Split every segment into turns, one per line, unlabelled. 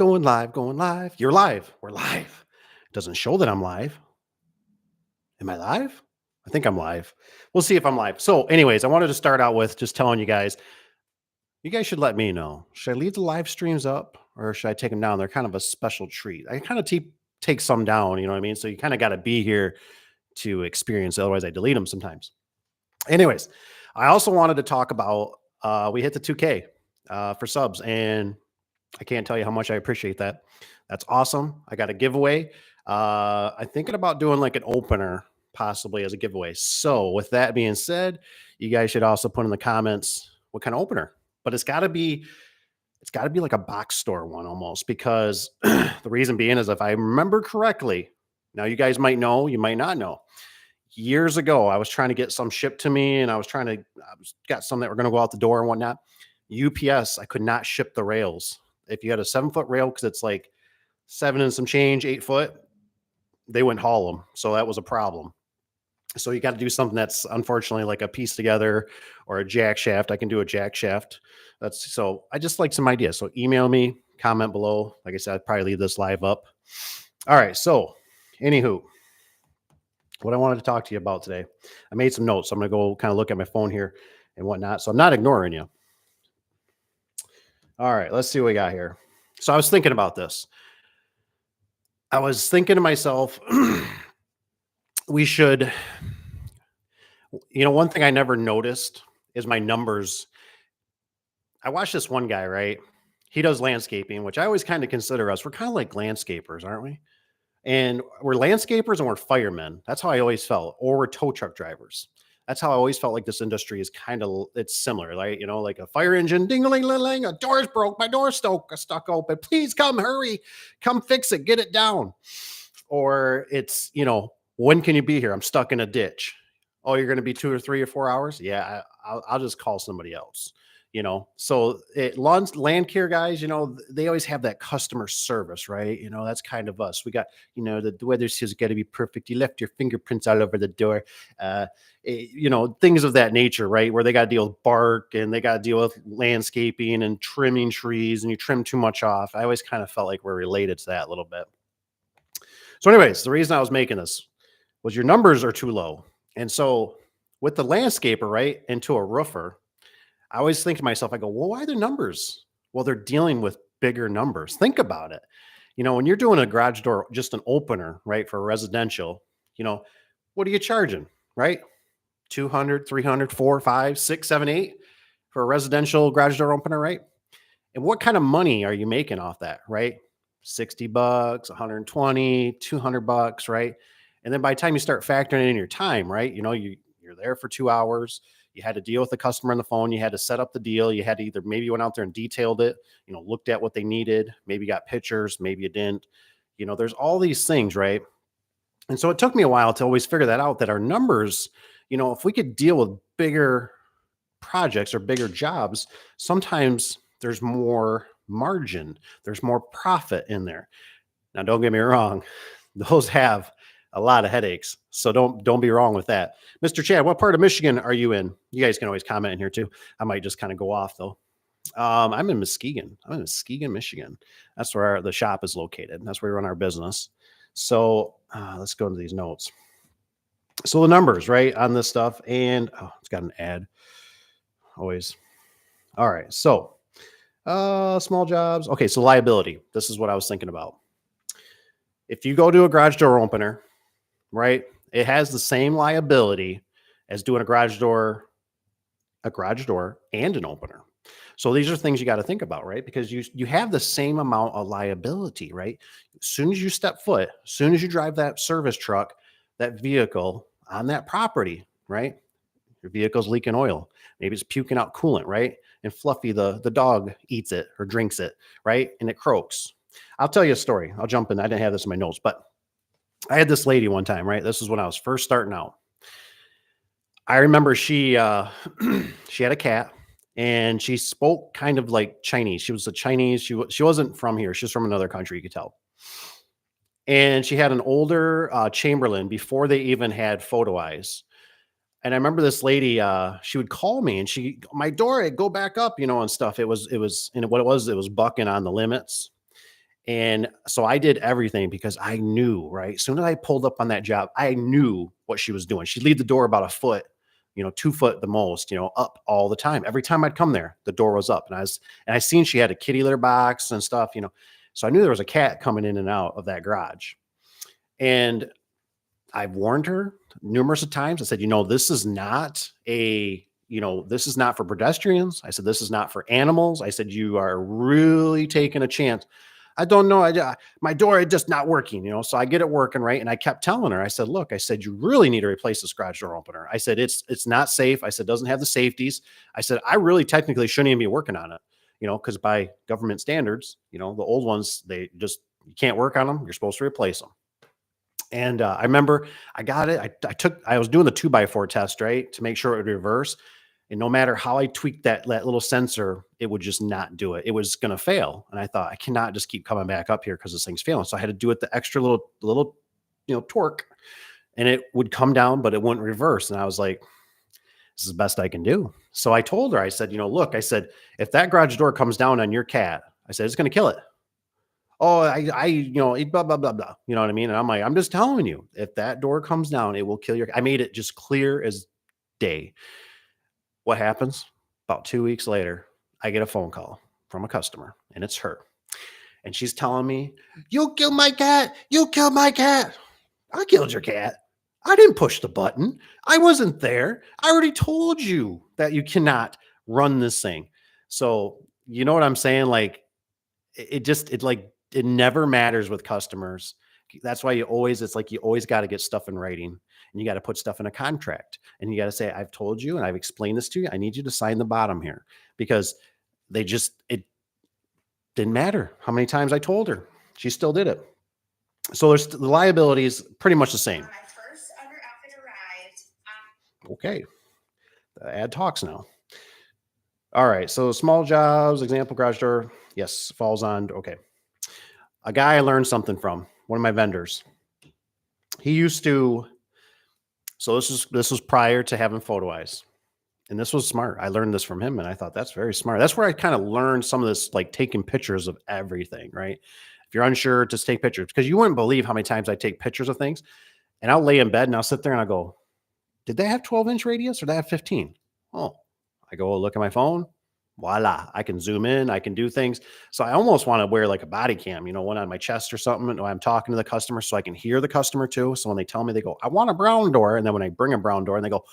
going live, going live. You're live. We're live. It doesn't show that I'm live. Am I live? I think I'm live. We'll see if I'm live. So, anyways, I wanted to start out with just telling you guys should let me know. Should I leave the live streams up or should I take them down? They're kind of a special treat. I kind of take some down, you know what I mean? So, you kind of got to be here to experience it. Otherwise, I delete them sometimes. Anyways, I also wanted to talk about we hit the 2K for subs, and I can't tell you how much I appreciate that. That's awesome. I got a giveaway. I'm thinking about doing like an opener possibly as a giveaway. So with that being said, you guys should also put in the comments what kind of opener. But it's got to be like a box store one almost, because the reason being is if I remember correctly, now you guys might know, you might not know. Years ago, I was trying to get some shipped to me, and I got some that were going to go out the door and whatnot. UPS, I could not ship the rails. If you had a 7-foot rail, because it's like 7 and some change, 8 foot, they wouldn't haul them. So that was a problem. So you got to do something that's unfortunately like a piece together or a jack shaft. I can do a jack shaft. So I just like some ideas. So email me, comment below. Like I said, I'd probably leave this live up. All right. So anywho, what I wanted to talk to you about today, I made some notes. So I'm going to go kind of look at my phone here and whatnot. So I'm not ignoring you. All right, let's see what we got here. So I was thinking about this. I was thinking to myself, we should, one thing I never noticed is my numbers. I watched this one guy, right? He does landscaping, which I always kind of consider us. We're kind of like landscapers, aren't we? And we're landscapers and we're firemen. That's how I always felt. Or we're tow truck drivers. That's how I always felt like this industry is it's similar, right? Like a fire engine, ding-a-ling-ling-ling, a door's broke, my door's stuck open. Please come, hurry, come fix it, get it down. Or it's, when can you be here? I'm stuck in a ditch. Oh, you're going to be 2 or 3 or 4 hours? Yeah, I'll just call somebody else. So land care guys, they always have that customer service, right? That's kind of us. We got, the weather's has got to be perfect. You left your fingerprints all over the door, things of that nature, right? Where they got to deal with bark and they got to deal with landscaping and trimming trees, and you trim too much off. I always kind of felt like we're related to that a little bit. So anyways, the reason I was making this was your numbers are too low. And so with the landscaper, right, into a roofer, I always think to myself, I go, well, why are the numbers? Well, they're dealing with bigger numbers. Think about it. When you're doing a garage door, just an opener, right, for a residential, what are you charging, right? 200, 300, 4, 5, 6, 7, 8 for a residential garage door opener, right? And what kind of money are you making off that, right? $60, 120, $200, right? And then by the time you start factoring in your time, right, you're there for 2 hours. You had to deal with the customer on the phone. You had to set up the deal. You had to either maybe you went out there and detailed it, looked at what they needed, maybe got pictures, maybe you didn't. There's all these things, right? And so it took me a while to always figure that out, that our numbers, if we could deal with bigger projects or bigger jobs, sometimes there's more margin, there's more profit in there. Now, don't get me wrong, those have a lot of headaches. So don't be wrong with that. Mr. Chad, what part of Michigan are you in? You guys can always comment in here too. I might just kind of go off though. I'm in Muskegon. I'm in Muskegon, Michigan. That's where the shop is located. That's where we run our business. So let's go into these notes. So the numbers, right, on this stuff. And it's got an ad. Always. All right. So small jobs. Okay. So liability. This is what I was thinking about. If you go to a garage door opener, right, it has the same liability as doing a garage door and an opener. So these are things you got to think about, right? Because you have the same amount of liability, right? As soon as you step foot, as soon as you drive that service truck, that vehicle on that property, right? Your vehicle's leaking oil. Maybe it's puking out coolant, right? And Fluffy, the dog, eats it or drinks it, right? And it croaks. I'll tell you a story. I'll jump in. I didn't have this in my notes, but I had this lady one time, right? This is when I was first starting out. I remember she she had a cat and she spoke kind of like Chinese. She was a Chinese. She wasn't from here. She was from another country, you could tell. And she had an older Chamberlain before they even had photo eyes. And I remember this lady, she would call me and my door, it'd go back up, and stuff. It was bucking on the limits. And so I did everything because I knew, right? As soon as I pulled up on that job, I knew what she was doing. She'd leave the door about a foot, 2 foot the most, up all the time. Every time I'd come there, the door was up. And I seen she had a kitty litter box and stuff. So I knew there was a cat coming in and out of that garage. And I've warned her numerous of times. I said, this is not for pedestrians. I said, this is not for animals. I said, you are really taking a chance. I don't know. My door is just not working. So I get it working, right. And I kept telling her, I said, look, I said, you really need to replace this garage door opener. I said, it's not safe. I said, it doesn't have the safeties. I said, I really technically shouldn't even be working on it, because by government standards, the old ones, you can't work on them. You're supposed to replace them. And I remember I got it. I was doing the 2x4 test, right, to make sure it would reverse. And no matter how I tweaked that little sensor, it would just not do it. It was going to fail. And I thought, I cannot just keep coming back up here because this thing's failing. So I had to do it the extra little, torque, and it would come down, but it wouldn't reverse. And I was like, this is the best I can do. So I told her, I said, look, I said, if that garage door comes down on your cat, I said, it's going to kill it. Oh, blah, blah, blah, blah. You know what I mean? And I'm like, I'm just telling you, if that door comes down, it will kill I made it just clear as day. What happens? About 2 weeks later, I get a phone call from a customer, and it's her. And she's telling me, you killed my cat. You killed my cat. I killed your cat. I didn't push the button. I wasn't there. I already told you that you cannot run this thing. So, you know what I'm saying? Like, it never matters with customers. That's why you always got to get stuff in writing, and you got to put stuff in a contract, and you got to say, I've told you and I've explained this to you. I need you to sign the bottom here, because it didn't matter how many times I told her. She still did it. So the liability is pretty much the same. Okay. The ad talks now. All right. So small jobs, example, garage door. Yes. Falls on. Okay. A guy I learned something from, one of my vendors. He used to, so this was prior to having photo eyes. And this was smart. I learned this from him, and I thought that's very smart. That's where I kind of learned some of this, like taking pictures of everything, right? If you're unsure, just take pictures, because you wouldn't believe how many times I take pictures of things, and I'll lay in bed and I'll sit there and I'll go, did they have 12-inch radius or did they have 15? Oh, I go look at my phone. Voila. I can zoom in. I can do things. So I almost want to wear like a body cam, one on my chest or something when I'm talking to the customer, so I can hear the customer too. So when they tell me, they go, I want a brown door. And then when I bring a brown door, and they go,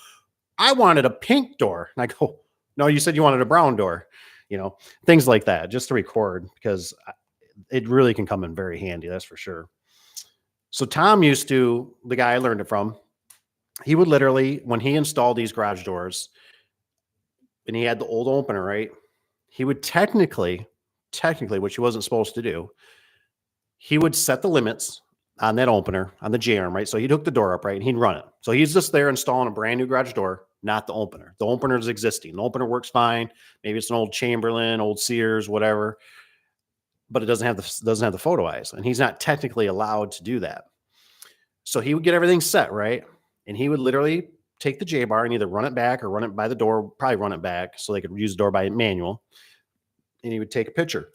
I wanted a pink door. And I go, no, you said you wanted a brown door, things like that, just to record, because it really can come in very handy. That's for sure. So Tom the guy I learned it from, he would literally, when he installed these garage doors and he had the old opener, right, he would technically, which he wasn't supposed to do, he would set the limits on that opener, on the J-arm, right? So he'd hook the door up, right, and he'd run it. So he's just there installing a brand new garage door, not the opener. The opener is existing. The opener works fine. Maybe it's an old Chamberlain, old Sears, whatever, but it doesn't have the photo eyes, and he's not technically allowed to do that. So he would get everything set, right? And he would literally take the J-bar and either run it back or run it by the door, probably run it back so they could use the door by manual. And he would take a picture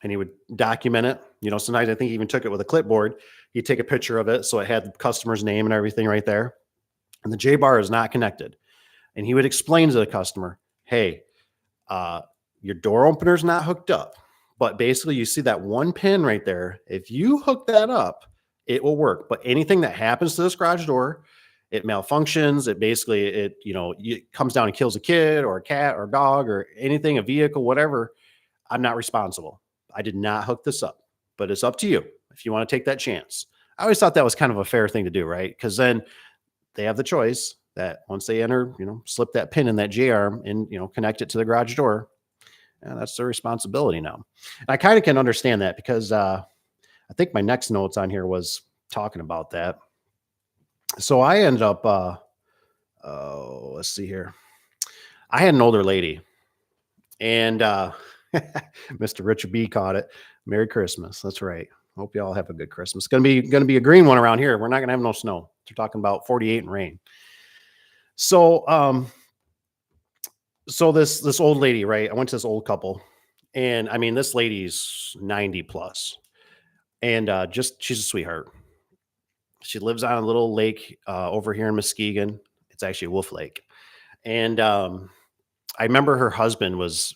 and he would document it. Sometimes I think he even took it with a clipboard. He'd take a picture of it so it had the customer's name and everything right there. And the J-bar is not connected. And he would explain to the customer, hey, your door opener's not hooked up. But basically, you see that one pin right there. If you hook that up, it will work. But anything that happens to this garage door, it malfunctions. It comes down and kills a kid or a cat or a dog or anything, a vehicle, whatever. I'm not responsible. I did not hook this up, but it's up to you if you want to take that chance. I always thought that was kind of a fair thing to do, right? Because then they have the choice that once they enter, slip that pin in that J-arm and, connect it to the garage door. And that's their responsibility now. And I kind of can understand that, because I think my next notes on here was talking about that. So I ended up, let's see here. I had an older lady, and Mr. Richard B caught it. Merry Christmas. That's right. Hope you all have a good Christmas. Gonna be a green one around here. We're not gonna have no snow. They're talking about 48 and rain. So this old lady, right? I went to this old couple, and I mean, this lady's 90 plus. And just she's a sweetheart. She lives on a little lake over here in Muskegon. It's actually Wolf Lake. And I remember her husband was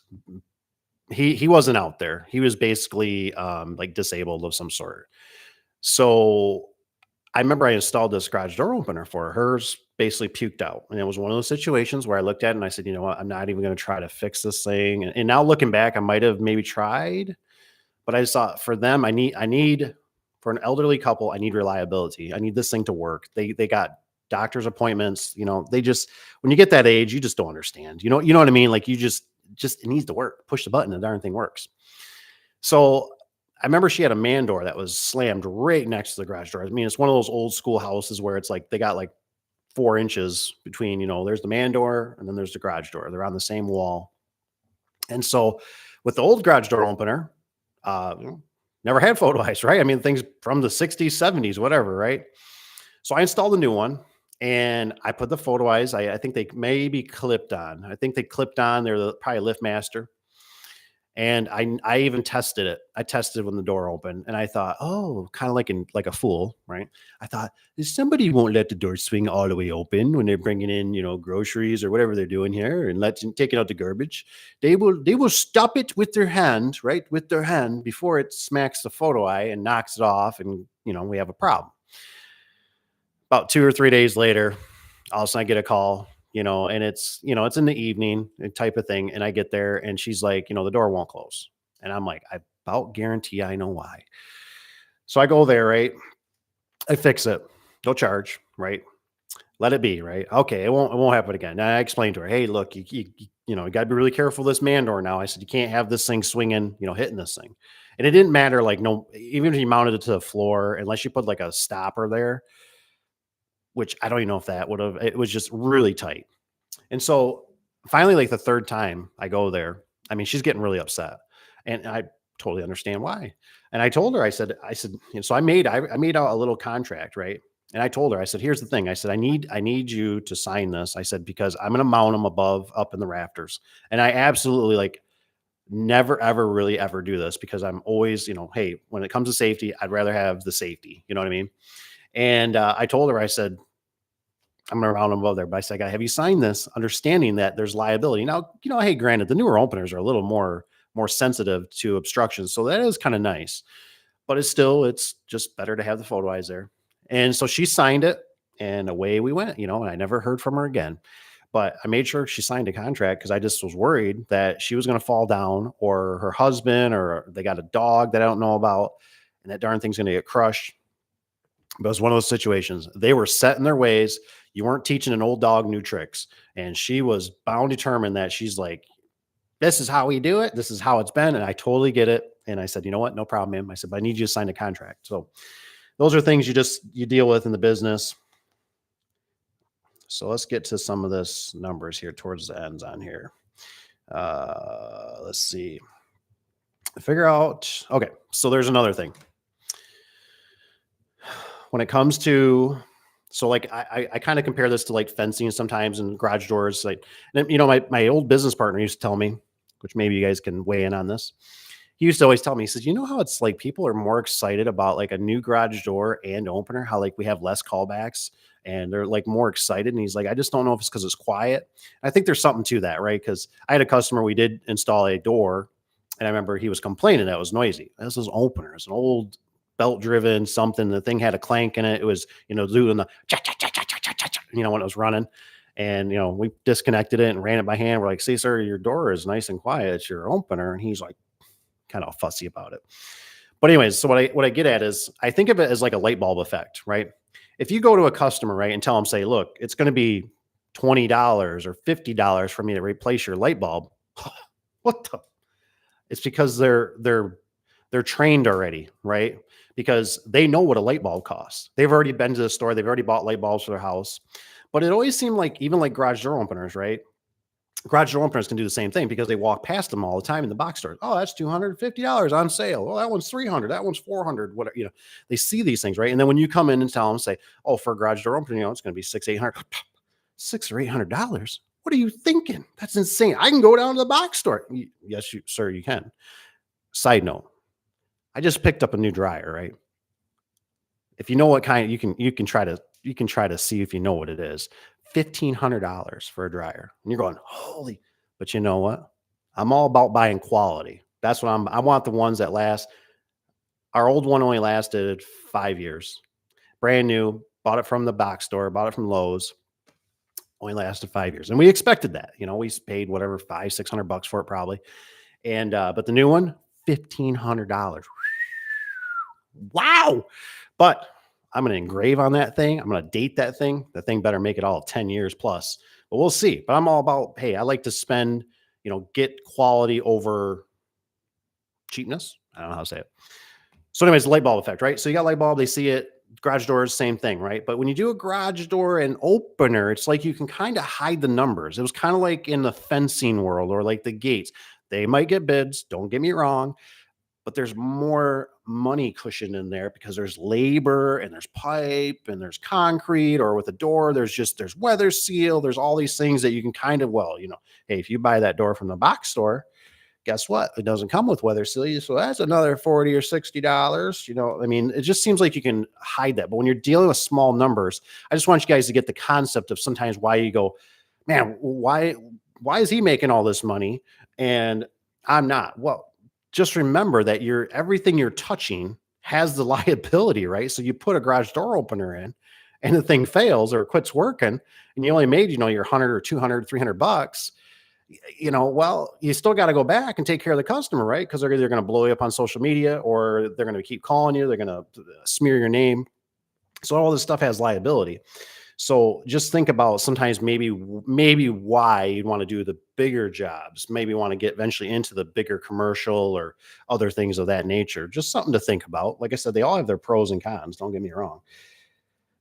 he wasn't out there. He was basically like disabled of some sort. So I remember I installed this garage door opener for her. Hers basically puked out. And it was one of those situations where I looked at it and I said, you know what, I'm not even going to try to fix this thing. And now looking back, I might have maybe tried, but I just thought for them, I need for an elderly couple, I need reliability. I need this thing to work. They got doctor's appointments, they just when you get that age, you just don't understand. You know what I mean? Like you just it needs to work. Push the button, the darn thing works. So I remember she had a man door that was slammed right next to the garage door. I mean, it's one of those old school houses where it's like they got like 4 inches between, there's the man door and then there's the garage door. They're on the same wall. And so with the old garage door opener, uh, never had photo eyes, right? I mean, things from the 60s, 70s, whatever, right? So I installed a new one and I put the photo eyes. I think they maybe clipped on. I think they clipped on. They're probably Lift Master. And I even tested it. I tested when the door opened, and I thought, oh, kind of like a fool, right? I thought somebody won't let the door swing all the way open when they're bringing in, groceries or whatever they're doing here, and taking out the garbage. They will stop it with their hand, right, with their hand before it smacks the photo eye and knocks it off, and we have a problem. About 2 or 3 days later, all of a sudden I get a call, and it's in the evening type of thing. And I get there and she's like, the door won't close. And I'm like, I about guarantee I know why. So I go there, right? I fix it. No charge, right? Let it be, right? Okay, it won't happen again. And I explained to her, hey, look, you got to be really careful with this man door now. I said, you can't have this thing swinging, hitting this thing. And it didn't matter, like, no, even if you mounted it to the floor, unless you put like a stopper there, which I don't even know if that would have, it was just really tight. And so finally, like the third time I go there, I mean, she's getting really upset. And I totally understand why. And I told her, I said, so I made out a little contract, right? And I told her, I said, here's the thing. I said, I need you to sign this. I said, because I'm going to mount them up in the rafters. And I absolutely like never, ever really ever do this because I'm always, hey, when it comes to safety, I'd rather have the safety. You know what I mean? And I told her, I said, I'm going to round them above there. But I said, have you signed this understanding that there's liability? Now, hey, granted, the newer openers are a little more sensitive to obstructions. So that is kind of nice. But it's just better to have the photo eyes there. And so she signed it and away we went, and I never heard from her again. But I made sure she signed a contract because I just was worried that she was going to fall down or her husband or they got a dog that I don't know about and that darn thing's going to get crushed. But it was one of those situations. They were set in their ways. You weren't teaching an old dog new tricks. And she was bound determined that she's like, this is how we do it. This is how it's been. And I totally get it. And I said, you know what? No problem, ma'am. I said, but I need you to sign a contract. So those are things you deal with in the business. So let's get to some of this numbers here towards the ends on here. Let's see. Figure out. Okay. So there's another thing. When it comes to so like I kind of compare this to like fencing sometimes and garage doors. Like, my old business partner used to tell me, which maybe you guys can weigh in on this. He used to always tell me, he says, how it's like people are more excited about like a new garage door and opener, how like we have less callbacks and they're like more excited. And he's like, I just don't know if it's because it's quiet. I think there's something to that, right? Because I had a customer, we did install a door, and I remember he was complaining that it was noisy. This was opener. It's an old belt driven something. The thing had a clank in it. It was, doing the cha cha cha cha cha cha cha, when it was running. And we disconnected it and ran it by hand. We're like, see, sir, your door is nice and quiet. It's your opener. And he's like, kind of fussy about it. But anyways, so what I get at is I think of it as like a light bulb effect, right? If you go to a customer, right, and tell them, say, look, it's going to be $20 or $50 for me to replace your light bulb. What the? It's because they're trained already, right? Because they know what a light bulb costs. They've already been to the store. They've already bought light bulbs for their house. But it always seemed like even like garage door openers, right? Garage door openers can do the same thing because they walk past them all the time in the box stores. Oh, that's $250 on sale. Well, that one's $300. That one's $400. Whatever, they see these things, right? And then when you come in and tell them, say, oh, for a garage door opener, it's going to be $600, $600 or $800. What are you thinking? That's insane. I can go down to the box store. Yes, sir, you can. Side note, I just picked up a new dryer, right? If you know what kind, you can try to see if you know what it is. $1,500 for a dryer. And you're going, holy, but you know what? I'm all about buying quality. That's what I want the ones that last. Our old one only lasted 5 years. Brand new, bought it from the box store, bought it from Lowe's, only lasted 5 years. And we expected that. We paid whatever, 500-600 bucks for it probably. And but the new one, $1,500. Wow. But I'm going to engrave on that thing. I'm going to date that thing. The thing better make it all 10 years plus. But we'll see. But I'm all about, hey, I like to spend, get quality over cheapness. I don't know how to say it. So, anyways, the light bulb effect, right? So you got light bulb, they see it. Garage doors, same thing, right? But when you do a garage door and opener, it's like you can kind of hide the numbers. It was kind of like in the fencing world or like the gates. They might get bids, don't get me wrong, but there's more money cushion in there because there's labor and there's pipe and there's concrete, or with a door, there's weather seal. There's all these things that you can kind of, hey, if you buy that door from the box store, guess what? It doesn't come with weather seal. So that's another $40 or $60. It just seems like you can hide that. But when you're dealing with small numbers, I just want you guys to get the concept of sometimes why you go, man, why is he making all this money and I'm not? Well, just remember that everything you're touching has the liability, right? So you put a garage door opener in and the thing fails or it quits working and you only made, your 100 or 200, 300 bucks. Well, you still got to go back and take care of the customer, right? Because they're either going to blow you up on social media or they're going to keep calling you. They're going to smear your name. So all this stuff has liability. So just think about sometimes maybe why you'd want to do the bigger jobs, maybe want to get eventually into the bigger commercial or other things of that nature. Just something to think about. Like I said, they all have their pros and cons. Don't get me wrong.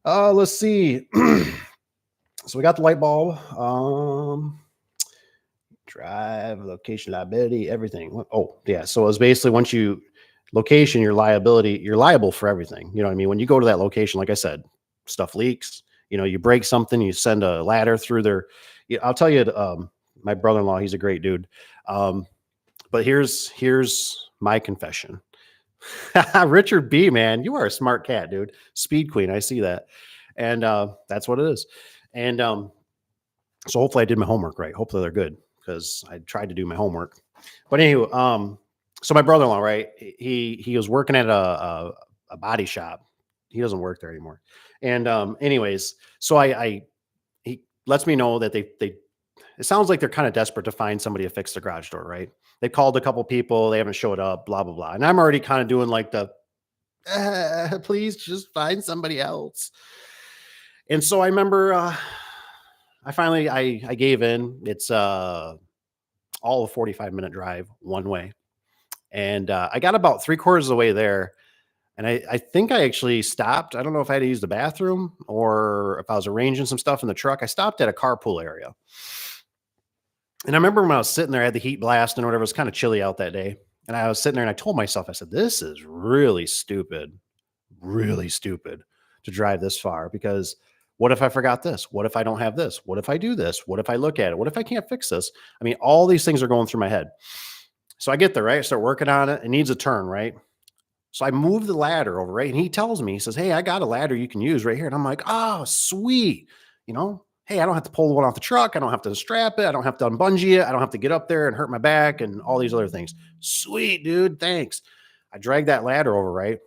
Let's see. So we got the light bulb. Drive, location, liability, everything. Oh, yeah. So it's basically once location, your liability, you're liable for everything. You know what I mean? When you go to that location, like I said, stuff leaks, you break something, you send a ladder through there. I'll tell you, my brother-in-law, he's a great dude. But here's my confession. Richard B, man, you are a smart cat, dude. Speed queen. I see that. And that's what it is. And so hopefully I did my homework right. Hopefully they're good, because I tried to do my homework. But anywho, so my brother-in-law, right? He was working at a body shop. He doesn't work there anymore. And anyways, so he lets me know that they it sounds like they're kind of desperate to find somebody to fix the garage door, right? They called a couple people, they haven't showed up, blah blah blah. And I'm already kind of doing like the please just find somebody else. And so I remember I finally I gave in. It's all a 45-minute drive one way. And I got about 3/4 of the way there. And I think I actually stopped. I don't know if I had to use the bathroom or if I was arranging some stuff in the truck. I stopped at a carpool area. And I remember when I was sitting there, I had the heat blasting or whatever. It was kind of chilly out that day. And I was sitting there and I told myself, I said, this is really stupid to drive this far, because what if I forgot this? What if I don't have this? What if I do this? What if I look at it? What if I can't fix this? I mean, all these things are going through my head. So I get there, right? I start working on it. It needs a turn, right? So I move the ladder over, right? And he tells me, he says, hey, I got a ladder you can use right here. And I'm like, oh, sweet. Hey, I don't have to pull the one off the truck. I don't have to strap it. I don't have to unbungee it. I don't have to get up there and hurt my back and all these other things. Sweet, dude. Thanks. I drag that ladder over, right?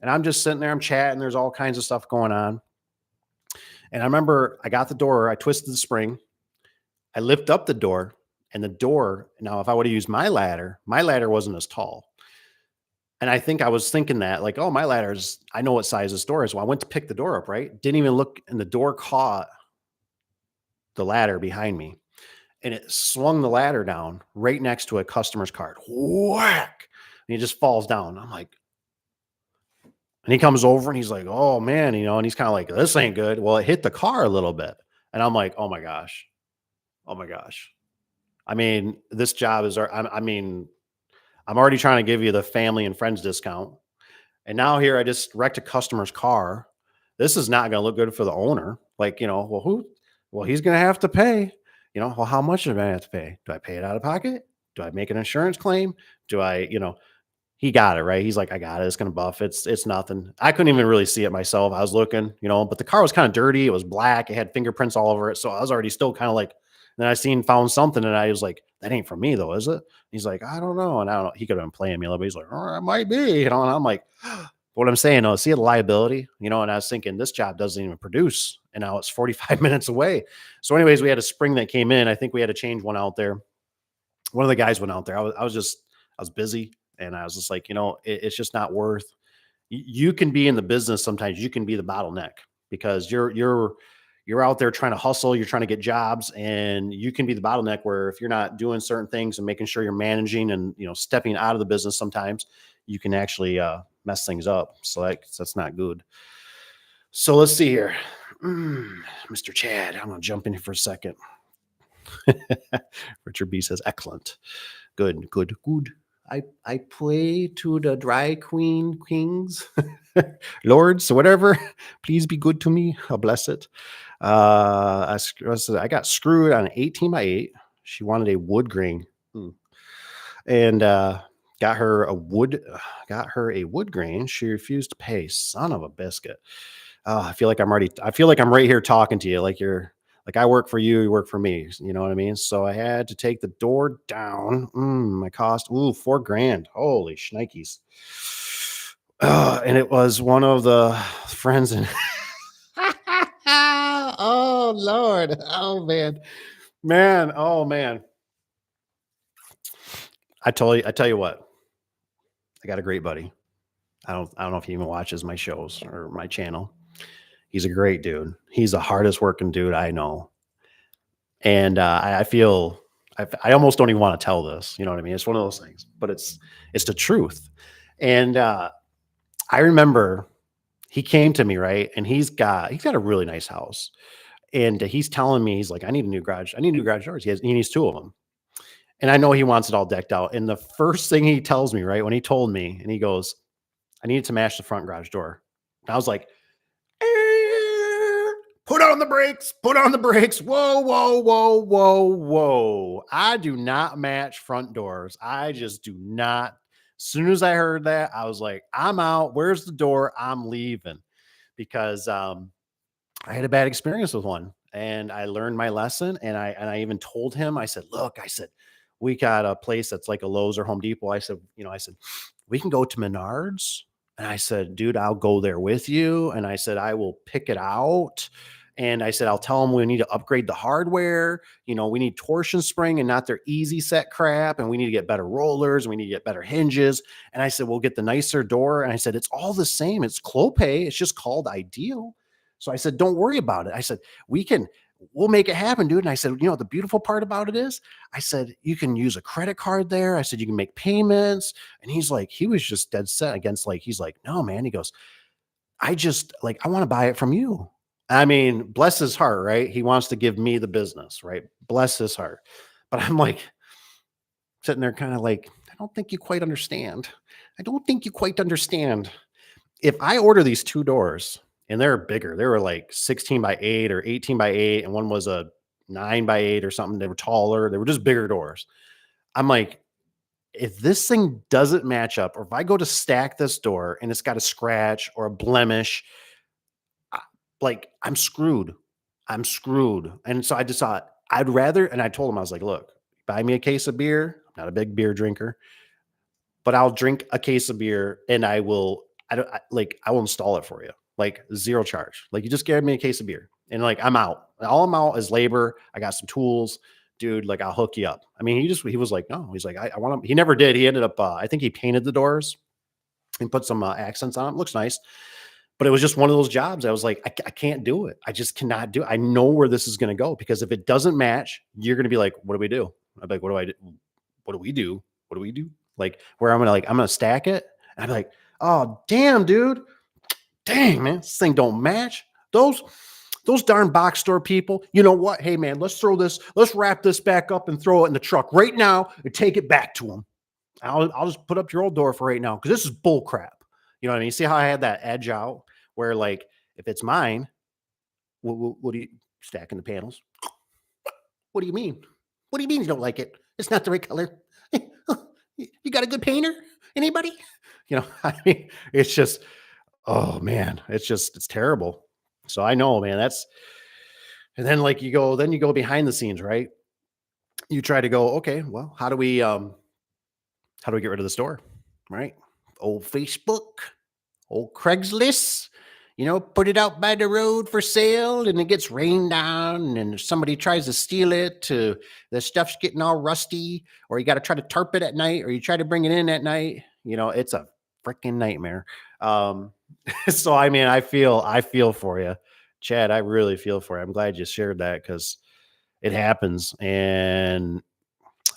And I'm just sitting there, I'm chatting. There's all kinds of stuff going on. And I remember I got the door, I twisted the spring, I lift up the door, and the door, now if I would have used my ladder wasn't as tall. And I think I was thinking that, like, oh, my ladder's, I know what size this door is. Well, I went to pick the door up, right? Didn't even look, and the door caught the ladder behind me. And it swung the ladder down right next to a customer's cart. Whack! And he just falls down. I'm like, and he comes over and he's like, oh man, and he's kind of like, this ain't good. Well, it hit the car a little bit. And I'm like, oh my gosh. Oh my gosh. I mean, this job is, I mean, I'm already trying to give you the family and friends discount. And now here I just wrecked a customer's car. This is not going to look good for the owner. Like, well, he's going to have to pay, well, how much am I have to pay? Do I pay it out of pocket? Do I make an insurance claim? Do I, He got it, right? He's like, "I got it. It's gonna buff. It's nothing." I couldn't even really see it myself. I was looking, but the car was kind of dirty. It was black. It had fingerprints all over it. So I was already still kind of like, then I found something, and I was like, "That ain't for me though, is it?" He's like, "I don't know." And I don't know. He could have been playing me a little bit. He's like, "Oh, it might be," and I'm like, what I'm saying, though, see the liability, and I was thinking this job doesn't even produce, and now it's 45 minutes away. So, anyways, we had a spring that came in. I think we had to change one out there. One of the guys went out there. I was busy, and I was just like, it's just not worth. You can be in the business sometimes. You can be the bottleneck because you're out there trying to hustle. You're trying to get jobs, and you can be the bottleneck where if you're not doing certain things and making sure you're managing and stepping out of the business, sometimes you can actually mess things up. So that's not good. So let's see here. Mr. Chad, I'm going to jump in here for a second. Richard B says, excellent. Good, good, good. I pray to the dry queen kings, lords, so whatever. Please be good to me. I'll bless it. I got screwed on an 18 by 8. She wanted a wood grain. And got her a wood grain. She refused to pay. Son of a biscuit. I feel like I'm right here talking to you like I work for you, you work for me. You know what I mean? So I had to take the door down. My cost, $4,000. Holy shnikes. And it was one of the friends and oh Lord. Oh man. Oh man. I tell you what, I got a great buddy. I don't know if he even watches my shows or my channel. He's a great dude. He's the hardest working dude I know. And I feel I almost don't even want to tell this. You know what I mean? It's one of those things, but it's the truth. And I remember he came to me, right, and he's got a really nice house, and he's telling me he's like, I need a new garage. I need new garage doors. He needs two of them, and I know he wants it all decked out. And the first thing he tells me, right, when he told me, and he goes, I needed to match the front garage door. And I was like, put on the brakes, put on the brakes. Whoa, whoa, whoa, whoa, whoa. I do not match front doors. I just do not. As soon as I heard that, I was like, I'm out. Where's the door? I'm leaving because I had a bad experience with one and I learned my lesson. And I even told him, I said, look, I said, we got a place that's like a Lowe's or Home Depot. I said, we can go to Menards. And I said, dude, I'll go there with you. And I said, I will pick it out. And I said, I'll tell them we need to upgrade the hardware. We need torsion spring and not their easy set crap. And we need to get better rollers. And we need to get better hinges. And I said, we'll get the nicer door. And I said, it's all the same. It's Clopay. It's just called Ideal. So I said, don't worry about it. I said, we'll make it happen, dude. And I said, the beautiful part about it is, I said, you can use a credit card there. I said, you can make payments. And he was just dead set against he's like, no, man. He goes, I want to buy it from you. I mean, bless his heart, right? He wants to give me the business, right? Bless his heart. But I'm like sitting there kind of like, I don't think you quite understand. I don't think you quite understand. If I order these two doors and they're bigger, they were like 16 by 8 or 18 by 8, and one was a 9 by 8 or something. They were taller, they were just bigger doors. I'm like, if this thing doesn't match up, or if I go to stack this door and it's got a scratch or a blemish, I'm screwed. I'm screwed. And so I just thought I'd rather, and I told him, I was like, look, buy me a case of beer. I'm not a big beer drinker, but I'll drink a case of beer and I will, I will install it for you. Like zero charge. Like you just give me a case of beer and I'm out. All I'm out is labor. I got some tools, dude. Like I'll hook you up. I mean, he was like, no, he's like, I want to, he never did. He ended up, I think he painted the doors and put some accents on it. Looks nice. But it was just one of those jobs. I was like, I can't do it. I just cannot do it. I know where this is going to go because if it doesn't match, you're going to be like, what do we do? I'm like, what do I do? What do we do? What do we do? Like where I'm going to stack it. And I'm like, oh, damn, dude. Dang, man, this thing don't match. Those darn box store people. You know what? Hey, man, let's wrap this back up and throw it in the truck right now and take it back to them. I'll just put up your old door for right now because this is bull crap. You know what I mean? See how I had that edge out where if it's mine, what do you stacking the panels? What do you mean? What do you mean you don't like it? It's not the right color. You got a good painter? Anybody? I mean, it's just, oh man, it's terrible. So I know, man, and then like then you go behind the scenes, right? You try to go, okay, well, how do we get rid of the store? Right? Old Facebook, old Craigslist, put it out by the road for sale and it gets rained on and somebody tries to steal it to the stuff's getting all rusty, or you got to try to tarp it at night, or you try to bring it in at night. It's a freaking nightmare. Um, so I mean, I feel for you, Chad. I really feel for you. I'm glad you shared that because it happens. And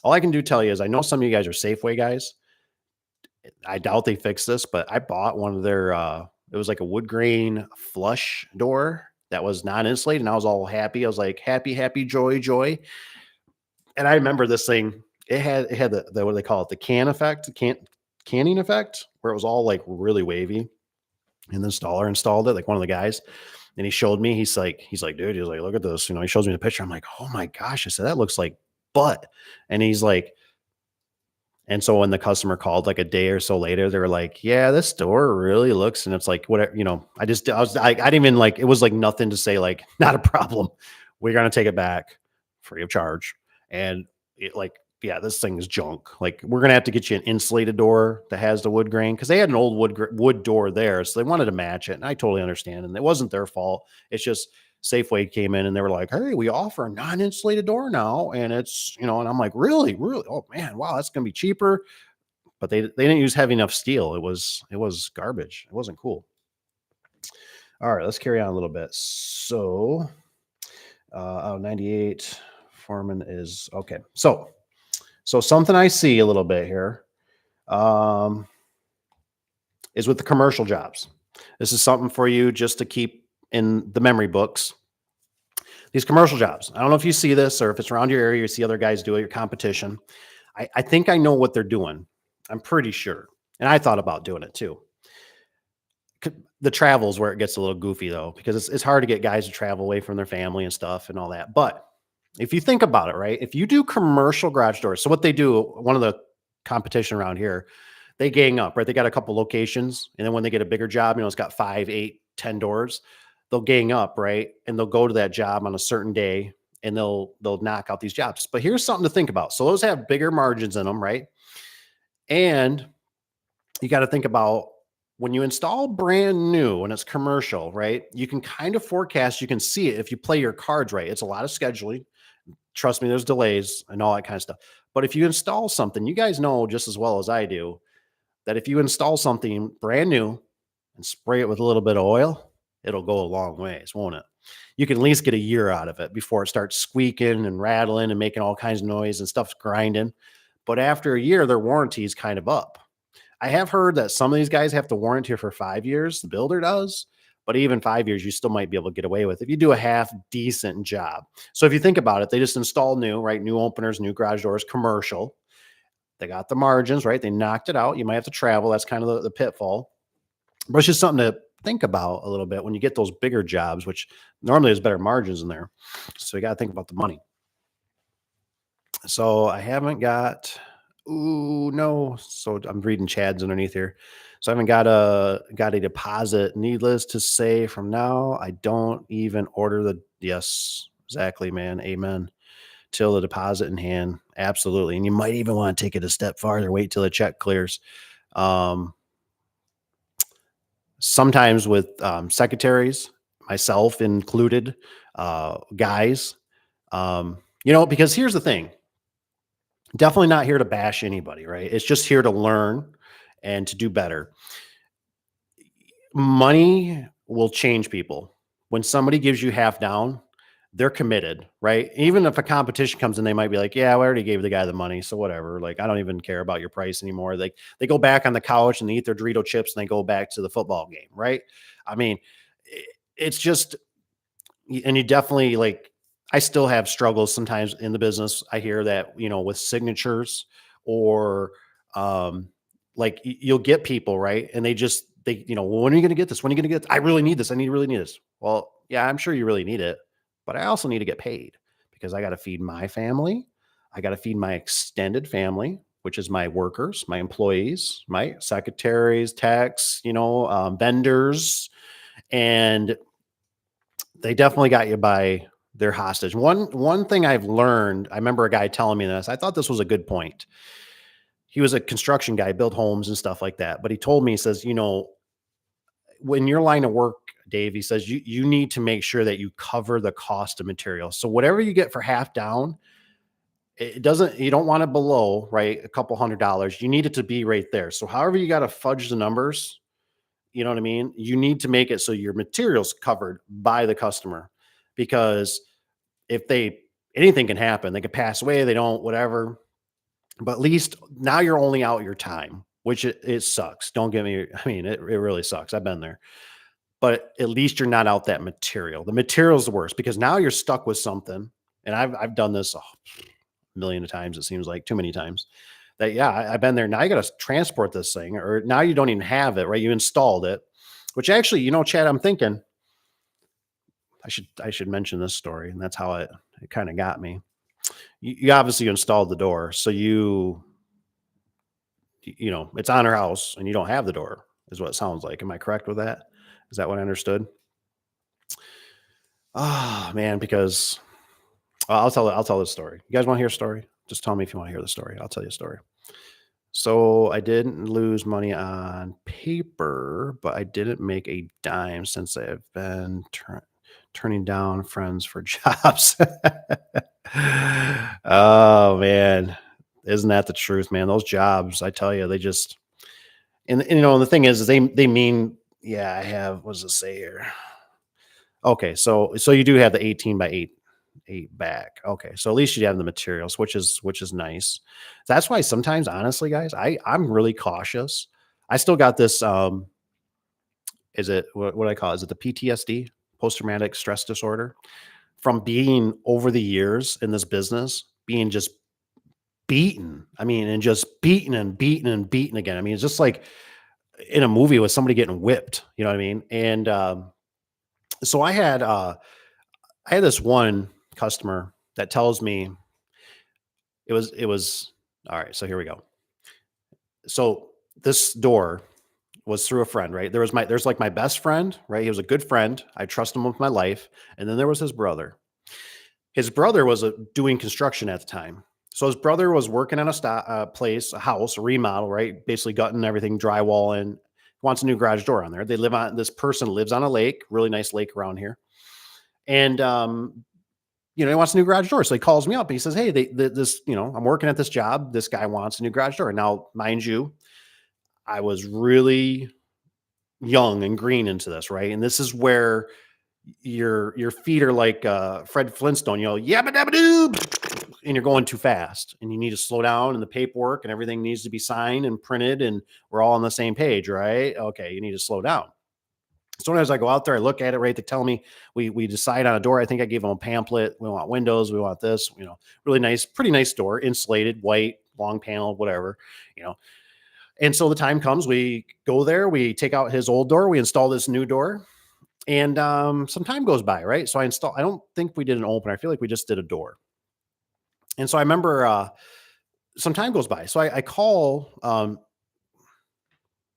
all I can do tell you is I know some of you guys are Safeway guys. I doubt they fixed this, but I bought one of their it was like a wood grain flush door that was non-insulated, and I was all happy. I was like, happy, happy, joy, joy. And I remember this thing, it had the what do they call it? The can effect, canning effect, where it was all like really wavy. And the installer installed it, like one of the guys. And he showed me, he's like, dude, he's like, look at this. He shows me the picture. I'm like, oh my gosh. I said, that looks like butt. And he's like, and so when the customer called like a day or so later, they were like, "Yeah, this store really looks," and it's like, whatever, I didn't even like, it was like nothing to say, like, not a problem. We're going to take it back free of charge. And it like, yeah, this thing is junk. Like, we're going to have to get you an insulated door that has the wood grain, because they had an old wood door there. So they wanted to match it. And I totally understand. And it wasn't their fault. It's just Safeway came in and they were like, "Hey, we offer a non-insulated door now." And it's, and I'm like, really, really? Oh man, wow, that's going to be cheaper. But they didn't use heavy enough steel. It was garbage. It wasn't cool. All right, let's carry on a little bit. So, 98 Foreman is okay. So something I see a little bit here um, is with the commercial jobs. This is something for you just to keep in the memory books. These commercial jobs. I don't know if you see this or if it's around your area, you see other guys do it, your competition. I think I know what they're doing. I'm pretty sure. And I thought about doing it too. The travel's where it gets a little goofy though, because it's hard to get guys to travel away from their family and stuff and all that. But if you think about it, right? If you do commercial garage doors, so what they do, one of the competition around here, they gang up, right? They got a couple locations, and then when they get a bigger job, it's got 5, 8, 10 doors. They'll gang up, right? And they'll go to that job on a certain day, and they'll knock out these jobs. But here's something to think about. So those have bigger margins in them, right? And you got to think about when you install brand new and it's commercial, right? You can kind of forecast, you can see it if you play your cards right. It's a lot of scheduling. Trust me, there's delays and all that kind of stuff. But if you install something, you guys know just as well as I do that if you install something brand new and spray it with a little bit of oil, it'll go a long ways, won't it? You can at least get a year out of it before it starts squeaking and rattling and making all kinds of noise and stuff's grinding. But after a year, their warranty is kind of up. I have heard that some of these guys have to warranty for 5 years. The builder does, but even 5 years, you still might be able to get away with if you do a half decent job. So if you think about it, they just install new, right? New openers, new garage doors, commercial. They got the margins, right? They knocked it out. You might have to travel. That's kind of the pitfall. But it's just something to think about a little bit when you get those bigger jobs, which normally there's better margins in there. So you got to think about the money. So I haven't got, ooh, no. So I'm reading Chad's underneath here. So I haven't got a deposit. Needless to say, from now, I don't even order the, yes, exactly, man. Amen. Till the deposit in hand. Absolutely. And you might even want to take it a step farther, wait till the check clears. Um, Sometimes with secretaries, myself included, guys, because here's the thing, definitely not here to bash anybody, right? It's just here to learn and to do better. Money will change people. When somebody gives you half down, they're committed, right? Even if a competition comes in, they might be like, "Yeah, I already gave the guy the money, so whatever. Like, I don't even care about your price anymore." They go back on the couch and they eat their Dorito chips and they go back to the football game, right? I mean, it's just, and you definitely like, I still have struggles sometimes in the business. I hear that, with signatures or like you'll get people, right? And well, when are you going to get this? When are you going to get this? I really need this. Really need this. Well, yeah, I'm sure you really need it, but I also need to get paid because I got to feed my family. I got to feed my extended family, which is my workers, my employees, my secretaries, techs, vendors, and they definitely got you by their hostage. One thing I've learned, I remember a guy telling me this. I thought this was a good point. He was a construction guy, built homes and stuff like that. But he told me, he says, when your line of work, Dave, he says you need to make sure that you cover the cost of materials. So whatever you get for half down, you don't want it below, right? A couple $100. You need it to be right there. So however you got to fudge the numbers, you know what I mean? You need to make it so your materials covered by the customer, because if anything can happen, they could pass away, they don't, whatever. But at least now you're only out your time, which it sucks. Don't get me, I mean, it really sucks. I've been there, but at least you're not out that material. The material's the worst because now you're stuck with something. And I've done this a million of times. It seems like too many times that, yeah, I've been there. Now you got to transport this thing, or now you don't even have it, right? You installed it, which actually, Chad, I'm thinking I should mention this story, and that's how it kind of got me. You obviously installed the door, so it's on her house and you don't have the door, is what it sounds like. Am I correct with that? Is that what I understood? Oh man, because I'll tell this story. You guys want to hear a story? Just tell me if you want to hear the story. I'll tell you a story. So I didn't lose money on paper, but I didn't make a dime since I've been turning down friends for jobs. Oh man, isn't that the truth, man? Those jobs, I tell you, they just and the thing is they mean, yeah, I have, what does it say here? Okay, so you do have the 18 by 8 back. Okay, so at least you have the materials, which is nice. That's why sometimes, honestly, guys, I'm really cautious. I still got this. Is it what do I call it? Is it the PTSD, post traumatic stress disorder, from being over the years in this business, being just beaten. I mean, and just beaten and beaten and beaten again. I mean, it's just like in a movie with somebody getting whipped. You know what I mean? And so I had this one customer that tells me it was all right. So here we go. So this door was through a friend, right? There's like my best friend, right? He was a good friend. I trust him with my life. And then there was his brother. His brother was doing construction at the time. So his brother was working on a house, a remodel, right? Basically gutting everything, drywall, and wants a new garage door on there. This person lives on a lake, really nice lake around here. And, he wants a new garage door. So he calls me up and he says, hey, I'm working at this job. This guy wants a new garage door. Now, mind you, I was really young and green into this, right? And this is where your feet are like Fred Flintstone, yabba dabba doo, and you're going too fast, and you need to slow down, and the paperwork and everything needs to be signed and printed, and we're all on the same page, right? Okay, you need to slow down. So as I go out there, I look at it, right? They tell me we decide on a door. I think I gave them a pamphlet. We want windows. We want this, really nice, pretty nice door, insulated, white, long panel, whatever, And so the time comes, we go there, we take out his old door, we install this new door, and some time goes by, right? So I don't think we did an opener. I feel like we just did a door. And so I remember some time goes by. So I call,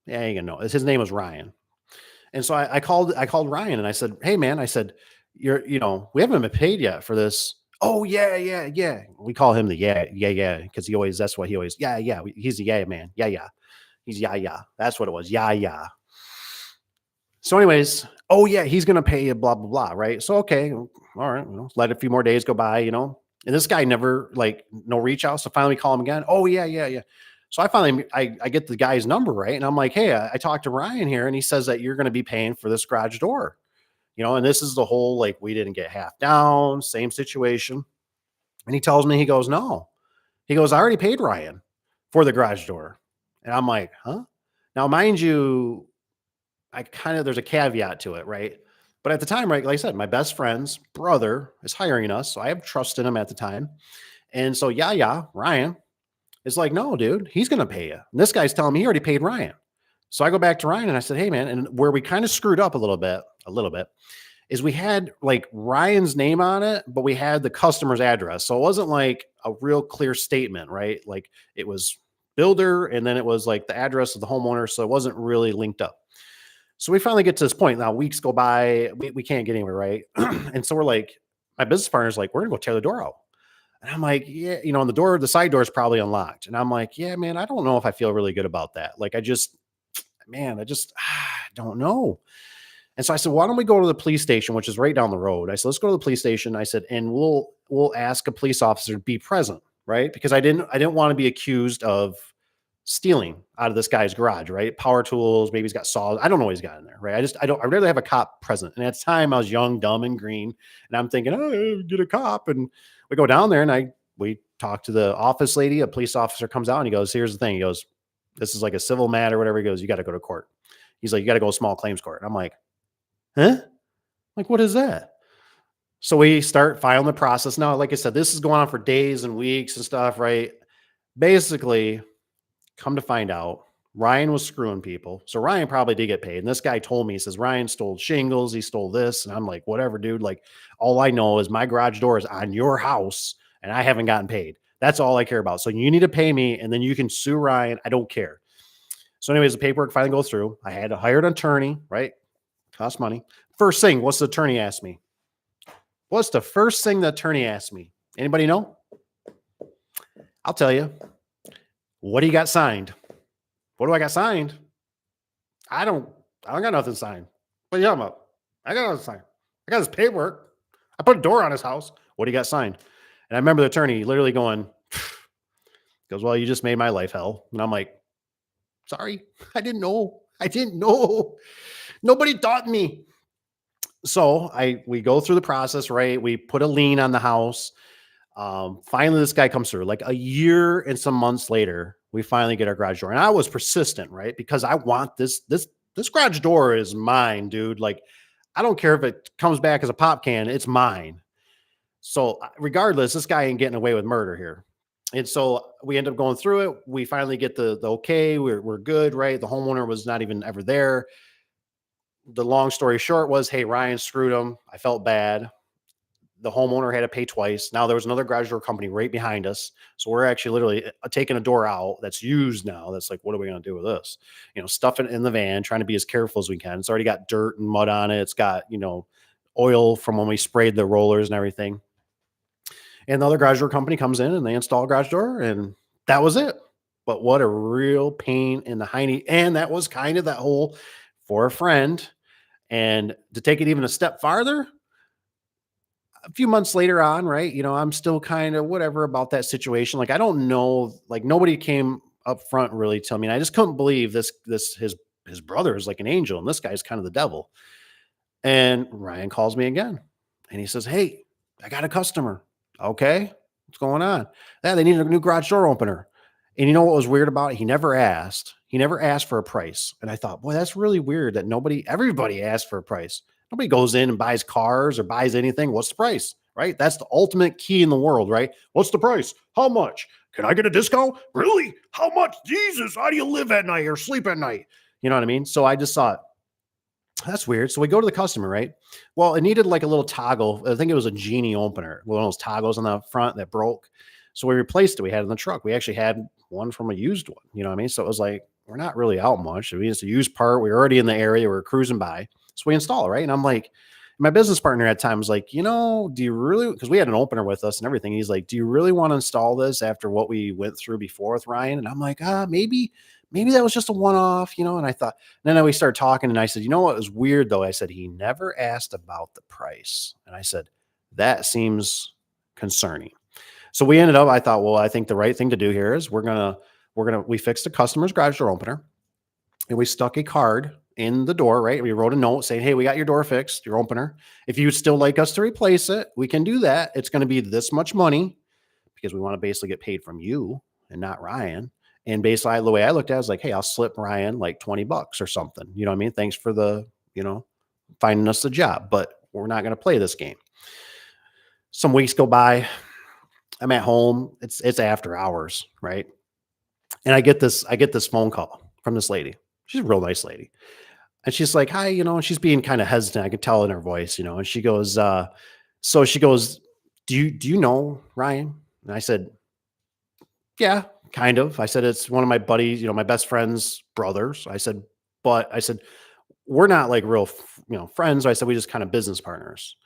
you know, his name was Ryan. And so I called Ryan and I said, hey man, I said, we haven't been paid yet for this. Oh yeah, yeah, yeah. We call him the yeah. Cause that's what he always, yeah. He's the yeah man. Yeah. He's yeah. That's what it was. Yeah. So anyways, oh yeah, he's going to pay you blah, blah, blah. Right. So, okay. All right. Let a few more days go by, and this guy never no reach out. So finally we call him again. Oh yeah. So I finally, I get the guy's number, right? And I'm like, hey, I talked to Ryan here and he says that you're going to be paying for this garage door, and this is the whole, we didn't get half down, same situation. And he tells me, he goes, no, he goes, I already paid Ryan for the garage door. And I'm like, huh? Now, mind you, there's a caveat to it, right? But at the time, right, like I said, my best friend's brother is hiring us. So I have trust in him at the time. And so, Ryan is like, no, dude, he's going to pay you. And this guy's telling me he already paid Ryan. So I go back to Ryan and I said, hey, man, and where we kind of screwed up a little bit, is we had Ryan's name on it, but we had the customer's address. So it wasn't like a real clear statement, right? It was builder, and then it was like the address of the homeowner. So it wasn't really linked up. So we finally get to this point. Now weeks go by, we can't get anywhere, right? And so we're like, my business partner's like, we're gonna go tear the door out. And I'm like, yeah, and the side door is probably unlocked. And I'm like, yeah, man, I don't know if I feel really good about that. Like, I just don't know. And so I said, why don't we go to the police station, which is right down the road? I said, let's go to the police station. I said, and we'll ask a police officer to be present, right? Because I didn't want to be accused of stealing out of this guy's garage, right? Power tools, maybe he's got saws. I don't know what he's got in there, right? I'd rather have a cop present. And at the time I was young, dumb, and green. And I'm thinking, oh, get a cop. And we go down there and we talk to the office lady. A police officer comes out and he goes, here's the thing. He goes, this is like a civil matter, whatever. He goes, you got to go to court. He's like, you got to go to small claims court. And I'm like, huh? Like, what is that? So we start filing the process. Now, like I said, this is going on for days and weeks and stuff, right? Basically, come to find out, Ryan was screwing people. So Ryan probably did get paid. And this guy told me, he says, Ryan stole shingles. He stole this. And I'm like, whatever, dude. Like, all I know is my garage door is on your house and I haven't gotten paid. That's all I care about. So you need to pay me and then you can sue Ryan. I don't care. So anyways, the paperwork finally goes through. I had to hire an attorney, right? Cost money. First thing, what's the attorney asked me? What's the first thing the attorney asked me? Anybody know? I'll tell you. What do you got signed? What do I got signed? I don't got nothing signed. What are you talking about? I got nothing signed. I got his paperwork. I put a door on his house. What do you got signed? And I remember the attorney literally going, goes, well, you just made my life hell. And I'm like, sorry, I didn't know. I didn't know. Nobody taught me. So we go through the process, right? We put a lien on the house. Finally, this guy comes through. Like a year and some months later, we finally get our garage door. And I was persistent, right? Because I want this garage door is mine, dude. Like, I don't care if it comes back as a pop can, it's mine. So regardless, this guy ain't getting away with murder here. And so we end up going through it. We finally get the okay. We're good, right? The homeowner was not even ever there. The long story short was, hey, Ryan screwed him. I felt bad. The homeowner had to pay twice. Now there was another garage door company right behind us. So we're actually literally taking a door out that's used now. That's like, what are we going to do with this? Stuff it in the van, trying to be as careful as we can. It's already got dirt and mud on it. It's got, oil from when we sprayed the rollers and everything. And the other garage door company comes in and they install a garage door and that was it. But what a real pain in the hiney. And that was kind of that whole for a friend. And to take it even a step farther, a few months later on, right? I'm still kind of whatever about that situation. Like, I don't know, like nobody came up front really tell me. And I just couldn't believe his brother is like an angel and this guy's kind of the devil. And Ryan calls me again and he says, hey, I got a customer. Okay. What's going on? Yeah, they need a new garage door opener. And you know what was weird about it? He never asked. He never asked for a price. And I thought, boy, that's really weird that everybody asked for a price. Nobody goes in and buys cars or buys anything. What's the price? Right? That's the ultimate key in the world, right? What's the price? How much? Can I get a discount? Really? How much? Jesus, how do you live at night or sleep at night? You know what I mean? So I just thought, that's weird. So we go to the customer, right? Well, it needed like a little toggle. I think it was a genie opener, one of those toggles on the front that broke. So we replaced it. We had it in the truck. We actually had one from a used one. You know what I mean? So it was like, we're not really out much. I mean, it's a used part. We were already in the area. We were cruising by. So we install it, right? And I'm like, my business partner at times like, do you really, because we had an opener with us and everything. He's like, do you really want to install this after what we went through before with Ryan? And I'm like, maybe that was just a one-off, and I thought, and then we started talking and I said, what was weird though? I said, he never asked about the price. And I said, that seems concerning. So we ended up, I thought, well, I think the right thing to do here is we fixed the customer's garage door opener and we stuck a card in the door, right? We wrote a note saying, hey, we got your door fixed, your opener. If you would still like us to replace it, we can do that. It's going to be this much money because we want to basically get paid from you and not Ryan. And basically the way I looked at it, I was like, hey, I'll slip Ryan like $20 or something. You know what I mean? Thanks for the, finding us the job, but we're not going to play this game. Some weeks go by. I'm at home. It's after hours, right? And I get this phone call from this lady. She's a real nice lady. And she's like, hi, and she's being kind of hesitant. I could tell in her voice, and she goes, do you know Ryan? And I said, yeah, kind of. I said, it's one of my buddies, my best friend's brothers. I said, we're not like real, friends. I said, we just kind of business partners.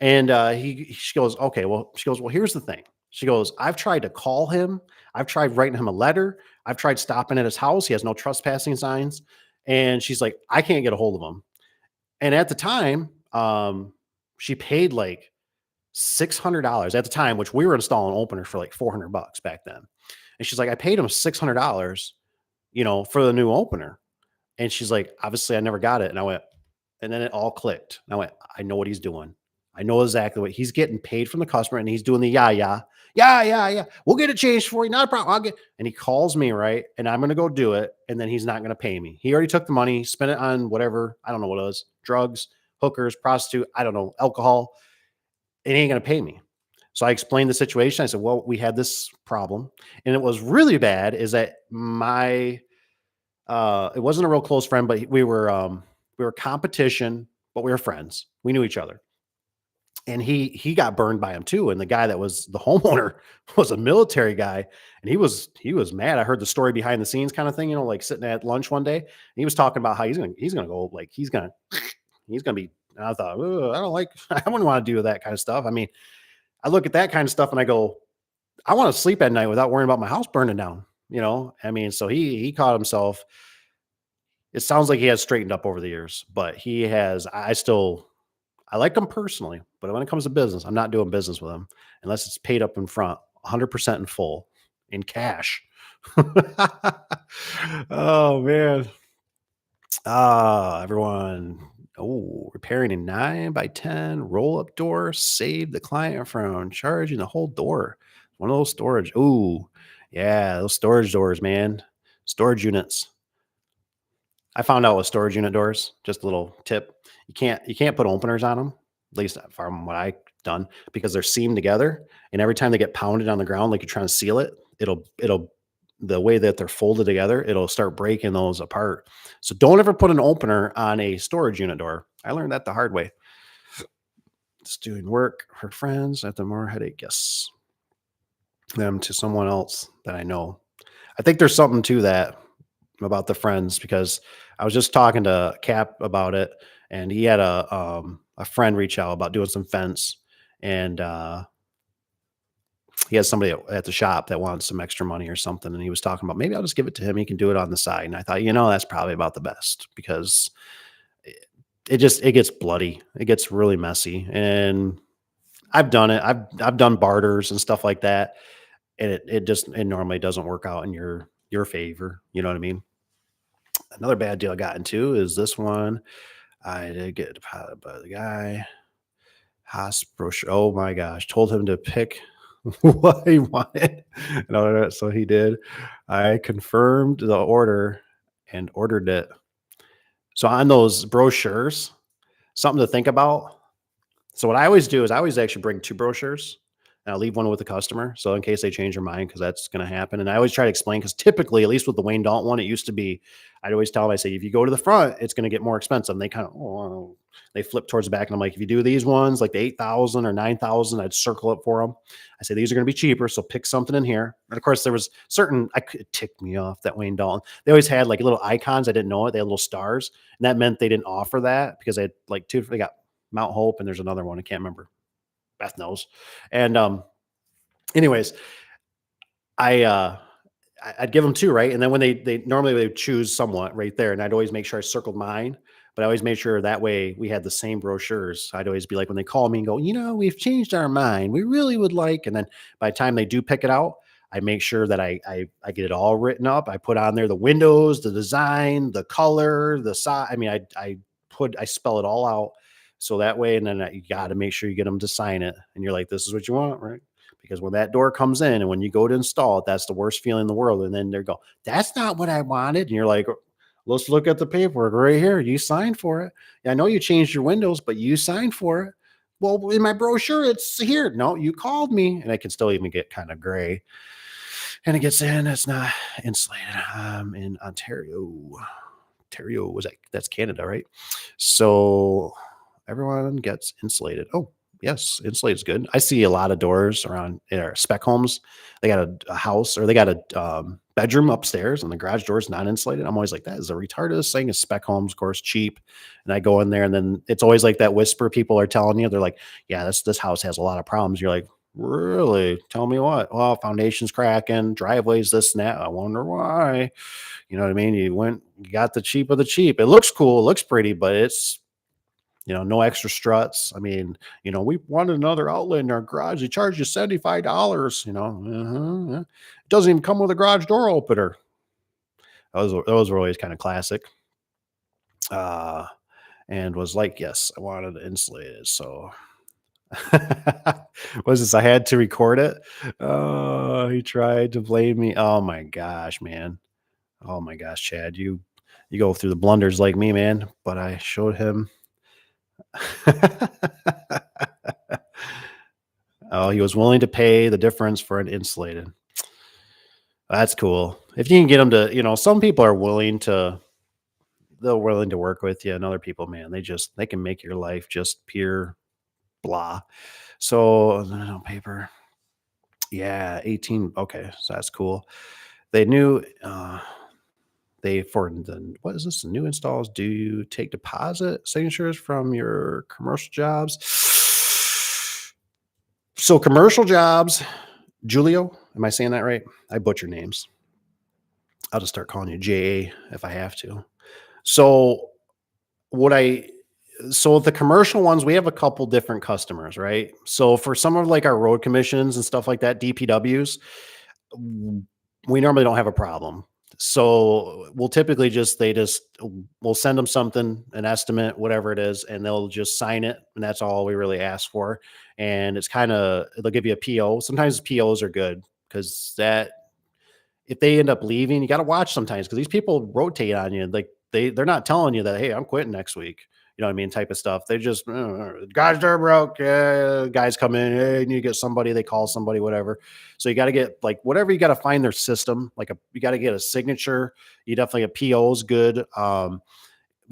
And she goes, okay, well, she goes, well, here's the thing. She goes, I've tried to call him. I've tried writing him a letter. I've tried stopping at his house. He has no trespassing signs. And she's like, I can't get a hold of him. And at the time, she paid like $600 at the time, which we were installing openers for like $400 back then. And she's like, I paid him $600, for the new opener. And she's like, obviously I never got it. And I went, and then it all clicked. And I went, I know what he's doing. I know exactly what he's getting paid from the customer, and he's doing the yeah. We'll get it changed for you. Not a problem. And he calls me, right? And I'm going to go do it. And then he's not going to pay me. He already took the money, spent it on whatever. I don't know what it was, drugs, hookers, prostitute. I don't know, alcohol. And he ain't going to pay me. So I explained the situation. I said, well, we had this problem, and it was really bad is that it wasn't a real close friend, but we were competition, but we were friends. We knew each other. And he got burned by him too. And the guy that was the homeowner was a military guy, and he was mad. I heard the story behind the scenes kind of thing, like sitting at lunch one day. And he was talking about how he's gonna go, like he's gonna be. And I thought, I don't like, I wouldn't want to do that kind of stuff. I mean, I look at that kind of stuff and I go, I want to sleep at night without worrying about my house burning down. I mean, so he caught himself. It sounds like he has straightened up over the years, but he has. I like him personally, but when it comes to business, I'm not doing business with him unless it's paid up in front, 100% in full, in cash. Oh man. Everyone. Oh, repairing a 9x10 roll up door saved the client from charging the whole door. One of those storage. Oh, yeah, those storage doors, man. Storage units. I found out with storage unit doors, just a little tip. You can't put openers on them, at least from what I've done, because they're seamed together. And every time they get pounded on the ground, like you're trying to seal it, it'll the way that they're folded together, it'll start breaking those apart. So don't ever put an opener on a storage unit door. I learned that the hard way. Just doing work for friends at the more headache. Yes. Them to someone else that I know. I think there's something to that about the friends, because I was just talking to Cap about it, and he had a friend reach out about doing some fence, and he has somebody at the shop that wants some extra money or something, and he was talking about maybe I'll just give it to him. He can do it on the side. And I thought, that's probably about the best, because it gets bloody. It gets really messy, and I've done it. I've done barters and stuff like that, and it normally doesn't work out in your favor. You know what I mean? Another bad deal I got into is this one. I did get deposited by the guy. Haas brochure. Oh my gosh. Told him to pick what he wanted. And all that. So he did. I confirmed the order and ordered it. So on those brochures, something to think about. So what I always do is I always actually bring 2 brochures, and I'll leave one with the customer. So in case they change their mind, because that's going to happen. And I always try to explain, because typically, at least with the Wayne Dalton one, it used to be, I'd always tell them, I say, if you go to the front, it's going to get more expensive. And they kind of, they flip towards the back. And I'm like, if you do these ones, like the 8,000 or 9,000, I'd circle it for them. I say, these are going to be cheaper. So pick something in here. And of course, there was it ticked me off that Wayne Dalton. They always had like little icons. I didn't know it. They had little stars. And that meant they didn't offer that, because they had like 2, they got Mount Hope, and there's another one. I can't remember. Beth knows. And anyways, I'd give them 2, right? And then when they normally they choose somewhat right there, and I'd always make sure I circled mine, but I always made sure that way we had the same brochures. I'd always be like, when they call me and go, we've changed our mind, we really would like, and then by the time they do pick it out, I make sure that I get it all written up. I put on there the windows, the design, the color, the size. I mean, I spell it all out. So that way, and then you got to make sure you get them to sign it. And you're like, this is what you want, right? Because when that door comes in and when you go to install it, that's the worst feeling in the world. And then they go, that's not what I wanted. And you're like, let's look at the paperwork right here. You signed for it. I know you changed your windows, but you signed for it. Well, in my brochure, it's here. No, you called me. And I can still even get kind of gray. And it gets in, it's not insulated. I'm in Ontario. Ontario, that's Canada, right? So everyone gets insulated. Oh, Yes, insulated is good. I see a lot of doors around spec homes. They got a house or they got a bedroom upstairs and the garage door is not insulated. I'm always like, that is a retarded thing. Is spec homes, of course, cheap. And I go in there and then it's always like that whisper people are telling you. They're like, yeah, this house has a lot of problems. You're like, really? Tell me what? Well, foundation's cracking, driveways, this and that. I wonder why. You know what I mean? You got the cheap of the cheap. It looks cool, it looks pretty, but it's no extra struts. I mean, we wanted another outlet in our garage. They charge you $75. Yeah. It doesn't even come with a garage door opener. Those were always kind of classic. Uh, and was like, yes, I wanted it insulated. So was this? I had to record it. Oh, he tried to blame me. Oh my gosh, man. Oh my gosh, Chad, you go through the blunders like me, man. But I showed him. Oh, he was willing to pay the difference for an insulated. That's cool. If you can get them to, some people are they're willing to work with you, and other people, man, they can make your life just pure blah. So, no paper. Yeah, 18. Okay, so that's cool. They knew they for the what is this? The new installs, do you take deposit signatures from your commercial jobs? So commercial jobs, Julio, am I saying that right? I butcher names. I'll just start calling you JA if I have to. So what I so the commercial ones, we have a couple different customers, right? So for some of like our road commissions and stuff like that, DPWs, we normally don't have a problem. So we'll typically we'll send them something, an estimate, whatever it is, and they'll just sign it, and that's all we really ask for. And it's kind of they'll give you a PO. Sometimes POs are good because that if they end up leaving, you got to watch sometimes because these people rotate on you. Like they're not telling you that, hey, I'm quitting next week. You know what I mean? Type of stuff. They just guys are broke. Yeah, guys come in. Hey, you need to get somebody. They call somebody, whatever. So you got to get like whatever you got to find their system. You got to get a signature. You definitely a PO is good. Some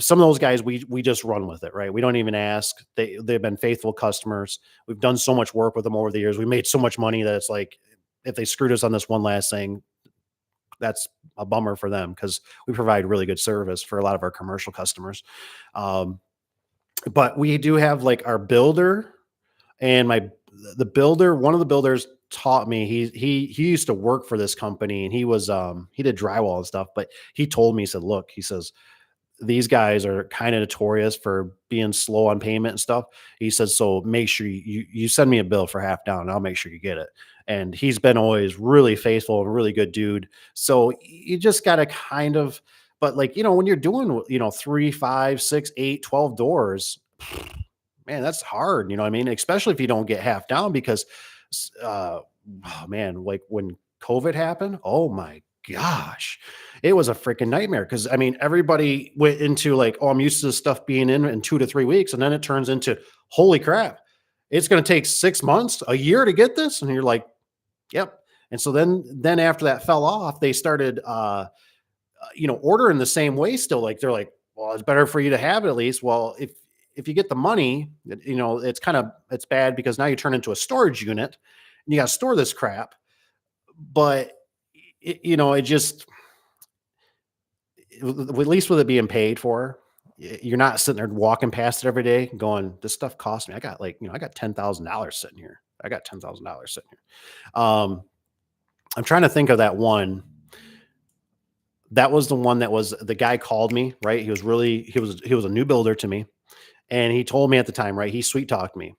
of those guys we just run with it, right? We don't even ask. They've been faithful customers. We've done so much work with them over the years. We made so much money that it's like if they screwed us on this one last thing, that's a bummer for them because we provide really good service for a lot of our commercial customers. Um, but we do have like our builder and the builder. One of the builders taught me. He used to work for this company and he did drywall and stuff. But he told me, he said, look, he says these guys are kind of notorious for being slow on payment and stuff. He says, so make sure you send me a bill for half down and I'll make sure you get it. And he's been always really faithful and really good dude. So you just got to kind of, but like, when you're doing, 3, 5, 6, 8, 12 doors, man, that's hard. You know what I mean? Especially if you don't get half down because, oh man, like when COVID happened, oh my gosh, it was a freaking nightmare. Cause I mean, everybody went into like, oh, I'm used to this stuff being in 2 to 3 weeks. And then it turns into, holy crap, it's going to take 6 months, a year to get this. And you're like, yep. And so then after that fell off, they started, ordering the same way still. Like they're like, well, it's better for you to have it at least. Well, if you get the money, it's bad because now you turn into a storage unit and you got to store this crap. But it just at least with it being paid for, you're not sitting there walking past it every day going, this stuff cost me. I got I got $10,000 sitting here. I got $10,000 sitting here. I'm trying to think of that one. That was the one that was the guy called me, right? He was a new builder to me. And he told me at the time, right? He sweet talked me.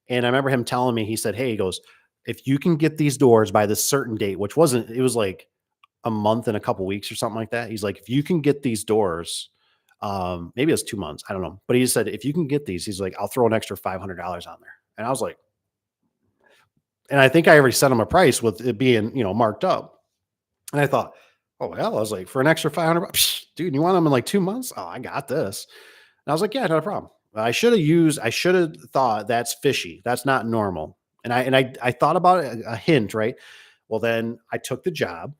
And I remember him telling me, he said, hey, he goes, if you can get these doors by this certain date, it was like a month and a couple weeks or something like that. He's like, if you can get these doors, maybe it's 2 months, I don't know. But he said, if you can get these, he's like, I'll throw an extra $500 on there. And I was like, and I think I already sent him a price with it being, marked up. And I thought, oh, well, I was like, for an extra 500 bucks, dude, you want them in like 2 months? Oh, I got this. And I was like, yeah, not a problem. I should have thought that's fishy. That's not normal. And I thought about it, a hint, right? Well, then I took the job.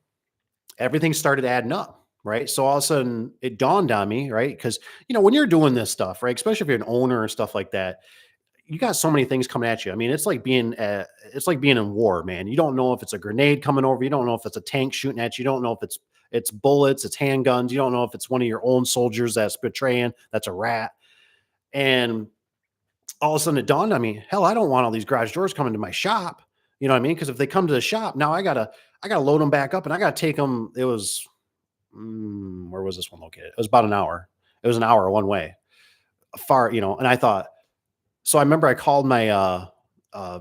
Everything started adding up, right? So all of a sudden it dawned on me, right? Because, when you're doing this stuff, right? Especially if you're an owner or stuff like that, you got so many things coming at you. I mean, it's like being in war, man. You don't know if it's a grenade coming over. You don't know if it's a tank shooting at you. You don't know if it's bullets, it's handguns. You don't know if it's one of your own soldiers that's betraying. That's a rat. And all of a sudden it dawned on me, hell, I don't want all these garage doors coming to my shop. You know what I mean? Because if they come to the shop, now I gotta load them back up and I gotta take them. It was where was this one located? It was about an hour. It was an hour one way, far, and I thought, so I remember I called my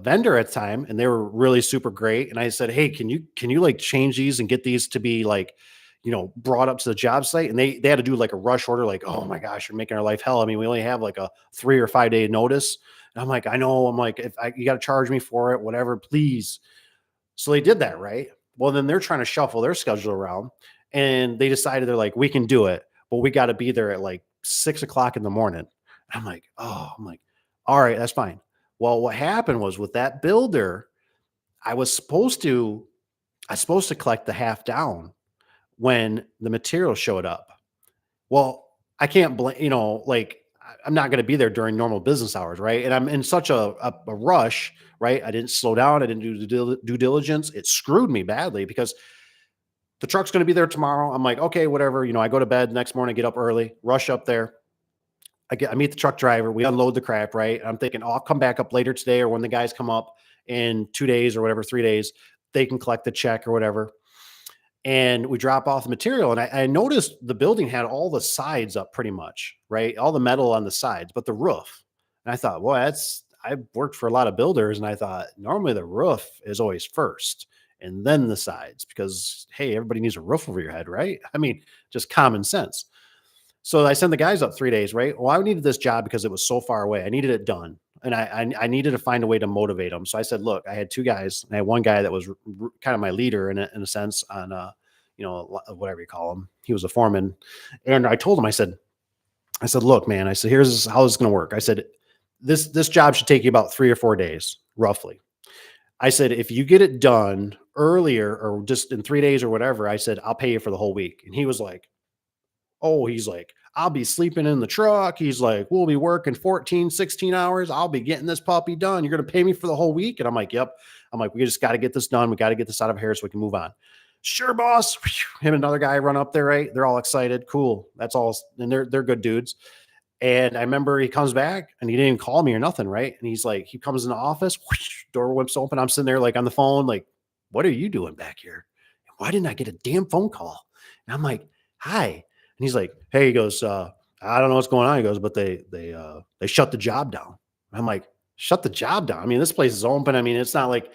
vendor at the time, and they were really super great. And I said, "Hey, can you like change these and get these to be like, brought up to the job site?" And they had to do like a rush order. Like, oh my gosh, you're making our life hell. I mean, we only have like a 3 or 5 day notice. And I'm like, I know. I'm like, if you got to charge me for it, whatever, please. So they did that, right? Well, then they're trying to shuffle their schedule around, and they decided they're like, we can do it, but we got to be there at like 6 o'clock in the morning. I'm like, oh, I'm like, all right, that's fine. Well, what happened was with that builder, I was supposed to, collect the half down when the material showed up. Well, I can't blame, like I'm not going to be there during normal business hours, right? And I'm in such a rush, right? I didn't slow down. I didn't do due diligence. It screwed me badly because the truck's going to be there tomorrow. I'm like, okay, whatever. I go to bed next morning, get up early, rush up there. I meet the truck driver. We unload the crap, right? I'm thinking, oh, I'll come back up later today, or when the guys come up in 2 days or whatever, 3 days, they can collect the check or whatever. And we drop off the material. And I noticed the building had all the sides up pretty much, right? All the metal on the sides, but the roof. And I thought, well, I've worked for a lot of builders, and I thought normally the roof is always first and then the sides because, hey, everybody needs a roof over your head, right? I mean, just common sense. So I sent the guys up 3 days, right? Well, I needed this job because it was so far away. I needed it done. And I needed to find a way to motivate them. So I said, look, I had two guys. And I had one guy that was kind of my leader in a sense on, whatever you call him. He was a foreman. And I told him, I said, look, man, I said, here's how this is going to work. I said, this job should take you about 3 or 4 days, roughly. I said, if you get it done earlier or just in 3 days or whatever, I said, I'll pay you for the whole week. And he was like, oh, he's like, I'll be sleeping in the truck. He's like, we'll be working 14, 16 hours. I'll be getting this puppy done. You're going to pay me for the whole week. And I'm like, yep. I'm like, we just got to get this done. We got to get this out of here so we can move on. Sure, boss. Him and another guy run up there, right? They're all excited. Cool. That's all. And they're good dudes. And I remember he comes back and he didn't even call me or nothing, right? And he's like, he comes in the office, whoosh, door whips open. I'm sitting there like on the phone, like, what are you doing back here? Why didn't I get a damn phone call? And I'm like, hi. And he's like, hey, he goes, I don't know what's going on. He goes, but they shut the job down. I'm like, shut the job down. I mean, this place is open. I mean, it's not like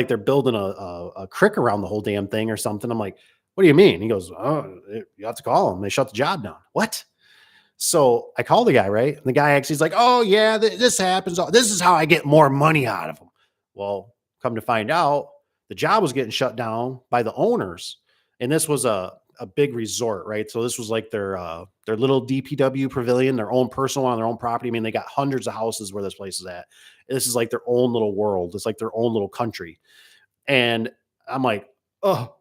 they're building a crick around the whole damn thing or something. I'm like, what do you mean? He goes, oh, you have to call them. They shut the job down. What? So I call the guy, right? And the guy actually is like, oh yeah, this happens. This is how I get more money out of them. Well, come to find out, the job was getting shut down by the owners. And this was a big resort, right? So this was like their little DPW pavilion, their own personal on their own property. I mean, they got hundreds of houses where this place is at. This is like their own little world. It's like their own little country. And I'm like, oh,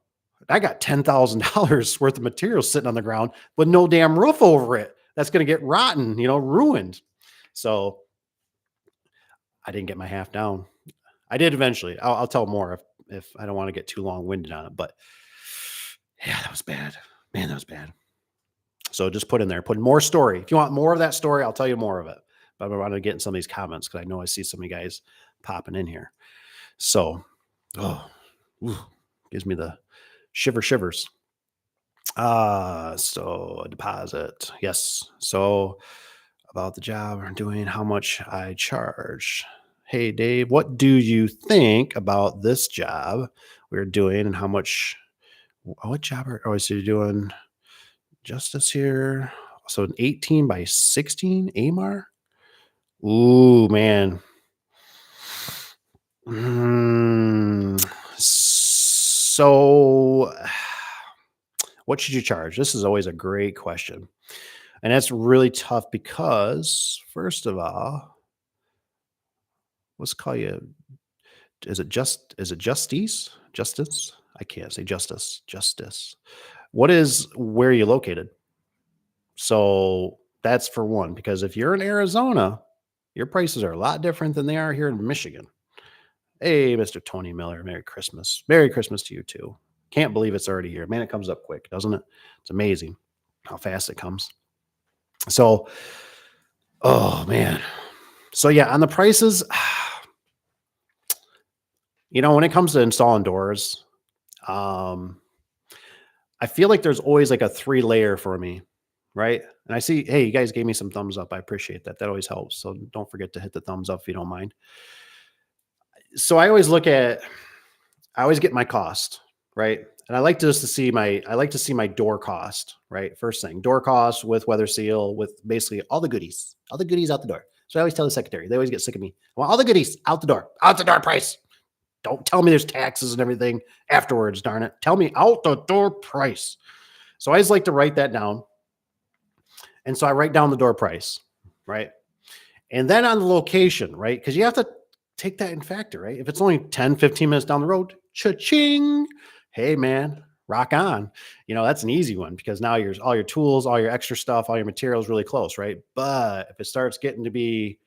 I got $10,000 worth of material sitting on the ground with no damn roof over it. That's going to get rotten, ruined. So I didn't get my half down. I did eventually. I'll tell more if I don't want to get too long winded on it, but yeah, that was bad, man. That was bad. So just put more story. If you want more of that story, I'll tell you more of it, but I want to get in some of these comments because I know I see so many guys popping in here. So, gives me the shivers. So a deposit. Yes. So about the job I'm doing, how much I charge. Hey, Dave, what do you think about this job we're doing and how much, what job are you doing? Justice here. So an 18 by 16 AMAR. Ooh, man. So what should you charge? This is always a great question. And that's really tough because, first of all, let's call you, is it Justice? Justice? I can't say justice. Justice. Where are you located? So that's for one, because if you're in Arizona, Your prices are a lot different than they are here in Michigan. Hey, Mr. Tony Miller, Merry Christmas. Merry Christmas to you too. Can't believe it's already here. Man, it comes up quick, doesn't it? It's amazing how fast it comes. So, oh man. So yeah, on the prices, when it comes to installing doors, um, I feel like there's always like a 3 layer for me, right? And I see, hey, you guys gave me some thumbs up. I appreciate that. That always helps. So don't forget to hit the thumbs up if you don't mind. So I always get my cost, right? And I like just to see my door cost, right? First thing, door cost with weather seal, with basically all the goodies out the door. So I always tell the secretary, they always get sick of me. I want all the goodies out the door price. Don't tell me there's taxes and everything afterwards, darn it. Tell me out the door price. So I just like to write that down. And so I write down the door price, right? And then on the location, right? Because you have to take that in factor, right? If it's only 10, 15 minutes down the road, cha-ching. Hey, man, rock on. That's an easy one because now all your tools, all your extra stuff, all your materials really close, right? But if it starts getting to be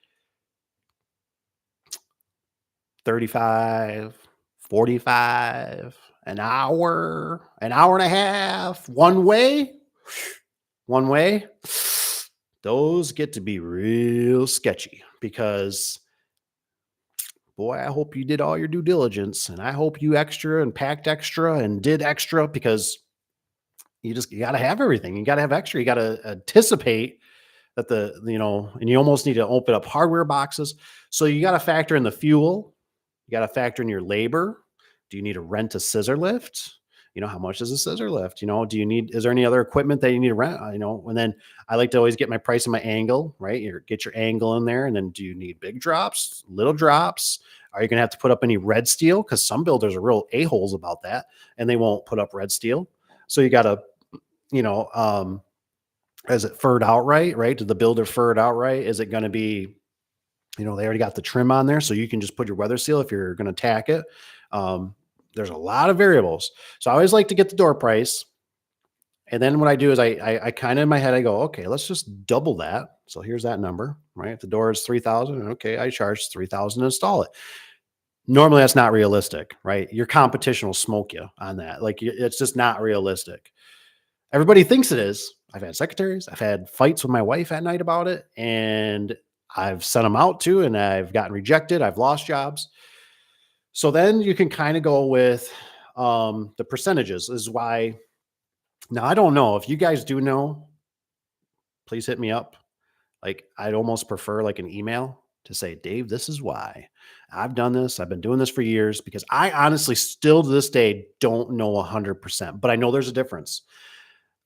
35, 45, an hour and a half, one way, those get to be real sketchy because boy, I hope you did all your due diligence and I hope you extra and packed extra and did extra because you got to have everything. You got to have extra. You got to anticipate that and you almost need to open up hardware boxes. So you got to factor in the fuel. You got to factor in your labor. Do you need to rent a scissor lift? How much is a scissor lift? Is there any other equipment that you need to rent? And then I like to always get my price and my angle, right? Get your angle in there. And then do you need big drops, little drops? Are you going to have to put up any red steel? Because some builders are real a-holes about that and they won't put up red steel. So you got to, is it furred outright, right? Did the builder fur it outright? Is it going to be, they already got the trim on there. So you can just put your weather seal if you're going to tack it. There's a lot of variables. So I always like to get the door price. And then what I do is I kind of in my head, I go, okay, let's just double that. So here's that number, right? If the door is 3,000. Okay. I charge 3,000 to install it. Normally that's not realistic, right? Your competition will smoke you on that. Like it's just not realistic. Everybody thinks it is. I've had secretaries. I've had fights with my wife at night about it. And I've sent them out too. And I've gotten rejected. I've lost jobs. So then you can kind of go with the percentages is why. Now, I don't know if you guys do know, please hit me up. Like I'd almost prefer like an email to say, Dave, this is why I've done this. I've been doing this for years because I honestly still to this day don't know 100%, but I know there's a difference.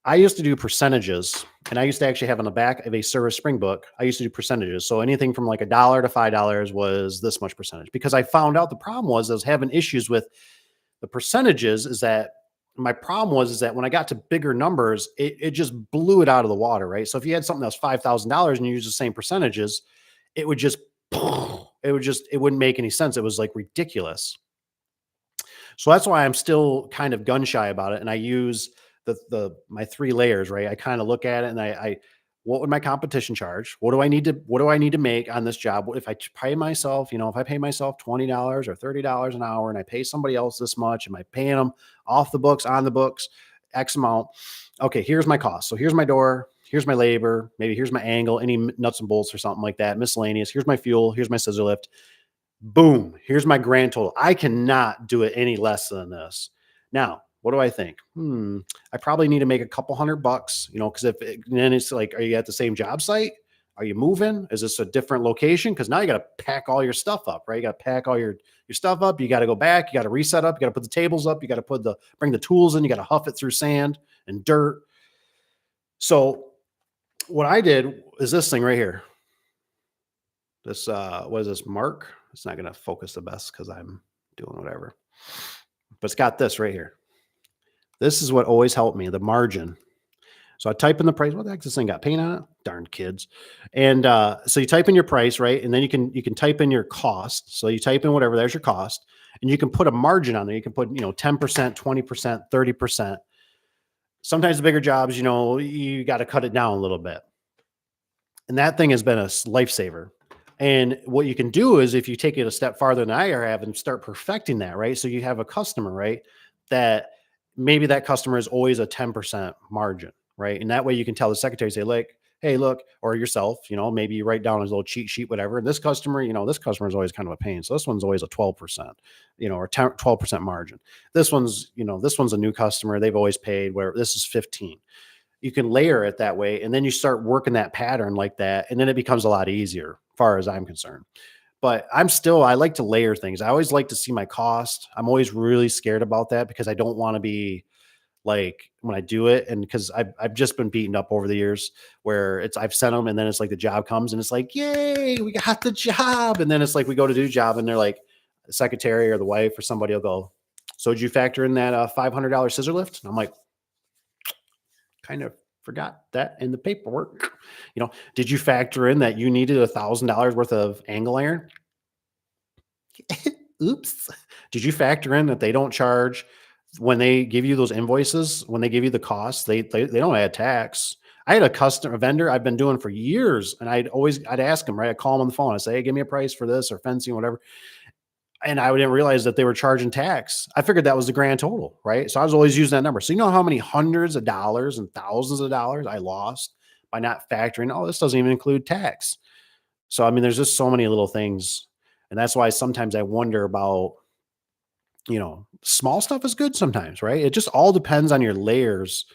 I used to do percentages and I used to actually have on the back of a service spring book, I used to do percentages. So anything from like $1 to $5 was this much percentage because I found out the problem was I was having issues with the percentages is that my problem was that when I got to bigger numbers, it just blew it out of the water, right? So if you had something that was $5,000 and you use the same percentages, it would just, it wouldn't make any sense. It was like ridiculous. So that's why I'm still kind of gun shy about it. And I use my 3 layers, right? I kind of look at it and what would my competition charge? What do I need to make on this job? If I pay myself, if I pay myself $20 or $30 an hour and I pay somebody else this much, am I paying them off the books, on the books, X amount? Okay, here's my cost. So here's my door, here's my labor, maybe here's my angle, any nuts and bolts or something like that, miscellaneous. Here's my fuel, here's my scissor lift. Boom, here's my grand total. I cannot do it any less than this. Now, what do I think? I probably need to make a couple $100, because then it's like, are you at the same job site? Are you moving? Is this a different location? Because now you got to pack all your stuff up, right? You got to pack all your stuff up. You got to go back. You got to reset up. You got to put the tables up. You got to bring the tools in. You got to huff it through sand and dirt. So what I did is this thing right here. This, what is this, Mark? It's not going to focus the best because I'm doing whatever. But it's got this right here. This is what always helped me, the margin. So I type in the price. What the heck, this thing got paint on it? Darn kids. And so you type in your price, right? And then you can type in your cost. So you type in whatever, there's your cost. And you can put a margin on there. You can put, 10%, 20%, 30%. Sometimes the bigger jobs, you got to cut it down a little bit. And that thing has been a lifesaver. And what you can do is if you take it a step farther than I have and start perfecting that, right? So you have a customer, right? That maybe that customer is always a 10% margin, right? And that way you can tell the secretary, say, like, hey, look, or yourself, maybe you write down a little cheat sheet, whatever. And this customer, this customer is always kind of a pain. So this one's always a 12%, or 10, 12% margin. This one's a new customer. They've always paid where this is 15. You can layer it that way. And then you start working that pattern like that. And then it becomes a lot easier, as far as I'm concerned. But I like to layer things. I always like to see my cost. I'm always really scared about that because I don't want to be like when I do it. And because I've just been beaten up over the years where I've sent them and then it's like the job comes and it's like, yay, we got the job. And then it's like we go to do the job and they're like, the secretary or the wife or somebody will go, so did you factor in that $500 scissor lift? And I'm like, kind of forgot that in the paperwork. Did you factor in that you needed $1,000 worth of angle iron? Oops. Did you factor in that they don't charge when they give you those invoices, when they give you the costs, they don't add tax. I had a vendor I've been doing for years, and I'd ask him, right? I'd call him on the phone. I say, hey, give me a price for this or fencing, whatever. And I didn't realize that they were charging tax. I figured that was the grand total, right? So I was always using that number. So you know how many hundreds of dollars and thousands of dollars I lost by not factoring, oh, this doesn't even include tax. So I mean, there's just so many little things. And that's why sometimes I wonder about, small stuff is good sometimes, right? It just all depends on your layers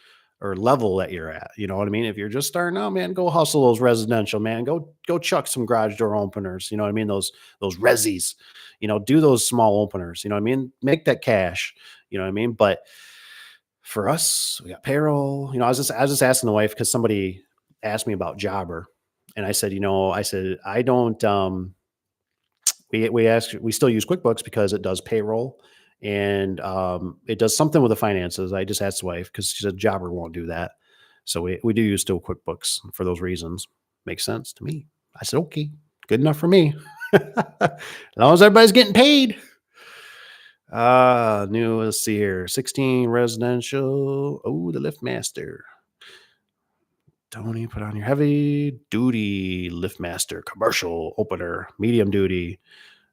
or level that you're at. You know what I mean? If you're just starting out, man, go hustle those residential, man. Go chuck some garage door openers. You know what I mean? Those resis, do those small openers. You know what I mean? Make that cash. You know what I mean? But for us, we got payroll. I was just asking the wife because somebody asked me about Jobber, and I said, I don't. We still use QuickBooks because it does payroll and it does something with the finances. I just asked the wife because she said Jobber won't do that. So we do use still QuickBooks for those reasons. Makes sense to me. I said, okay, good enough for me. As long as everybody's getting paid. Let's see here. 16 residential. Oh, the lift master. Tony, put on your heavy duty lift master commercial opener, medium duty.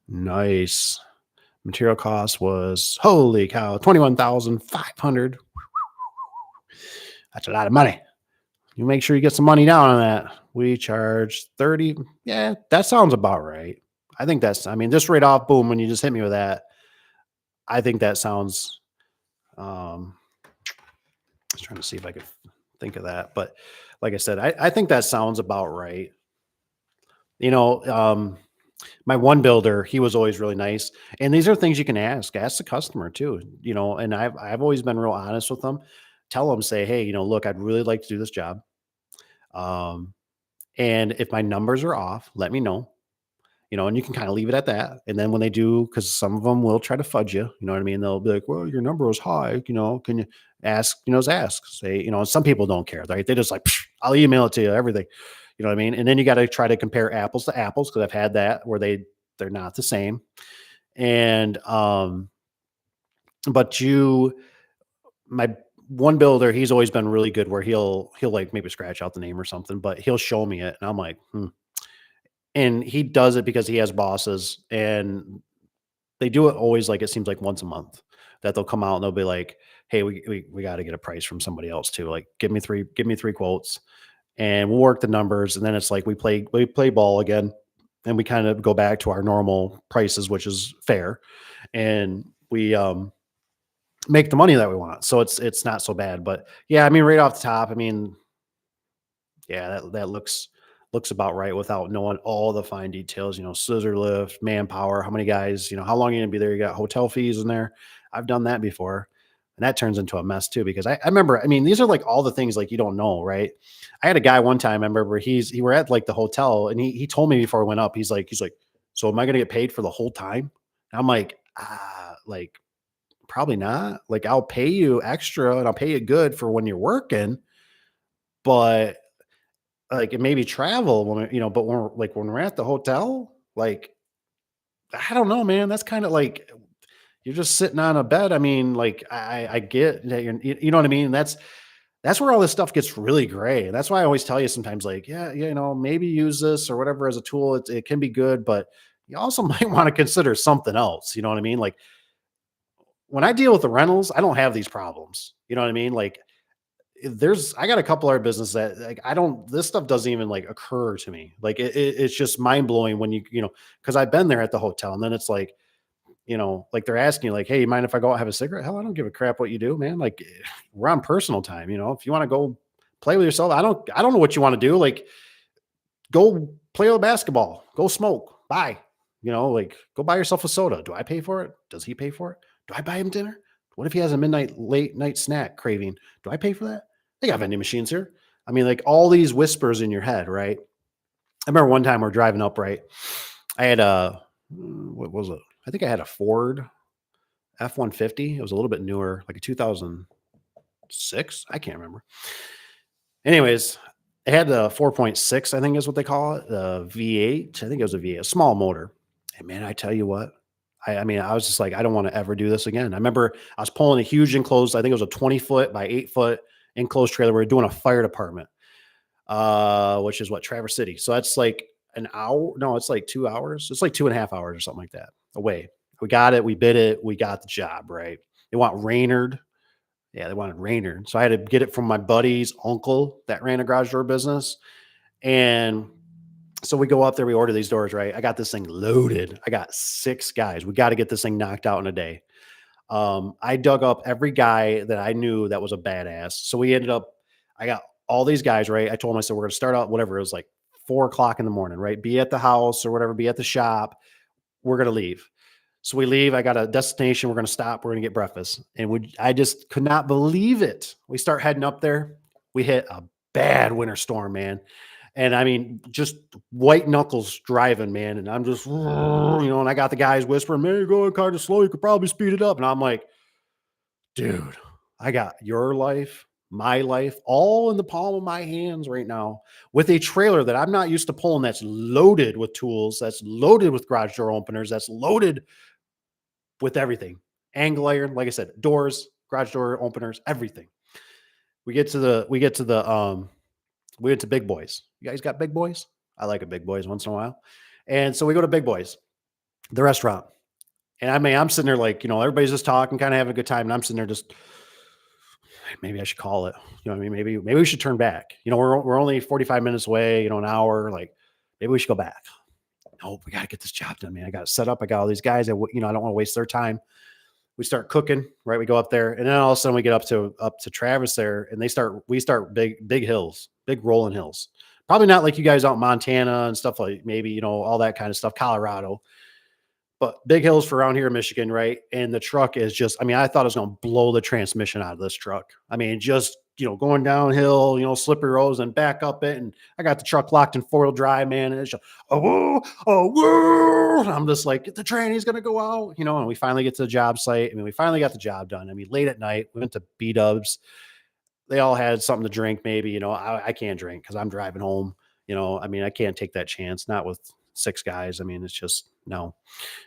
Nice. Material cost was, holy cow, 21,500. That's a lot of money. You make sure you get some money down on that. We charge 30. Yeah, that sounds about right. Just right off, boom, when you just hit me with that, I think that sounds, I was trying to see if I could think of that. But like I said, I think that sounds about right. You know, my one builder, he was always really nice. And these are things you can ask the customer too, and I've always been real honest with them. Tell them, say, hey, look, I'd really like to do this job. Um, and if my numbers are off, let me know, and you can kind of leave it at that. And then when they do, because some of them will try to fudge you, you know what I mean? They'll be like, well, your number was high, can you ask, just ask, say, and some people don't care, right? They just like, I'll email it to you, everything. You know what I mean? And then you got to try to compare apples to apples because I've had that where they're not the same. And but my one builder, he's always been really good where he'll like maybe scratch out the name or something, but he'll show me it, and I'm like, And he does it because he has bosses, and they do it always like it seems like once a month that they'll come out and they'll be like, hey, we got to get a price from somebody else too. Like, give me three quotes and we'll work the numbers. And then it's like we play ball again, and we kind of go back to our normal prices, which is fair. And we make the money that we want. So it's not so bad. But yeah, I mean, right off the top, I mean, yeah, that looks about right without knowing all the fine details, scissor lift, manpower, how many guys, how long you're gonna be there. You got hotel fees in there. I've done that before. And that turns into a mess too, because I remember, I mean, these are like all the things like you don't know, right? I had a guy one time, I remember he were at like the hotel, and he told me before I went up, he's like, so am I gonna get paid for the whole time? And I'm like, probably not. Like, I'll pay you extra and I'll pay you good for when you're working, but like, it maybe travel when but when we're at the hotel, like, I don't know, man. That's kind of like you're just sitting on a bed. I mean, like, I get that you know what I mean? That's where all this stuff gets really gray. And that's why I always tell you sometimes, like, yeah, maybe use this or whatever as a tool. It can be good, but you also might want to consider something else. You know what I mean? Like when I deal with the rentals, I don't have these problems. You know what I mean? Like I got a couple other business that like this stuff doesn't even like occur to me. Like it's just mind blowing when because I've been there at the hotel and then it's like, like they're asking you like, hey, you mind if I go out and have a cigarette? Hell, I don't give a crap what you do, man. Like we're on personal time, if you want to go play with yourself, I don't know what you want to do. Like go play with basketball, go smoke, bye. Like go buy yourself a soda. Do I pay for it? Does he pay for it? Do I buy him dinner? What if he has a late night snack craving? Do I pay for that? They got vending machines here. I mean, like all these whispers in your head, right? I remember one time we're driving up, right? I had what was it? I think I had a Ford F-150. It was a little bit newer, like a 2006. I can't remember. Anyways, it had the 4.6, I think is what they call it, the V8. I think it was a V8, a small motor. And man, I tell you what, I mean, I was just like, I don't want to ever do this again. I remember I was pulling a huge enclosed, I think it was a 20-foot by 8-foot enclosed trailer. We were doing a fire department, which is what, Traverse City. So that's like an hour. No, it's like 2 hours. It's like 2.5 hours or something like that away. We got it. We bid it. We got the job, right? They want Raynard. Yeah, they wanted Raynard. So I had to get it from my buddy's uncle that ran a garage door business. And so we go up there, we order these doors, right? I got this thing loaded. I got 6 guys. We got to get this thing knocked out in a day. I dug up every guy that I knew that was a badass. So we ended up, I got all these guys, right? I told them, I said, we're going to start out, whatever. It was like 4 o'clock in the morning, right? Be at the house or whatever, be at the shop. We're going to leave. So we leave. I got a destination. We're going to stop. We're going to get breakfast. And I just could not believe it. We start heading up there. We hit a bad winter storm, man. And I mean, just white knuckles driving, man. And I'm just, and I got the guys whispering, man, you're going kind of slow. You could probably speed it up. And I'm like, dude, I got your life, my life, all in the palm of my hands right now with a trailer that I'm not used to pulling that's loaded with tools, that's loaded with garage door openers, that's loaded with everything. Angle iron, like I said, doors, garage door openers, everything. We get to Big Boys. You guys got Big Boys? I like a Big Boys once in a while. And so we go to Big Boys, the restaurant. And I mean, I'm sitting there like, everybody's just talking, kind of having a good time. And I'm sitting there just, maybe I should call it. You know what I mean? Maybe we should turn back. We're only 45 minutes away, an hour. Like, maybe we should go back. No, we got to get this job done, man. I got it set up. I got all these guys. I don't want to waste their time. We start cooking, right? We go up there, and then all of a sudden we get up to Travis there, and we start big hills, big rolling hills. Probably not like you guys out in Montana and stuff like maybe, all that kind of stuff, Colorado, but big hills for around here in Michigan, right? And the truck is just, I mean, I thought it was going to blow the transmission out of this truck. I mean, just, going downhill, slippery roads and back up it. And I got the truck locked in 4-wheel drive, man. And it's just, oh, whoa. I'm just like, the tranny's going to go out, and we finally get to the job site. I mean, we finally got the job done. I mean, late at night, we went to B-Dubs. They all had something to drink, maybe, I can't drink because I'm driving home. I mean, I can't take that chance, not with 6 guys. I mean, it's just, no.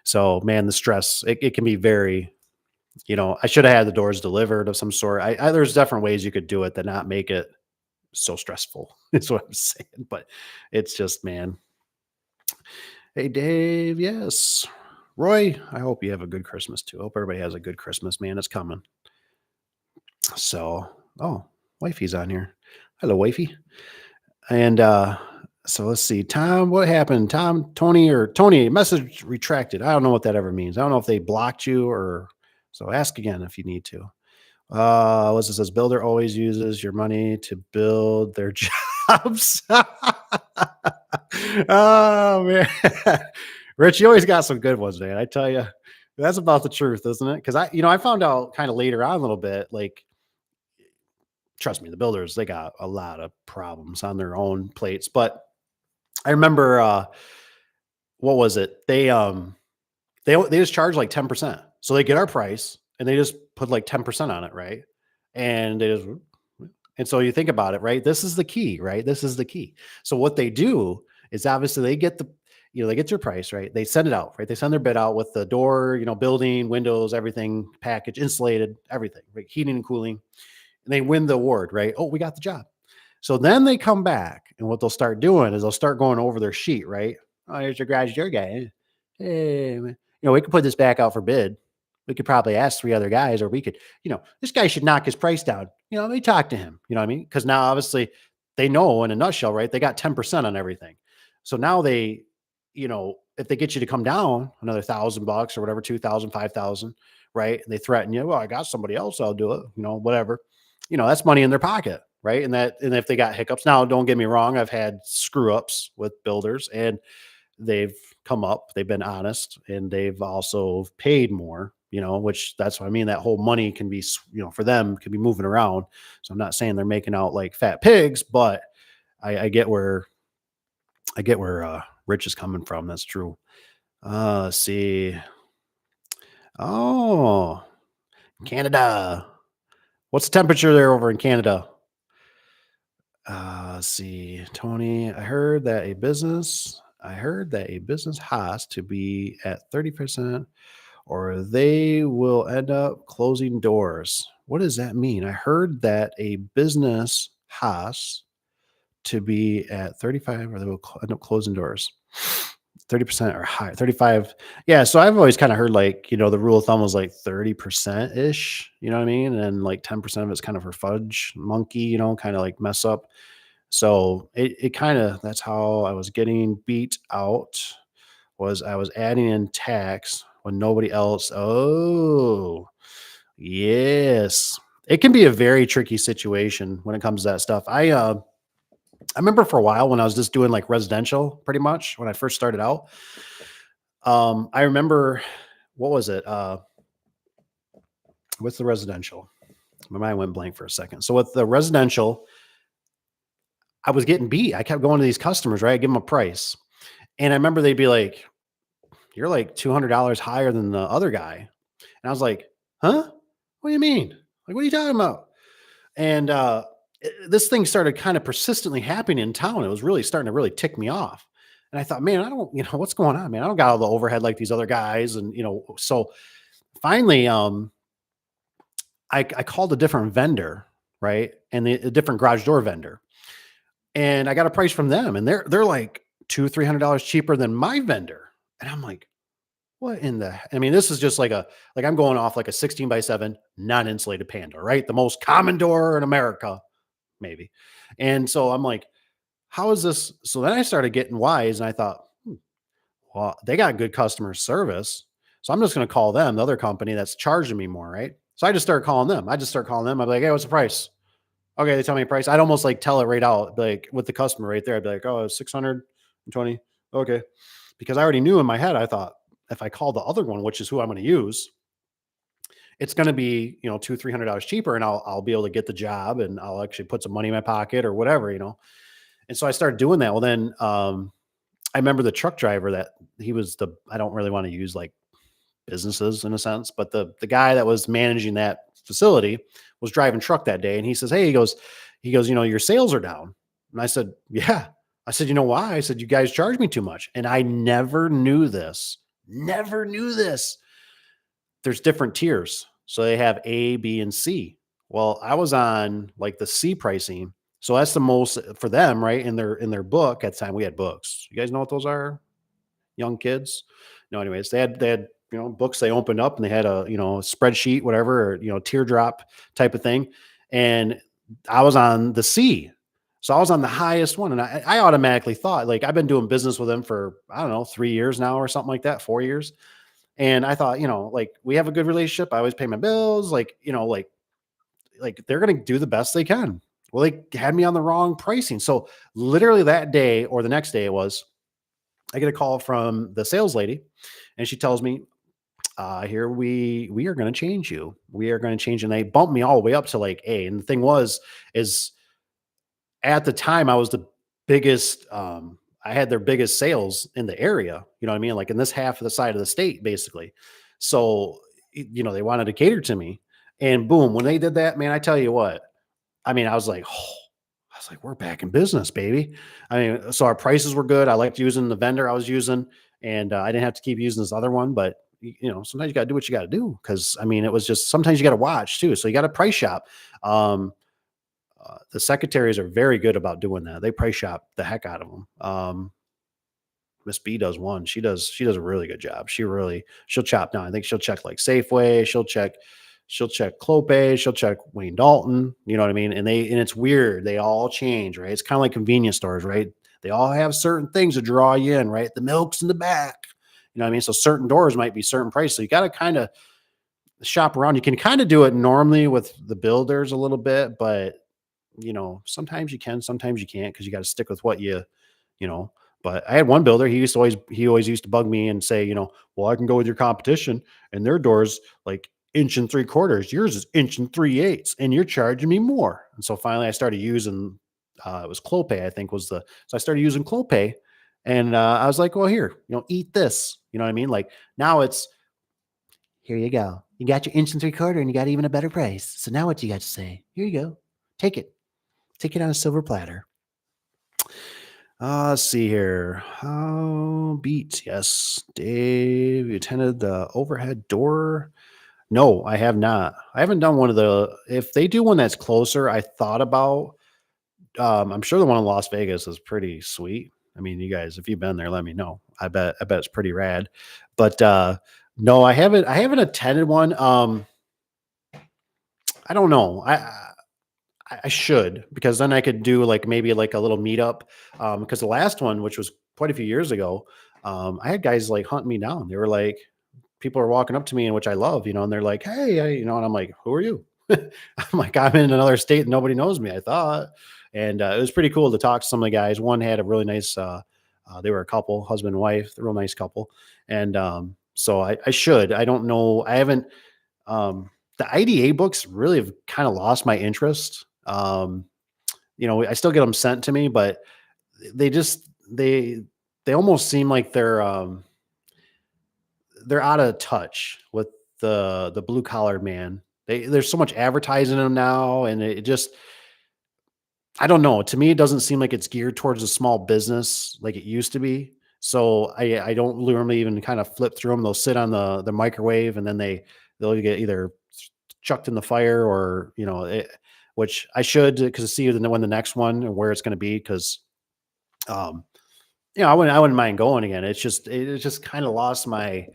So, man, the stress, it can be very, I should have had the doors delivered of some sort. There's different ways you could do it that not make it so stressful. That's what I'm saying. But it's just, man. Hey, Dave. Yes. Roy, I hope you have a good Christmas too. I hope everybody has a good Christmas, man. It's coming. So, wifey's on here. Hello, wifey. And, so let's see, Tom, what happened? Tony, message retracted. I don't know what that ever means. I don't know if they blocked you or so ask again if you need to. What it says, builder always uses your money to build their jobs. Oh man. Rich, you always got some good ones, man. I tell you, that's about the truth, isn't it? Because I found out kind of later on a little bit, like, trust me, the builders, they got a lot of problems on their own plates. But I remember what was it? They just charge like 10%. So they get our price and they just put like 10% on it, right? And and so you think about it, right? This is the key, right? This is the key. So what they do is obviously they get they get your price, right? They send it out, right? They send their bid out with the door, building, windows, everything, package, insulated, everything, right? Heating and cooling. and they win the award, right? Oh, we got the job. So then they come back, and what they'll start doing is they'll start going over their sheet, right? Oh, here's your garage door guy. Hey, man, we could put this back out for bid. We could probably ask three other guys, or we could, this guy should knock his price down. Let me talk to him. You know what I mean? Because now obviously they know in a nutshell, right? They got 10% on everything. So now they, if they get you to come down another $1,000 or whatever, 2,000, 5,000, right? And they threaten you, well, I got somebody else, I'll do it, whatever. That's money in their pocket, right? And if they got hiccups, now don't get me wrong, I've had screw ups with builders, and they've come up, they've been honest, and they've also paid more, which that's what I mean. That whole money can be, for them, can be moving around. So I'm not saying they're making out like fat pigs, but I get where Rich is coming from. That's true. Let's see. Oh, Canada. What's the temperature there over in Canada? Let's see, Tony. I heard that a business has to be at 30%, or they will end up closing doors. What does that mean? I heard that a business has to be at 35, or they will end up closing doors. 30% or higher, 35. Yeah. So I've always kind of heard like, the rule of thumb was like 30% ish, you know what I mean? And like 10% of it's kind of for fudge monkey, kind of like mess up. So it kind of, that's how I was getting beat out, was I was adding in tax when nobody else. Oh, yes. It can be a very tricky situation when it comes to that stuff. I remember for a while when I was just doing like residential pretty much when I first started out. I remember, what was it? With the residential, my mind went blank for a second. So with the residential, I was getting beat. I kept going to these customers, right? I give them a price. And I remember they'd be like, you're like $200 higher than the other guy. And I was like, huh? What do you mean? Like, what are you talking about? And this thing started kind of persistently happening in town. It was really starting to really tick me off. And I thought, man, I don't, what's going on, man? I don't got all the overhead like these other guys. And, so finally, I called a different vendor, right? And a different garage door vendor. And I got a price from them, and they're like $200-300 cheaper than my vendor. And I'm like, what in the, I mean, this is just like I'm going off like a 16x7 non-insulated Panda, right? The most common door in America, maybe. And so I'm like, how is this? So then I started getting wise, and I thought, well, they got good customer service. So I'm just going to call them, the other company that's charging me more, right? So I just started calling them. I'd be like, hey, what's the price? Okay, they tell me a price. I'd almost like tell it right out, like with the customer right there. I'd be like, oh, it's 620. Okay. Because I already knew in my head, I thought if I call the other one, which is who I'm going to use, it's going to be, $200-300 cheaper, and I'll be able to get the job, and I'll actually put some money in my pocket or whatever, And so I started doing that. Well, then I remember the truck driver that I don't really want to use like businesses in a sense, but the guy that was managing that facility was driving truck that day, and he says, hey, he goes, your sales are down. And I said, yeah. I said, you know why? I said, you guys charge me too much. And I never knew this. There's different tiers. So they have A, B, and C. Well, I was on like the C pricing. So that's the most for them, right? In their book at the time, we had books. You guys know what those are? Young kids. No, anyways, they had books they opened up, and they had a spreadsheet, whatever, or teardrop type of thing. And I was on the C. So I was on the highest one. And I automatically thought, like, I've been doing business with them for, I don't know, 3 years now or something like that, 4 years. And I thought, like, we have a good relationship. I always pay my bills, like, like they're going to do the best they can. Well, they had me on the wrong pricing. So literally that day, or the next day, I get a call from the sales lady, and she tells me, here we are going to change you. We are going to change. And they bumped me all the way up to like A. And the thing is at the time I was the biggest, I had their biggest sales in the area, you know what I mean? Like in this half of the side of the state, basically. So, they wanted to cater to me, and boom, when they did that, man, I tell you what, I mean, I was like, oh, we're back in business, baby. I mean, so our prices were good. I liked using the vendor I was using, and I didn't have to keep using this other one, but sometimes you got to do what you got to do. Cause I mean, it was just, sometimes you got to watch too. So you got to price shop. Um, the secretaries are very good about doing that. They price shop the heck out of them. Miss B does one. She does a really good job. She'll chop down. I think she'll check like Safeway. She'll check Clope. She'll check Wayne Dalton. You know what I mean? And it's weird. They all change, right? It's kind of like convenience stores, right? They all have certain things to draw you in, right? The milk's in the back. You know what I mean? So certain doors might be certain price. So you got to kind of shop around. You can kind of do it normally with the builders a little bit, but sometimes you can, sometimes you can't because you got to stick with what you know. But I had one builder. He always used to bug me and say, well, I can go with your competition, and their doors like inch and three quarters. Yours is inch and three eighths, and you're charging me more. And so finally, I started using. It was Clopay, I think was the. So I started using Clopay, and I was like, well, here, eat this. You know what I mean? Like now it's here you go. You got your inch and three quarter, and you got even a better price. So now what you got to say? Here you go. Take it. Take it on a silver platter. Let's see here. Beat. Yes. Dave, you attended the overhead door. No, I have not. I haven't done one of if they do one that's closer, I thought about, I'm sure the one in Las Vegas is pretty sweet. I mean, you guys, if you've been there, let me know. I bet it's pretty rad. But, no, I haven't attended one. I don't know. I should, because then I could do like maybe like a little meetup. Because the last one, which was quite a few years ago, I had guys like hunting me down. They were like, people are walking up to me, and which I love, and they're like, hey, and I'm like, who are you? I'm like, I'm in another state and nobody knows me, I thought. And it was pretty cool to talk to some of the guys. One had a really nice, they were a couple, husband and wife, a real nice couple. And so I should, I don't know. I haven't, the IDA books really have kind of lost my interest. I still get them sent to me, but they just they almost seem like they're out of touch with the blue collar man. There's so much advertising in them now, and it just, I don't know. To me, it doesn't seem like it's geared towards a small business like it used to be. So I don't normally even kind of flip through them. They'll sit on the microwave, and then they'll get either chucked in the fire, or which I should, because see when the next one and where it's going to be, because um I wouldn't mind going again. It's just kind of lost my,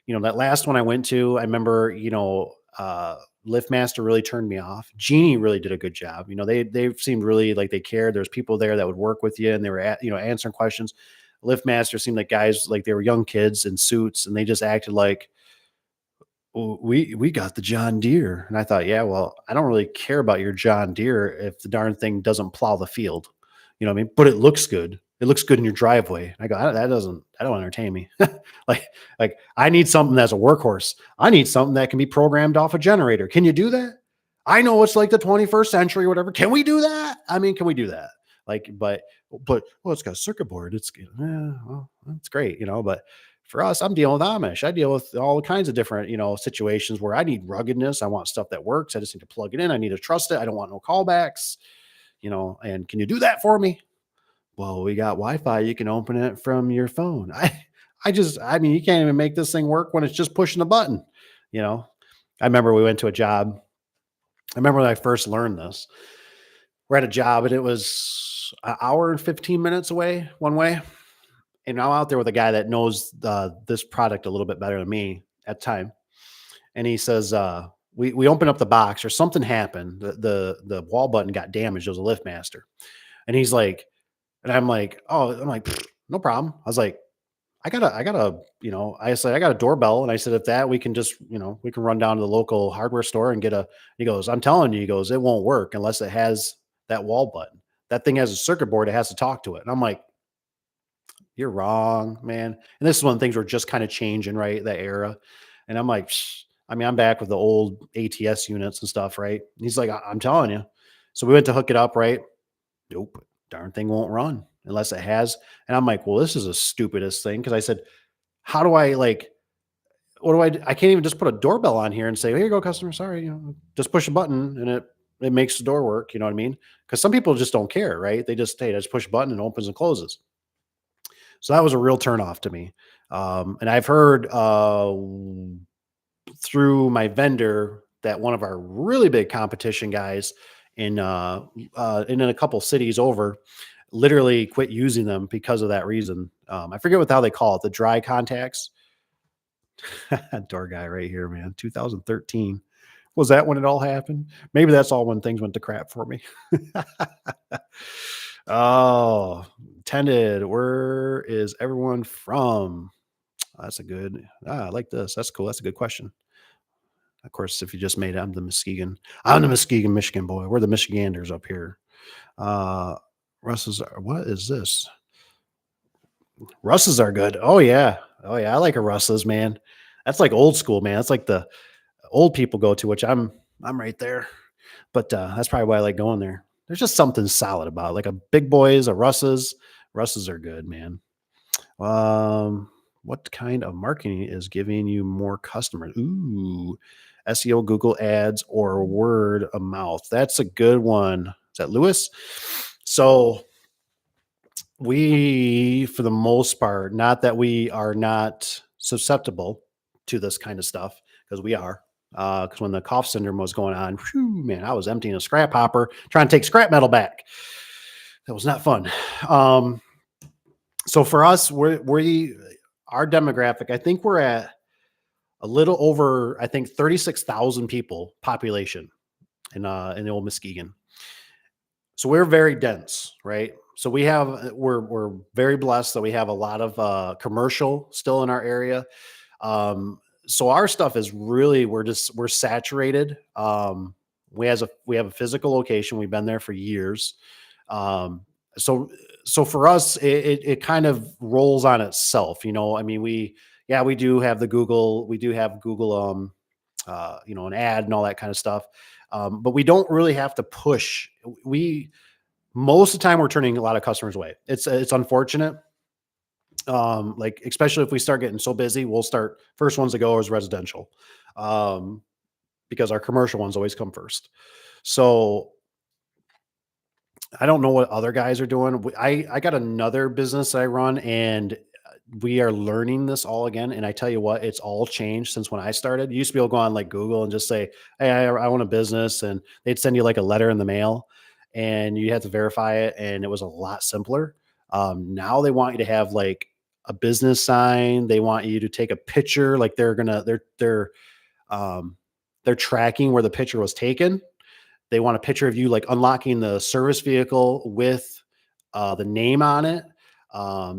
that last one I went to. I remember, Liftmaster really turned me off. Genie really did a good job. They seemed really like they cared. There's people there that would work with you, and they were answering questions. Liftmaster seemed like guys like they were young kids in suits, and they just acted like, "Oh, we got the John Deere." And I thought, yeah, well, I don't really care about your John Deere if the darn thing doesn't plow the field. You know what I mean? But it looks good. It looks good in your driveway. And I go, that don't entertain me. like, like I need something that's a workhorse. I need something that can be programmed off a generator. Can you do that? I know it's like the 21st century or whatever. Can we do that? I mean, can we do that? Like, well, it's got a circuit board. Well, that's great, but for us, I'm dealing with Amish. I deal with all kinds of different, situations where I need ruggedness. I want stuff that works. I just need to plug it in. I need to trust it. I don't want no callbacks, and can you do that for me? Well, we got Wi-Fi. You can open it from your phone. I mean, you can't even make this thing work when it's just pushing a button, you know? I remember we went to a job. I remember when I first learned this. We're at a job, and it was an hour and 15 minutes away one way. And I'm out there with a guy that knows this product a little bit better than me at the time. And he says, we opened up the box, or something happened. The wall button got damaged. It was a LiftMaster. And he's like, and I'm like, oh, I'm like, no problem. I was like, I said, I got a doorbell. And I said, if that, we can just, we can run down to the local hardware store and he goes, I'm telling you, he goes, it won't work unless it has that wall button. That thing has a circuit board. It has to talk to it. And I'm like, you're wrong, man. And this is one of the things we're just kind of changing, right? That era. And I'm like, I mean, I'm back with the old ATS units and stuff, right? And he's like, I'm telling you. So we went to hook it up, right? Nope. Darn thing won't run unless it has. And I'm like, well, this is the stupidest thing. Cause I said, how do I what do I can't even just put a doorbell on here and say, here you go, customer. Sorry. Just push a button and it makes the door work. You know what I mean? Cause some people just don't care, right? They just push a button and opens and closes. So that was a real turnoff to me. And I've heard through my vendor that one of our really big competition guys in in a couple cities over literally quit using them because of that reason. I forget what how they call it, the dry contacts. Door guy right here, man. 2013. Was that when it all happened? Maybe that's all when things went to crap for me. Oh, tended. Where is everyone from? That's a good. I like this. That's cool. That's a good question. Of course, if you just made it, I'm the Muskegon. I'm the Muskegon, Michigan boy. We're the Michiganders up here. Uh, Russ's. What is this? Russes are good. Oh yeah. Oh yeah. I like a Russ's, man. That's like old school, man. That's like the old people go to, which I'm right there. But that's probably why I like going there. There's just something solid about it. Like a big boys, a Russ's. Russ's are good, man. What kind of marketing is giving you more customers? Ooh, SEO, Google ads, or word of mouth. That's a good one. Is that Lewis? So we, for the most part, not that we are not susceptible to this kind of stuff, because we are. Because when the cough syndrome was going on, whew, man, I was emptying a scrap hopper trying to take scrap metal back. That was not fun. So for us, we our demographic, I think we're at a little over, I think 36,000 people population in the old Muskegon. So we're very dense, right? So we're very blessed that we have a lot of commercial still in our area. So our stuff is really we're saturated. We have a physical location. We've been there for years. Um, so so for us, it kind of rolls on itself. You know, I mean, we do have the Google, we do have Google, an ad and all that kind of stuff. But we don't really have to push. We Most of the time we're turning a lot of customers away. It's unfortunate. Like especially if we start getting so busy, we'll start first ones to go as residential. Um, because our commercial ones always come first. So I don't know what other guys are doing. I got another business I run, and we are learning this all again. And I tell you what, it's all changed since when I started. You used to be able to go on like Google and just say, "Hey, I want a business," and they'd send you like a letter in the mail, and you had to verify it, and it was a lot simpler. Now they want you to have like a business sign. They want you to take a picture, like um, they're tracking where the picture was taken. They want a picture of you like unlocking the service vehicle with the name on it.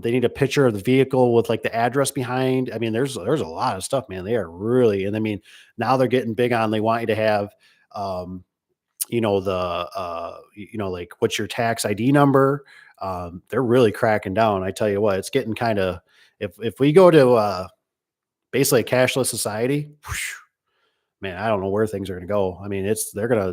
They need a picture of the vehicle with like the address behind. I mean, there's a lot of stuff, man. They are really, and I mean, now they're getting big on. They want you to have, um, like what's your tax ID number. They're really cracking down. I tell you what, it's getting kind of, if we go to basically a cashless society, whew, man, I don't know where things are going to go. I mean, they're gonna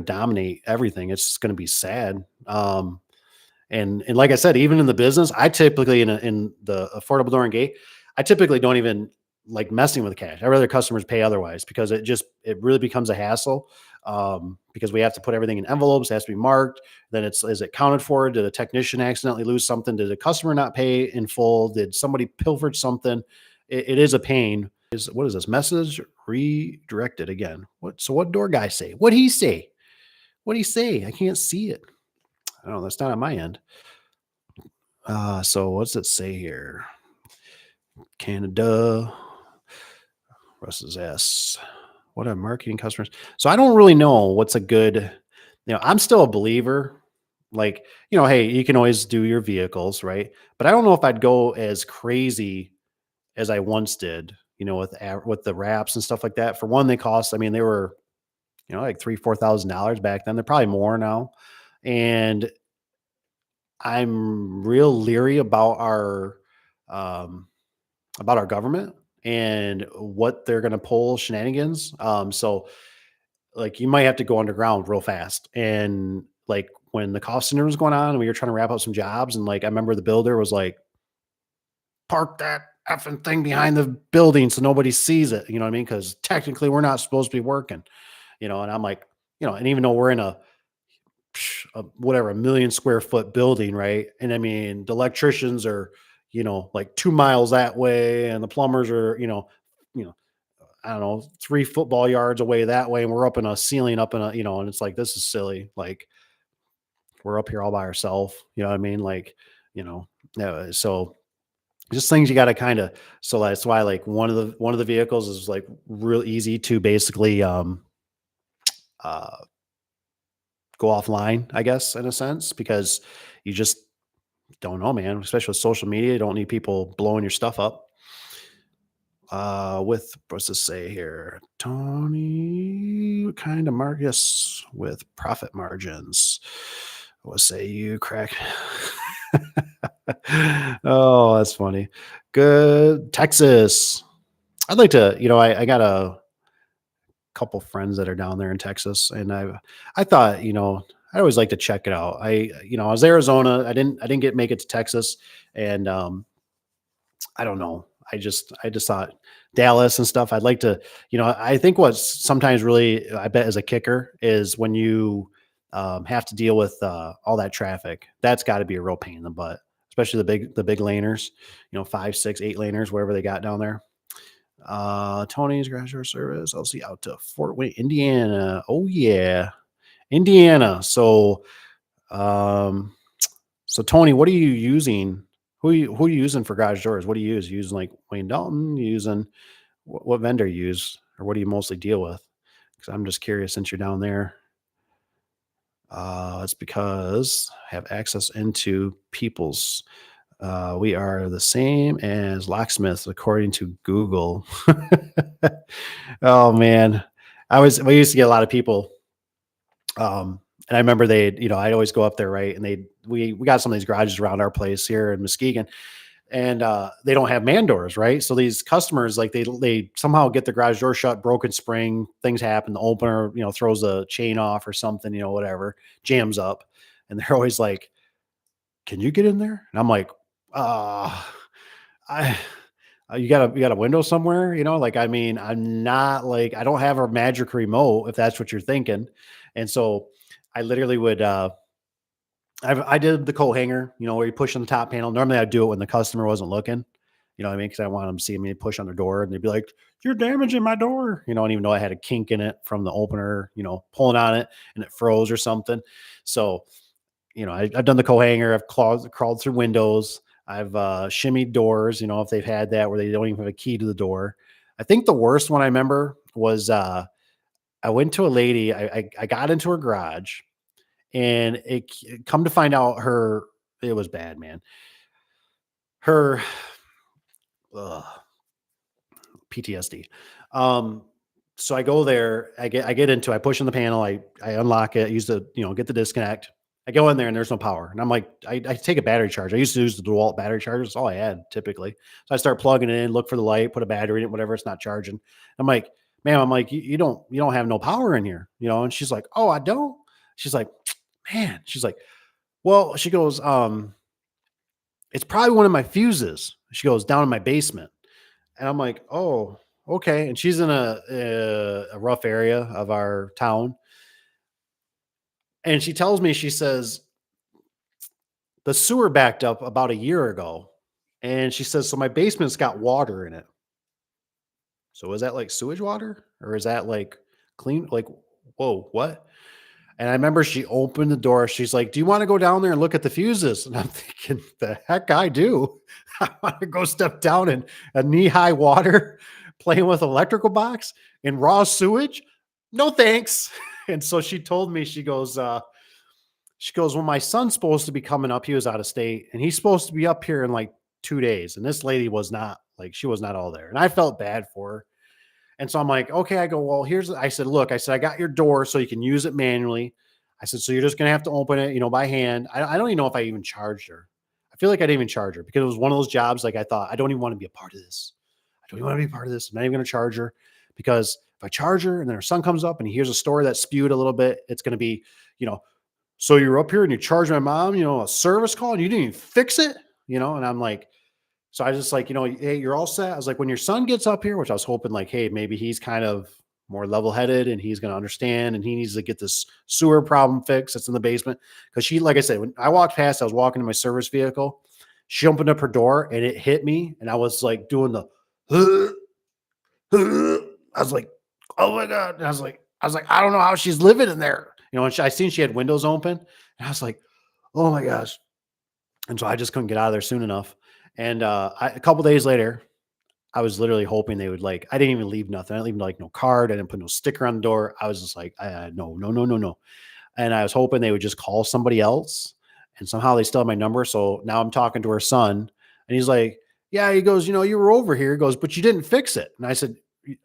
dominate everything. It's gonna be sad. And like I said, even in the business, I typically in the affordable door and gate, I typically don't even like messing with cash. I rather customers pay otherwise, because it really becomes a hassle. Because we have to put everything in envelopes, it has to be marked. Then is it counted for? Did a technician accidentally lose something? Did the customer not pay in full? Did somebody pilfered something? It is a pain. What is this message redirected again? What door guy say? What he say? What do you say? I can't see it. I don't know. That's not on my end. So what's it say here? Canada, Russ's S. What are marketing customers? So I don't really know what's a good, I'm still a believer. Like, hey, you can always do your vehicles, right? But I don't know if I'd go as crazy as I once did, with the wraps and stuff like that. For one, they cost, I mean, they were, like $3,000-4,000 back then. They're probably more now. And I'm real leery um, about our government and what they're going to pull shenanigans. So like you might have to go underground real fast. And like when the cost center was going on and we were trying to wrap up some jobs, and like I remember the builder was like, "Park that effing thing behind the building so nobody sees it." You know what I mean? Because technically we're not supposed to be working. And I'm like, and even though we're in a 1,000,000 square foot building, right? And I mean, the electricians are, like 2 miles that way, and the plumbers are, you know, I don't know, 3 football yards away that way, and we're up in a ceiling up in a, and it's like, this is silly. Like, we're up here all by ourselves. You know what I mean? Like, you know, so just things you got to kind of, so that's why like one of the vehicles is like real easy to basically uh go offline, I guess, in a sense, because you just don't know, man, especially with social media. You don't need people blowing your stuff up. With what's this say here? Tony kind of Marcus with profit margins. What say you, crack? Oh, that's funny. Good. Texas. I'd like to, I got a couple friends that are down there in Texas, and I thought, I always like to check it out. I was Arizona. I didn't make it to Texas, and I don't know. I just thought Dallas and stuff. I'd like to, I think what's sometimes really, I bet, is a kicker is when you have to deal with all that traffic. That's got to be a real pain in the butt, especially the big laners, 5, 6, 8 laners, wherever they got down there. Tony's garage door service. I'll see out to Fort Wayne, Indiana. Oh yeah, Indiana. Um, so Tony, what are you using? Who are you using for garage doors? What do you use? You using like Wayne Dalton? You using what vendor you use, or what do you mostly deal with? Because I'm just curious since you're down there. It's because I have access into people's. We are the same as locksmiths according to Google. Oh man, we used to get a lot of people. And I remember I'd always go up there, right? And we got some of these garages around our place here in Muskegon, and they don't have man doors, right? So these customers, like, they somehow get the garage door shut, broken spring, things happen, the opener, throws the chain off or something, whatever, jams up, and they're always like, "Can you get in there?" And I'm like, uh I you got a window somewhere, like, I mean, I'm not like, I don't have a magic remote, if that's what you're thinking. And so I literally would I did the coat hanger, where you push on the top panel. Normally I'd do it when the customer wasn't looking, you know what I mean? Because I want them to see me push on their door, and they'd be like, "You're damaging my door." I didn't even know I had a kink in it from the opener, pulling on it and it froze or something. So, I've done the coat hanger. I've crawled through windows. I've shimmied doors, if they've had that where they don't even have a key to the door. I think the worst one I remember was I went to a lady. I got into her garage, and come to find out, it was bad, man. Her ugh, PTSD. Um, so I go there, I push on the panel, I unlock it, use the, get the disconnect. I go in there and there's no power. And I'm like, I take a battery charge. I used to use the DeWalt battery charger. That's all I had typically. So I start plugging it in, look for the light, put a battery in it, whatever, it's not charging. I'm like, "Ma'am," I'm like, you don't have no power in here, And she's like, "Oh, I don't." She's like, "Man," she's like, "Well," she goes, "It's probably one of my fuses." She goes, "Down in my basement." And I'm like, "Oh, okay." And she's in a rough area of our town. And she tells me, she says, "The sewer backed up about a year ago." And she says, "So my basement's got water in it." So is that like sewage water, or is that like clean? Like, whoa, what? And I remember she opened the door. She's like, "Do you want to go down there and look at the fuses?" And I'm thinking, the heck I do. I want to go step down in a knee-high water playing with electrical box in raw sewage. No thanks. And so she told me, she goes, "Well, my son's supposed to be coming up. He was out of state, and he's supposed to be up here in like 2 days." And this lady was not, like, she was not all there. And I felt bad for her. And so I'm like, "Okay." I go, "Well, I said, look," I said, "I got your door so you can use it manually." I said, "So you're just going to have to open it, by hand." I don't even know if I even charged her. I feel like I didn't even charge her, because it was one of those jobs. Like, I thought, I don't even want to be a part of this. I don't even want to be a part of this. I'm not even going to charge her, because if I charge her and then her son comes up and he hears a story that's spewed a little bit, it's going to be, you know, "So you're up here and you charge my mom, a service call, and you didn't even fix it." And I'm like, so I just like, "Hey, you're all set." I was like, "When your son gets up here," which I was hoping, like, hey, maybe he's kind of more level headed and he's going to understand, and he needs to get this sewer problem fixed that's in the basement. Cause like I said, when I walked past, I was walking in my service vehicle. She opened up her door and it hit me, and I was like doing the, I was like, oh my god! And I was like, I don't know how she's living in there. And I seen she had windows open, and I was like, oh my gosh! And so I just couldn't get out of there soon enough. And a couple days later, I was literally hoping they would I didn't even leave nothing. I didn't leave no card. I didn't put no sticker on the door. I was just like, no, no, no, no, no. And I was hoping they would just call somebody else, and somehow they still have my number. So now I'm talking to her son, and he's like, yeah, he goes, you were over here. He goes, but you didn't fix it. And I said,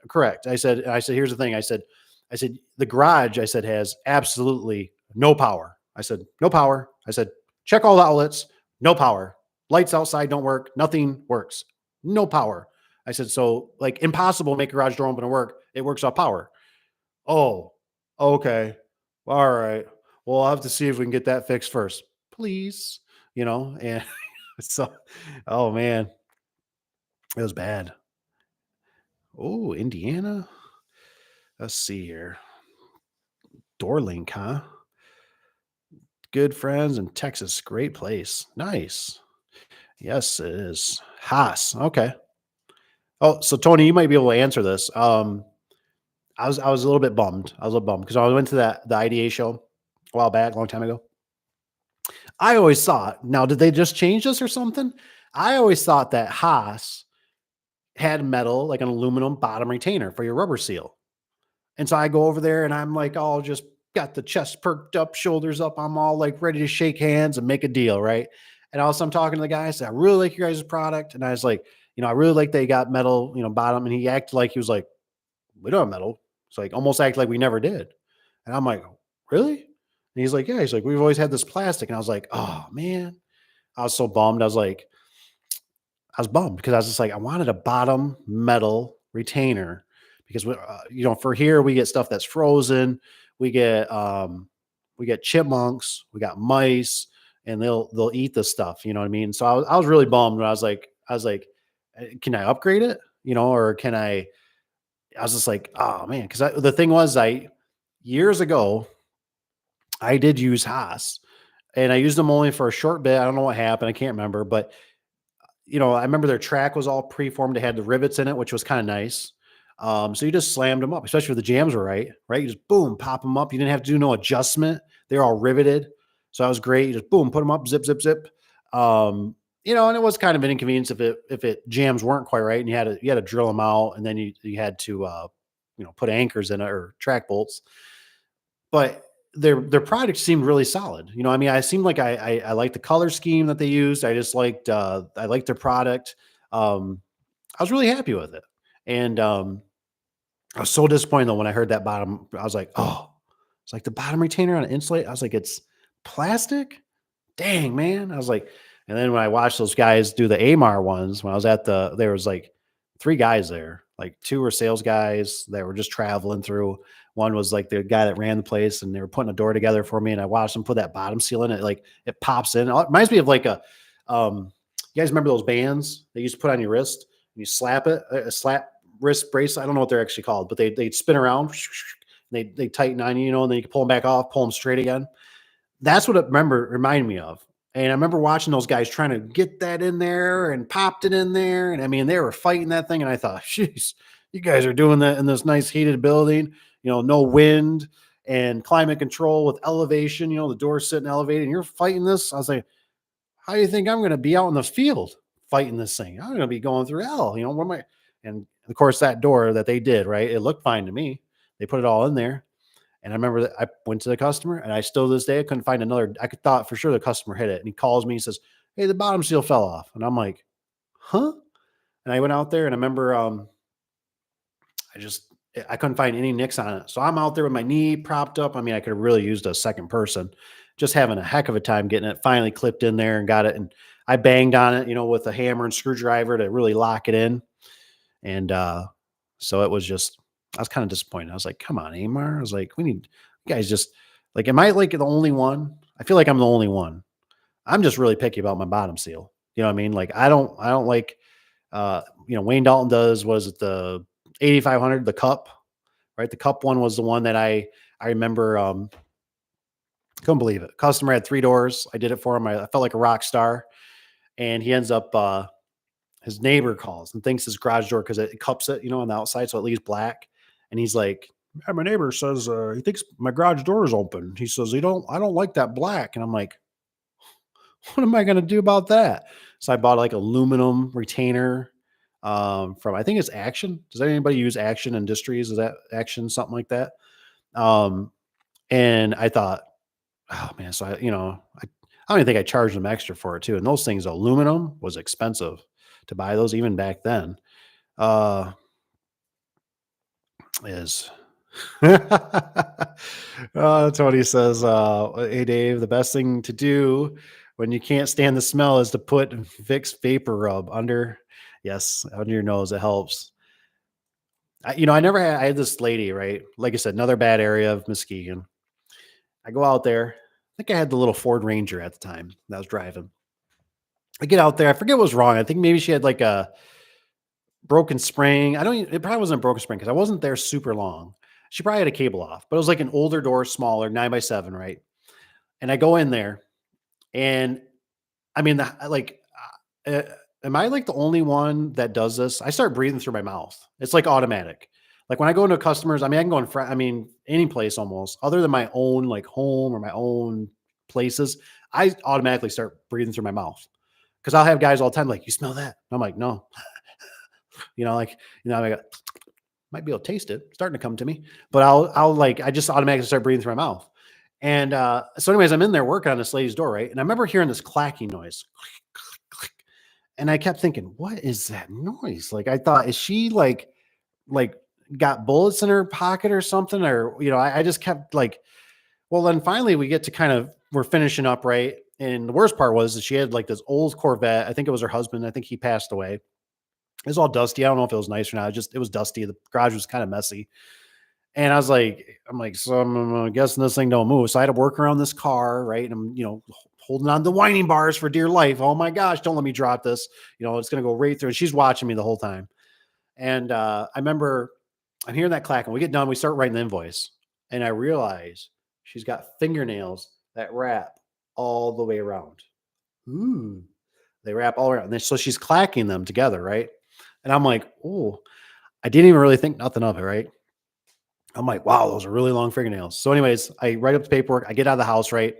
correct. I said, here's the thing. I said, the garage, I said, has absolutely no power. I said, no power. I said, check all the outlets, no power. Lights outside don't work. Nothing works. No power. I said, so impossible to make a garage door open and work. It works off power. Oh, okay. All right. Well, I'll have to see if we can get that fixed first, please. And so, oh man, it was bad. Oh, Indiana. Let's see here. Door link, huh? Good friends in Texas. Great place. Nice. Yes, it is. Haas. Okay. Oh, so Tony, you might be able to answer this. I was a little bit bummed. I was a little bummed because I went to the IDA show a while back, a long time ago. I always thought, now did they just change this or something? I always thought that Haas had metal, like an aluminum bottom retainer for your rubber seal. And so I go over there and I'm like, all just got the chest perked up, shoulders up. I'm all like ready to shake hands and make a deal, right? And also I'm talking to the guy. I said, I really like your guys' product. And I was like, I really like they got metal, bottom. And he acted like he was like, we don't have metal. It's like almost act like we never did. And I'm like, really? And he's like, yeah. He's like, we've always had this plastic. And I was like, oh man. I was so bummed. I was bummed because I was just like, I wanted a bottom metal retainer because for here we get stuff that's frozen. We get chipmunks, we got mice, and they'll eat the stuff. You know what I mean? So I was really bummed. When I was like, can I upgrade it? Or can I? I was just like, oh man, because the thing was, years ago I did use Haas, and I used them only for a short bit. I don't know what happened. I can't remember, but I remember their track was all preformed. It had the rivets in it, which was kind of nice. So you just slammed them up, especially if the jams were right? You just boom, pop them up. You didn't have to do no adjustment. They're all riveted. So that was great. You just boom, put them up, zip, zip, zip. And it was kind of an inconvenience if it jams weren't quite right, and you had to drill them out, and then you had to put anchors in it or track bolts. But their product seemed really solid. I mean, I seemed like I liked the color scheme that they used. I liked their product. I was really happy with it. And I was so disappointed though when I heard that bottom. I was like, oh, it's like the bottom retainer on an insulate. I was like, it's plastic? Dang, man. I was like, and then when I watched those guys do the AMAR ones, when I was there was like 3 guys there, like 2 were sales guys that were just traveling through. One was like the guy that ran the place, and they were putting a door together for me. And I watched them put that bottom seal in it. Like it pops in. It reminds me of like you guys remember those bands they used to put on your wrist and you slap it, a slap wrist bracelet. I don't know what they're actually called, but they spin around. They tighten on you, and then you can pull them back off, pull them straight again. That's what it reminded me of. And I remember watching those guys trying to get that in there and popped it in there. And I mean, they were fighting that thing. And I thought, jeez, you guys are doing that in this nice heated building, no wind and climate control with elevation, the door's sitting elevated and you're fighting this. I was like, how do you think I'm going to be out in the field fighting this thing? I'm going to be going through hell, what am I? And of course, that door that they did, right? It looked fine to me. They put it all in there. And I remember that I went to the customer, and I still to this day I couldn't find another. I thought for sure the customer hit it, and he calls me. He says, "Hey, the bottom seal fell off," and I'm like, "Huh?" And I went out there, and I remember I couldn't find any nicks on it, so I'm out there with my knee propped up. I mean, I could have really used a second person, just having a heck of a time getting it finally clipped in there and got it. And I banged on it, with a hammer and screwdriver to really lock it in. And so it was just, I was kind of disappointed. I was like, come on, Amar. I was like, we need, you guys just like, am I like the only one? I feel like I'm the only one. I'm just really picky about my bottom seal. You know what I mean? Like, I don't like, Wayne Dalton does, was it the 8,500, the cup, right? The cup one was the one that I remember, couldn't believe it. Customer had 3 doors. I did it for him. I felt like a rock star. and he ends up, his neighbor calls and thinks his garage door because it cups it, on the outside, so it leaves black. And he's like, "Yeah, my neighbor says he thinks my garage door is open. He says I don't like that black." And I'm like, "What am I going to do about that?" So I bought like aluminum retainer from, I think it's Action. Does anybody use Action Industries? Is that Action, something like that? Um, and I thought, oh man, so I don't even think I charged them extra for it too. And those things, aluminum was expensive to buy those even back then. Uh, is Tony says, "Hey Dave, the best thing to do when you can't stand the smell is to put Vicks vapor rub under, yes, under your nose. It helps." I never had. I had this lady, right? Like I said, another bad area of Muskegon. I go out there. I think I had the little Ford Ranger at the time that I was driving. I get out there. I forget what was wrong. I think maybe she had like a broken spring. I don't even, it probably wasn't a broken spring because I wasn't there super long. She probably had a cable off, but it was like an older door, smaller, 9x7, right? And I go in there and I mean, uh, am I like the only one that does this? I start breathing through my mouth. It's like automatic. Like when I go into customers, I mean, I can go in front, I mean, any place almost other than my own like home or my own places. I automatically start breathing through my mouth because I'll have guys all the time like, "You smell that?" I'm like, "No." Like, I got, might be able to taste it. It's starting to come to me, but I just automatically start breathing through my mouth. And so, anyways, I'm in there working on this lady's door, right? And I remember hearing this clacking noise, and I kept thinking, "What is that noise?" Like, I thought, is she like got bullets in her pocket or something? Or I just kept like, well, then finally we get to kind of we're finishing up, right? And the worst part was that she had like this old Corvette. I think it was her husband. I think he passed away. It was all dusty. I don't know if it was nice or not. It was dusty. The garage was kind of messy. And I'm like, so I'm guessing this thing don't move. So I had to work around this car, right? And I'm, holding on to the winding bars for dear life. Oh my gosh, don't let me drop this. It's gonna go right through. And she's watching me the whole time. And I remember I'm hearing that clack, and we get done. We start writing the invoice, and I realize she's got fingernails that wrap all the way around. Ooh, they wrap all around. So she's clacking them together, right? And I'm like, oh, I didn't even really think nothing of it, right? I'm like, wow, those are really long fingernails. So, anyways, I write up the paperwork. I get out of the house, right?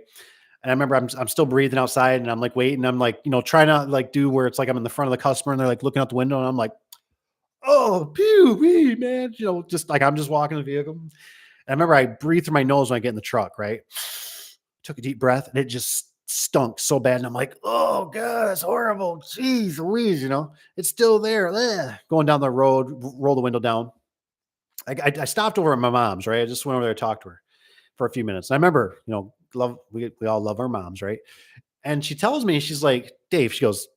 And I remember I'm still breathing outside, and I'm like waiting. I'm like, trying to like do where it's like I'm in the front of the customer, and they're like looking out the window, and I'm like, oh, pew, wee, man, just like I'm just walking the vehicle. And I remember I breathe through my nose when I get in the truck, right? Took a deep breath, and it just stunk so bad. And I'm like, oh god, that's horrible. Jeez Louise, it's still there. Ugh. Going down the road, roll the window down. I stopped over at my mom's, right? I just went over there to talk to her for a few minutes. And I remember, love we all love our moms, right? And she tells me, she's like, Dave, she goes,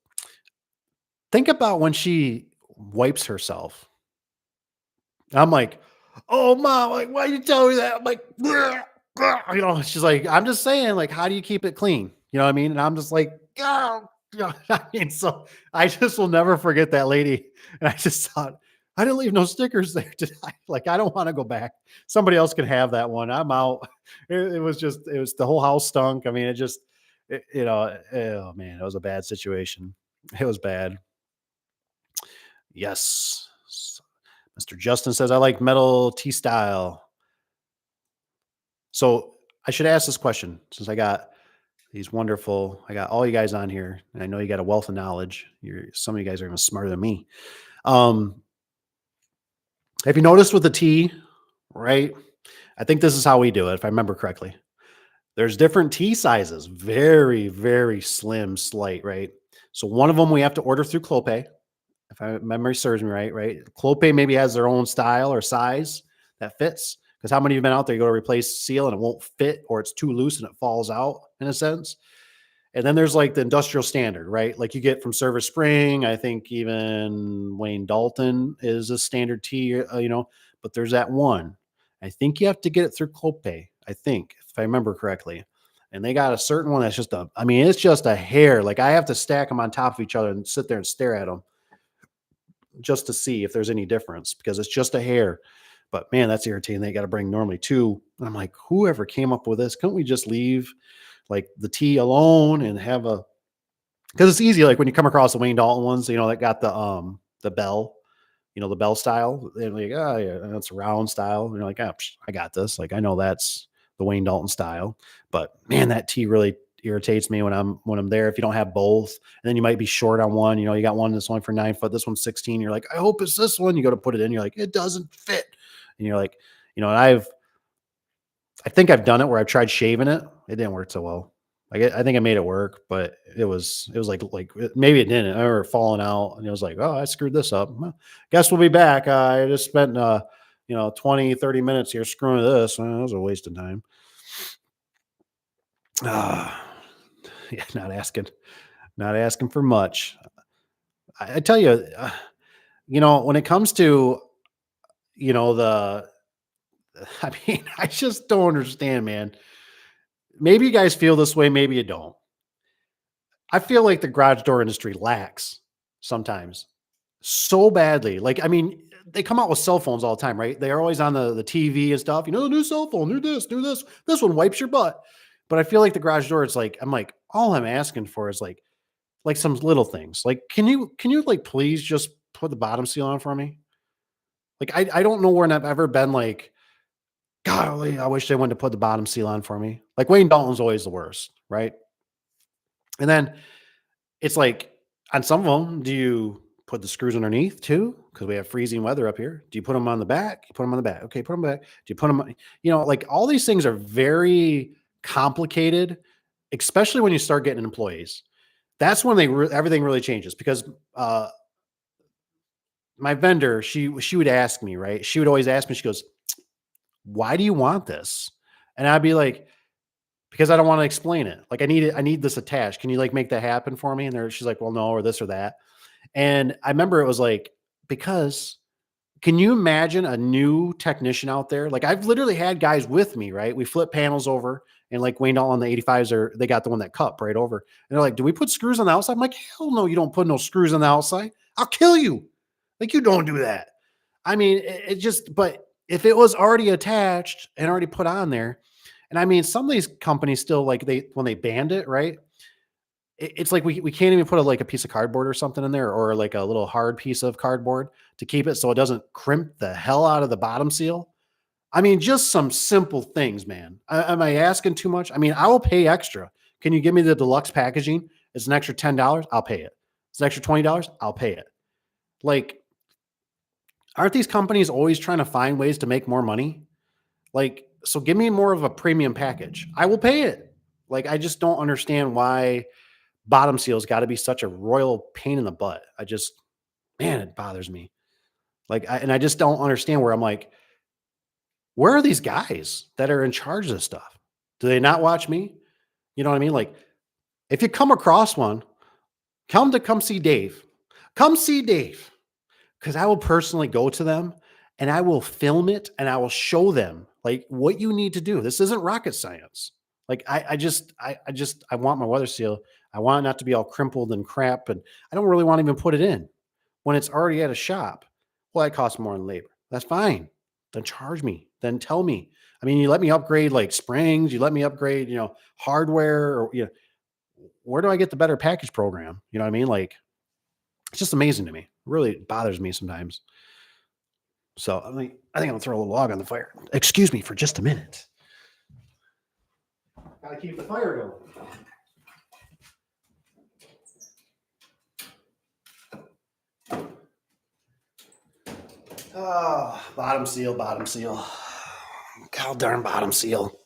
think about when she wipes herself. And I'm like, oh mom, like, why you tell me that? I'm like, she's like, I'm just saying, like, how do you keep it clean? You know what I mean? And I'm just like, oh, I mean, so I just will never forget that lady. And I just thought, I didn't leave no stickers there, did I? Like, I don't want to go back. Somebody else can have that one. I'm out. It was the whole house stunk. I mean, oh man, it was a bad situation. It was bad. Yes. Mr. Justin says, I like metal T style. So I should ask this question since I got I got all you guys on here, and I know you got a wealth of knowledge. Some of you guys are even smarter than me. Um, have you noticed with the T, right? I think this is how we do it, if I remember correctly. There's different T sizes, very, very slim, slight, right? So one of them we have to order through Clopay, if my memory serves me right, right? Clopay maybe has their own style or size that fits. Because how many of you have been out there, you go to replace seal and it won't fit, or it's too loose and it falls out in a sense. And then there's like the industrial standard, right? Like you get from Service Spring. I think even Wayne Dalton is a standard T, but there's that one. I think you have to get it through Clopay, I think, if I remember correctly. And they got a certain one that's it's just a hair. Like I have to stack them on top of each other and sit there and stare at them just to see if there's any difference because it's just a hair. But man, that's irritating. They got to bring normally two. And I'm like, whoever came up with this, couldn't we just leave like the T alone and have a because it's easy. Like when you come across the Wayne Dalton ones, that got the bell, the bell style. They're like, oh yeah, and it's a round style. And you're like, oh, I got this. Like I know that's the Wayne Dalton style. But man, that tee really irritates me when I'm there. If you don't have both, and then you might be short on one. You got one that's only for 9 foot. This one's 16. You're like, I hope it's this one. You go to put it in. You're like, it doesn't fit. And you're like, and I think I've done it where I've tried shaving it. It didn't work so well. Like I think I made it work, but it was like maybe it didn't. I remember falling out, and it was like, oh, I screwed this up. Well, guess we'll be back. I just spent 20, 30 minutes here screwing this. Well, that was a waste of time. Ah, yeah, not asking for much. I tell you, when it comes to the, I mean, I just don't understand, man. Maybe you guys feel this way, maybe you don't. I feel like the garage door industry lacks sometimes so badly. Like, I mean, they come out with cell phones all the time, right? They're always on the TV and stuff. The new cell phone, do this, do this. This one wipes your butt. But I feel like the garage door, it's like, I'm like, all I'm asking for is like some little things. Like, can you like please just put the bottom seal on for me? Like, I don't know when I've ever been like, golly, I wish they wouldn't have put the bottom seal on for me. Like Wayne Dalton's always the worst, right? And then it's like on some of them, do you put the screws underneath too? Because we have freezing weather up here. Do you put them on the back? You put them on the back. Okay, put them back. Do you put them? Like all these things are very complicated, especially when you start getting employees. That's when everything really changes because my vendor, she would ask me, right? She would always ask me. She goes, "Why do you want this?" And I'd be like, because I don't want to explain it. Like I need this attached. Can you like make that happen for me? And she's like, well, no, or this or that. And I remember it was like, because can you imagine a new technician out there? Like I've literally had guys with me, right? We flip panels over and like Wayne Dalton on the 85s they got the one that cup right over. And they're like, do we put screws on the outside? I'm like, hell no, you don't put no screws on the outside. I'll kill you. Like you don't do that. I mean, it just, but if it was already attached and already put on there, and I mean, some of these companies still like when they banned it, right? It's like we can't even put like a piece of cardboard or something in there, or like a little hard piece of cardboard to keep it so it doesn't crimp the hell out of the bottom seal. I mean, just some simple things, man. Am I asking too much? I mean, I will pay extra. Can you give me the deluxe packaging? It's an extra $10. I'll pay it. It's an extra $20. I'll pay it. Like, aren't these companies always trying to find ways to make more money? Like, so give me more of a premium package. I will pay it. Like, I just don't understand why bottom seals got to be such a royal pain in the butt. Man, it bothers me. Like, and I just don't understand where I'm like, where are these guys that are in charge of this stuff? Do they not watch me? You know what I mean? Like, if you come across one, come see Dave. Come see Dave. Because I will personally go to them and I will film it and I will show them like what you need to do. This isn't rocket science. Like I want my weather seal. I want it not to be all crimpled and crap, and I don't really want to even put it in when it's already at a shop. Well, that costs more in labor. That's fine. Then charge me. Then tell me. I mean, you let me upgrade like springs. You let me upgrade, hardware, or where do I get the better package program? You know what I mean? Like it's just amazing to me. It really bothers me sometimes. So I think I'm gonna throw a little log on the fire. Excuse me for just a minute. Gotta keep the fire going. Oh, bottom seal, bottom seal. God darn bottom seal.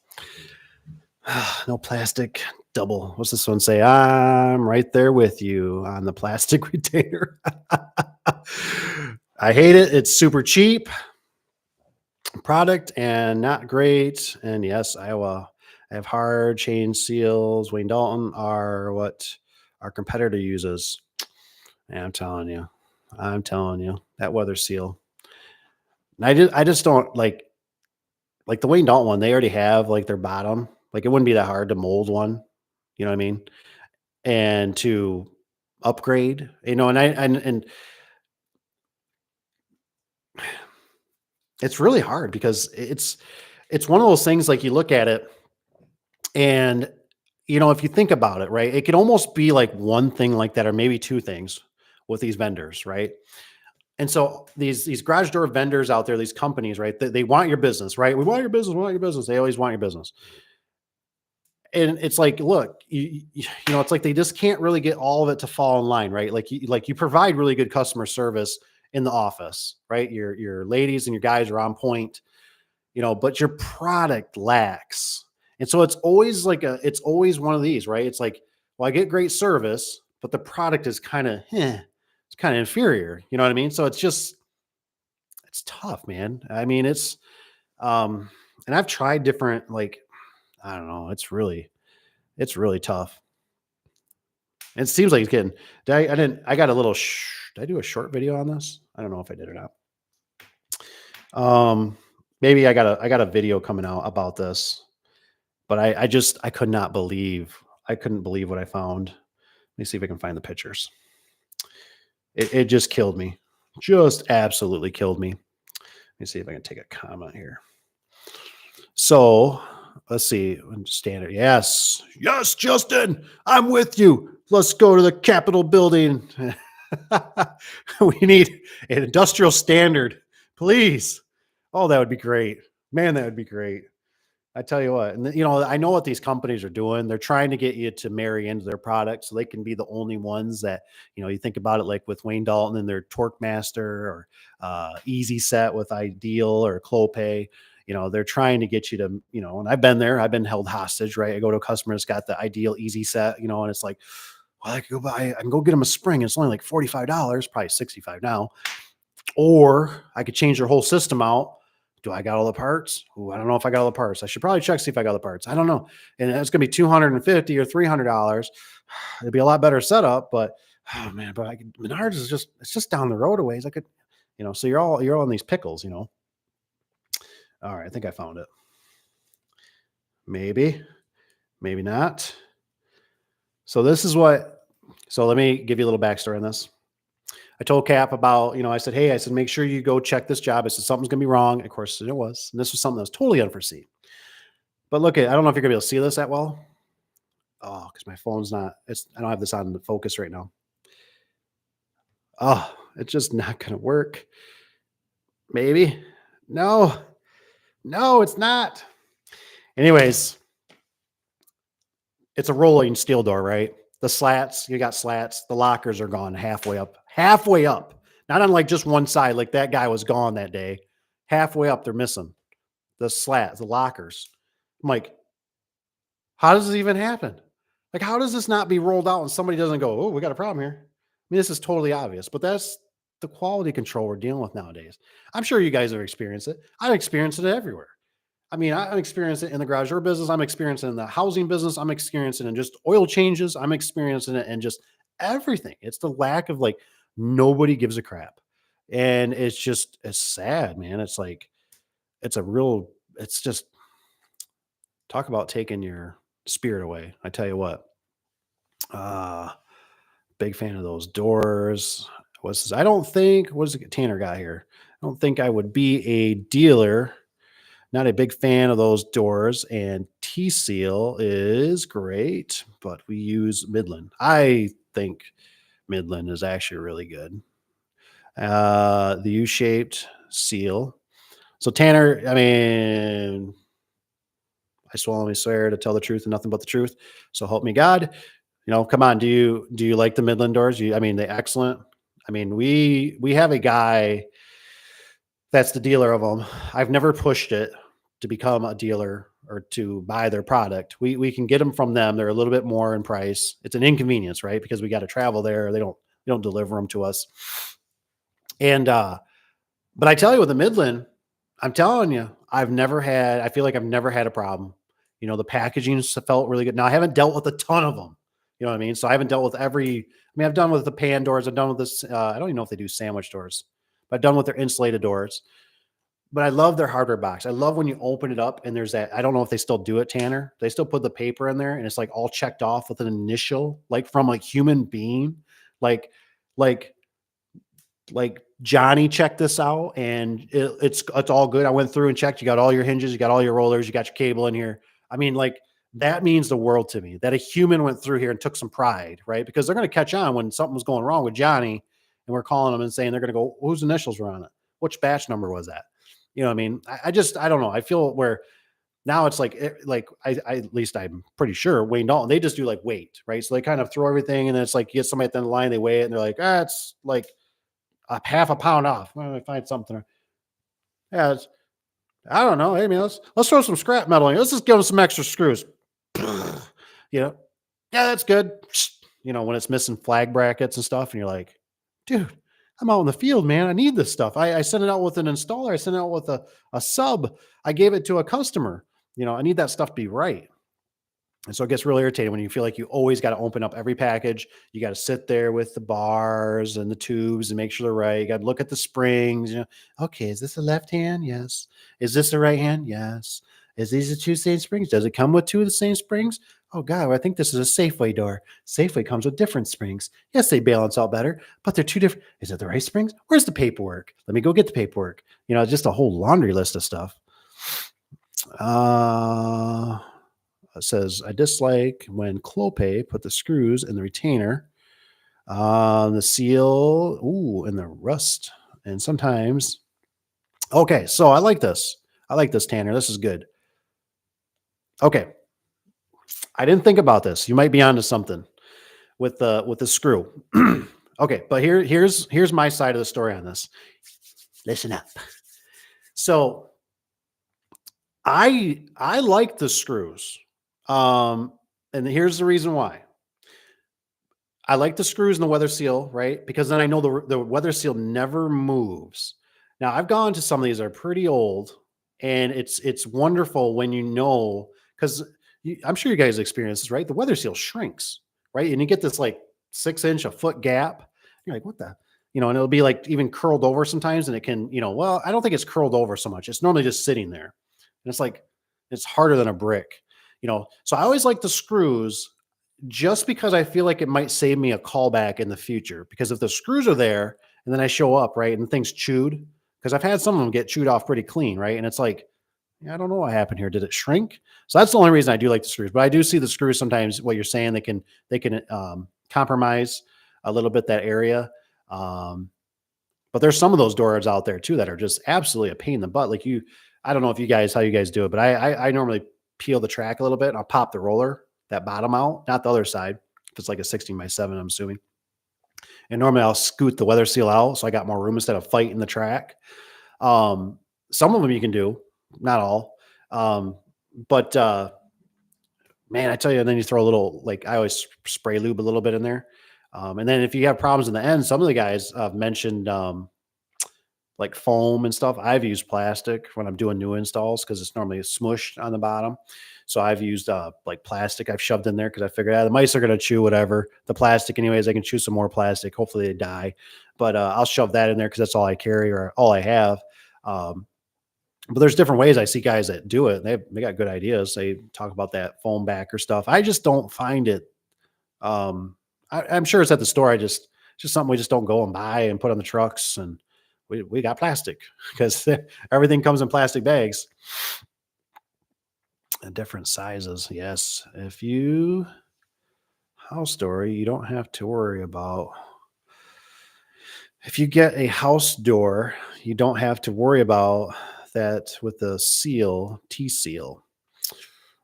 No plastic. Double. What's this one say? I'm right there with you on the plastic retainer. I hate it. It's super cheap product and not great. And yes, I have hard chain seals. Wayne Dalton are what our competitor uses. And I'm telling you that weather seal. And I just don't like the Wayne Dalton one. They already have like their bottom. Like it wouldn't be that hard to mold one. You know what I mean? And to upgrade, and it's really hard because it's one of those things like you look at it and if you think about it, right, it could almost be like one thing like that, or maybe two things with these vendors, right? And so these garage door vendors out there, these companies, right? They want your business, right? We want your business. We want your business. They always want your business. And it's like, look, it's like they just can't really get all of it to fall in line, right? Like you provide really good customer service in the office, right? Your ladies and your guys are on point, but your product lacks. And so it's always one of these, right? It's like, well, I get great service, but the product is it's kind of inferior. You know what I mean? So it's tough, man. I mean, um, and I've tried different, like, I don't know, it's really tough. It seems like he's getting, I didn't, I got a little, did I do a short video on this? I don't know if I did or not. Um, Maybe I got a video coming out about this, but I could not believe, I couldn't believe what I found. Let me see if I can find the pictures. It just killed me. Just absolutely killed me. Let me see if I can take a comment here. So let's see. Standard. Yes. Yes, Justin. I'm with you. Let's go to the Capitol building. We need an industrial standard, please. Oh, that would be great. Man, that would be great. I tell you what, and I know what these companies are doing. They're trying to get you to marry into their product so they can be the only ones that, you think about it like with Wayne Dalton and their Torque Master or Easy Set with Ideal or Clopay. They're trying to get you to, and I've been there, I've been held hostage, right? I go to a customer that's got the Ideal Easy Set, and it's like, well, I can go get them a spring. It's only like $45, probably 65 now. Or I could change their whole system out. Do I got all the parts? Ooh, I don't know if I got all the parts. I should probably check, see if I got the parts. I don't know. And it's going to be $250 or $300. It'd be a lot better setup, but oh man, but Menards it's just down the road a ways. I could, so you're all in these pickles, All right. I think I found it. Maybe not. So let me give you a little backstory on this. I told Cap about, I said, hey, make sure you go check this job. I said, something's going to be wrong. Of course, it was. And this was something that was totally unforeseen. But I don't know if you're going to be able to see this that well. Oh, because my phone's not, I don't have this on the focus right now. Oh, it's just not going to work. Maybe. No, it's not. Anyways, it's a rolling steel door, right? The slats, you got slats. The lockers are gone halfway up. Not on like just one side, like that guy was gone that day. Halfway up, they're missing the slats, the lockers. I'm like, how does this even happen? Like, how does this not be rolled out and somebody doesn't go, oh, we got a problem here? I mean, this is totally obvious, but that's the quality control we're dealing with nowadays. I'm sure you guys have experienced it. I've experienced it everywhere. I mean, I'm experiencing it in the garage door business. I'm experiencing it in the housing business. I'm experiencing it in just oil changes. I'm experiencing it in just everything. It's the lack of like, nobody gives a crap. And it's sad, man. It's like, it's just talk about taking your spirit away. I tell you what, uh, big fan of those doors. I don't think, what is it? Tanner got here. I don't think I would be a dealer. Not a big fan of those doors, and T-Seal is great, but we use Midland. I think Midland is actually really good. The U-shaped seal. So Tanner, I mean, I solemnly swear to tell the truth and nothing but the truth. So help me God. Come on. Do you like the Midland doors? They excellent. I mean, we have a guy that's the dealer of them. I've never pushed it to become a dealer or to buy their product. We can get them from them. They're a little bit more in price. It's an inconvenience, right? Because we got to travel there. They don't deliver them to us. And but I tell you, with the Midland, I'm telling you, I feel like I've never had a problem. The packaging felt really good. Now I haven't dealt with a ton of them. You know what I mean? So I haven't dealt with I've done with the pan doors. I've done with this. I don't even know if they do sandwich doors, but I've done with their insulated doors. But I love their hardware box. I love when you open it up and there's that. I don't know if they still do it, Tanner. They still put the paper in there and it's like all checked off with an initial, like from a human being, like, like, like Johnny checked this out and it's all good. I went through and checked. You got all your hinges, you got all your rollers, you got your cable in here. I mean, like That means the world to me that a human went through here and took some pride, right? Because they're going to catch on when something was going wrong with Johnny and we're calling them and saying they're going to go, whose initials were on it? Which batch number was that? You know what I mean? I don't know. I feel where now it's like, at least I'm pretty sure Wayne Dalton, they just do like weight, right? So they kind of throw everything and then it's like, you get somebody at the end of the line, they weigh it and they're like, it's like a half a pound off. Well, I find something. Yeah, I don't know. Hey, man, let's throw some scrap metal in. Let's just give them some extra screws. You know, yeah, that's good. You know, when it's missing flag brackets and stuff, and you're like, dude, I'm out in the field, man. I need this stuff. I sent it out with an installer. I sent it out with a sub. I gave it to a customer. You know, I need that stuff to be right. And so it gets really irritating when you feel like you always got to open up every package. You got to sit there with the bars and the tubes and make sure they're right. You got to look at the springs. You know, okay, is this a left hand? Yes. Is this a right hand? Yes. Is these the two same springs? Does it come with two of the same springs? Oh God, I think this is a Safeway door. Safeway comes with different springs. Yes, they balance out better, but they're two different. Is it the right springs? Where's the paperwork? Let me go get the paperwork. You know, just a whole laundry list of stuff. It says, I dislike when Clopay put the screws in the retainer, the seal, and the rust. And sometimes, okay, so I like this. I like this, Tanner. This is good. Okay. I didn't think about this. You might be onto something with the screw. Okay, but here's my side of the story on this. Listen up. So I like the screws. And here's the reason why. I like the screws and the weather seal, right? Because then I know the weather seal never moves. Now I've gone to some of these that are pretty old, and it's wonderful when you know, because I'm sure you guys experience this, right? The weather seal shrinks, right? And you get this like 6 inch, a foot gap. You're like, what the, you know, and it'll be like even curled over sometimes, and it can, you know, well, I don't think it's curled over so much. It's normally just sitting there, and it's like it's harder than a brick, you know. So I always like the screws just because I feel like it might save me a callback in the future. Because if the screws are there and then I show up, right, and things chewed, because I've had some of them get chewed off pretty clean, right? And it's like, yeah, I don't know what happened here. Did it shrink? So that's the only reason I do like the screws. But I do see the screws sometimes. What you're saying, they can compromise a little bit that area. Um, but there's some of those doors out there too that are just absolutely a pain in the butt. Like I don't know if you guys how you guys do it, but I normally peel the track a little bit and I'll pop the roller, that bottom out, not the other side. If it's like a 16x7, I'm assuming. And normally I'll scoot the weather seal out so I got more room instead of fighting the track. Some of them you can do, not all. But man, I tell you, and then you throw a little, like I always spray lube a little bit in there. And then if you have problems in the end, some of the guys have mentioned like foam and stuff. I've used plastic when I'm doing new installs because it's normally smushed on the bottom. So I've used like plastic I've shoved in there because I figured the mice are going to chew whatever. The plastic anyways, I can chew some more plastic. Hopefully they die. But I'll shove that in there because that's all I carry or all I have. But there's different ways I see guys that do it. They got good ideas. They talk about that foam backer stuff. I just don't find it. I'm sure it's at the store. It's just something we just don't go and buy and put on the trucks. And we got plastic because everything comes in plastic bags and different sizes. Yes. If you house door, you don't have to worry about. If you get a house door, you don't have to worry about that with the seal, T seal.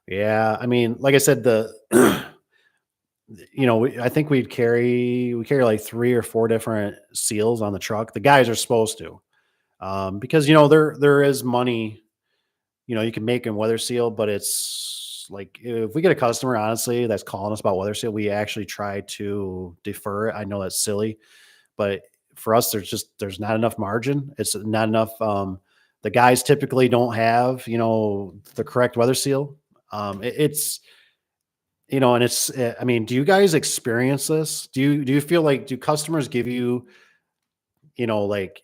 Yeah, I mean, like I said, I think we carry like 3 or 4 different seals on the truck. The guys are supposed to, because there is money. You can make in weather seal, but it's like if we get a customer, honestly, that's calling us about weather seal, we actually try to defer it. I know that's silly, but for us, there's not enough margin. It's not enough. The guys typically don't have, the correct weather seal. It's, and it's, I mean, do you guys experience this? Do you feel like, do customers give you, like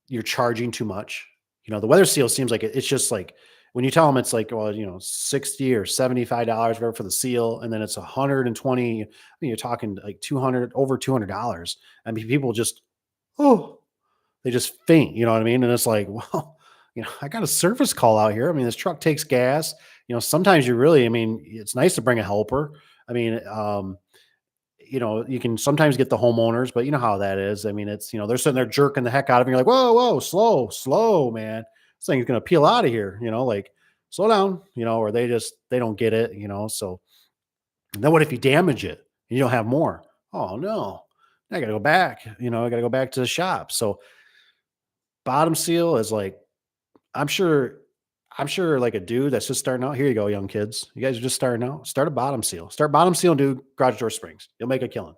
you're charging too much? The weather seal seems like it's just like, when you tell them it's like, well, $60 or $75 whatever for the seal, and then it's 120. I mean, you're talking like over $200. I mean, people just, they just faint, you know what I mean? And it's like, well, I got a service call out here. I mean, this truck takes gas. Sometimes you really, I mean, it's nice to bring a helper. I mean, you can sometimes get the homeowners, but you know how that is. I mean, they're sitting there jerking the heck out of you. You're like, whoa, whoa, slow, slow, man. This thing's going to peel out of here, like slow down, or they don't get it, so and then what if you damage it and you don't have more? Oh no, I got to go back, I got to go back to the shop. So bottom seal is like, I'm sure, like a dude that's just starting out. Here you go, young kids. You guys are just starting out. Start a bottom seal. Start bottom seal and do garage door springs. You'll make a killing.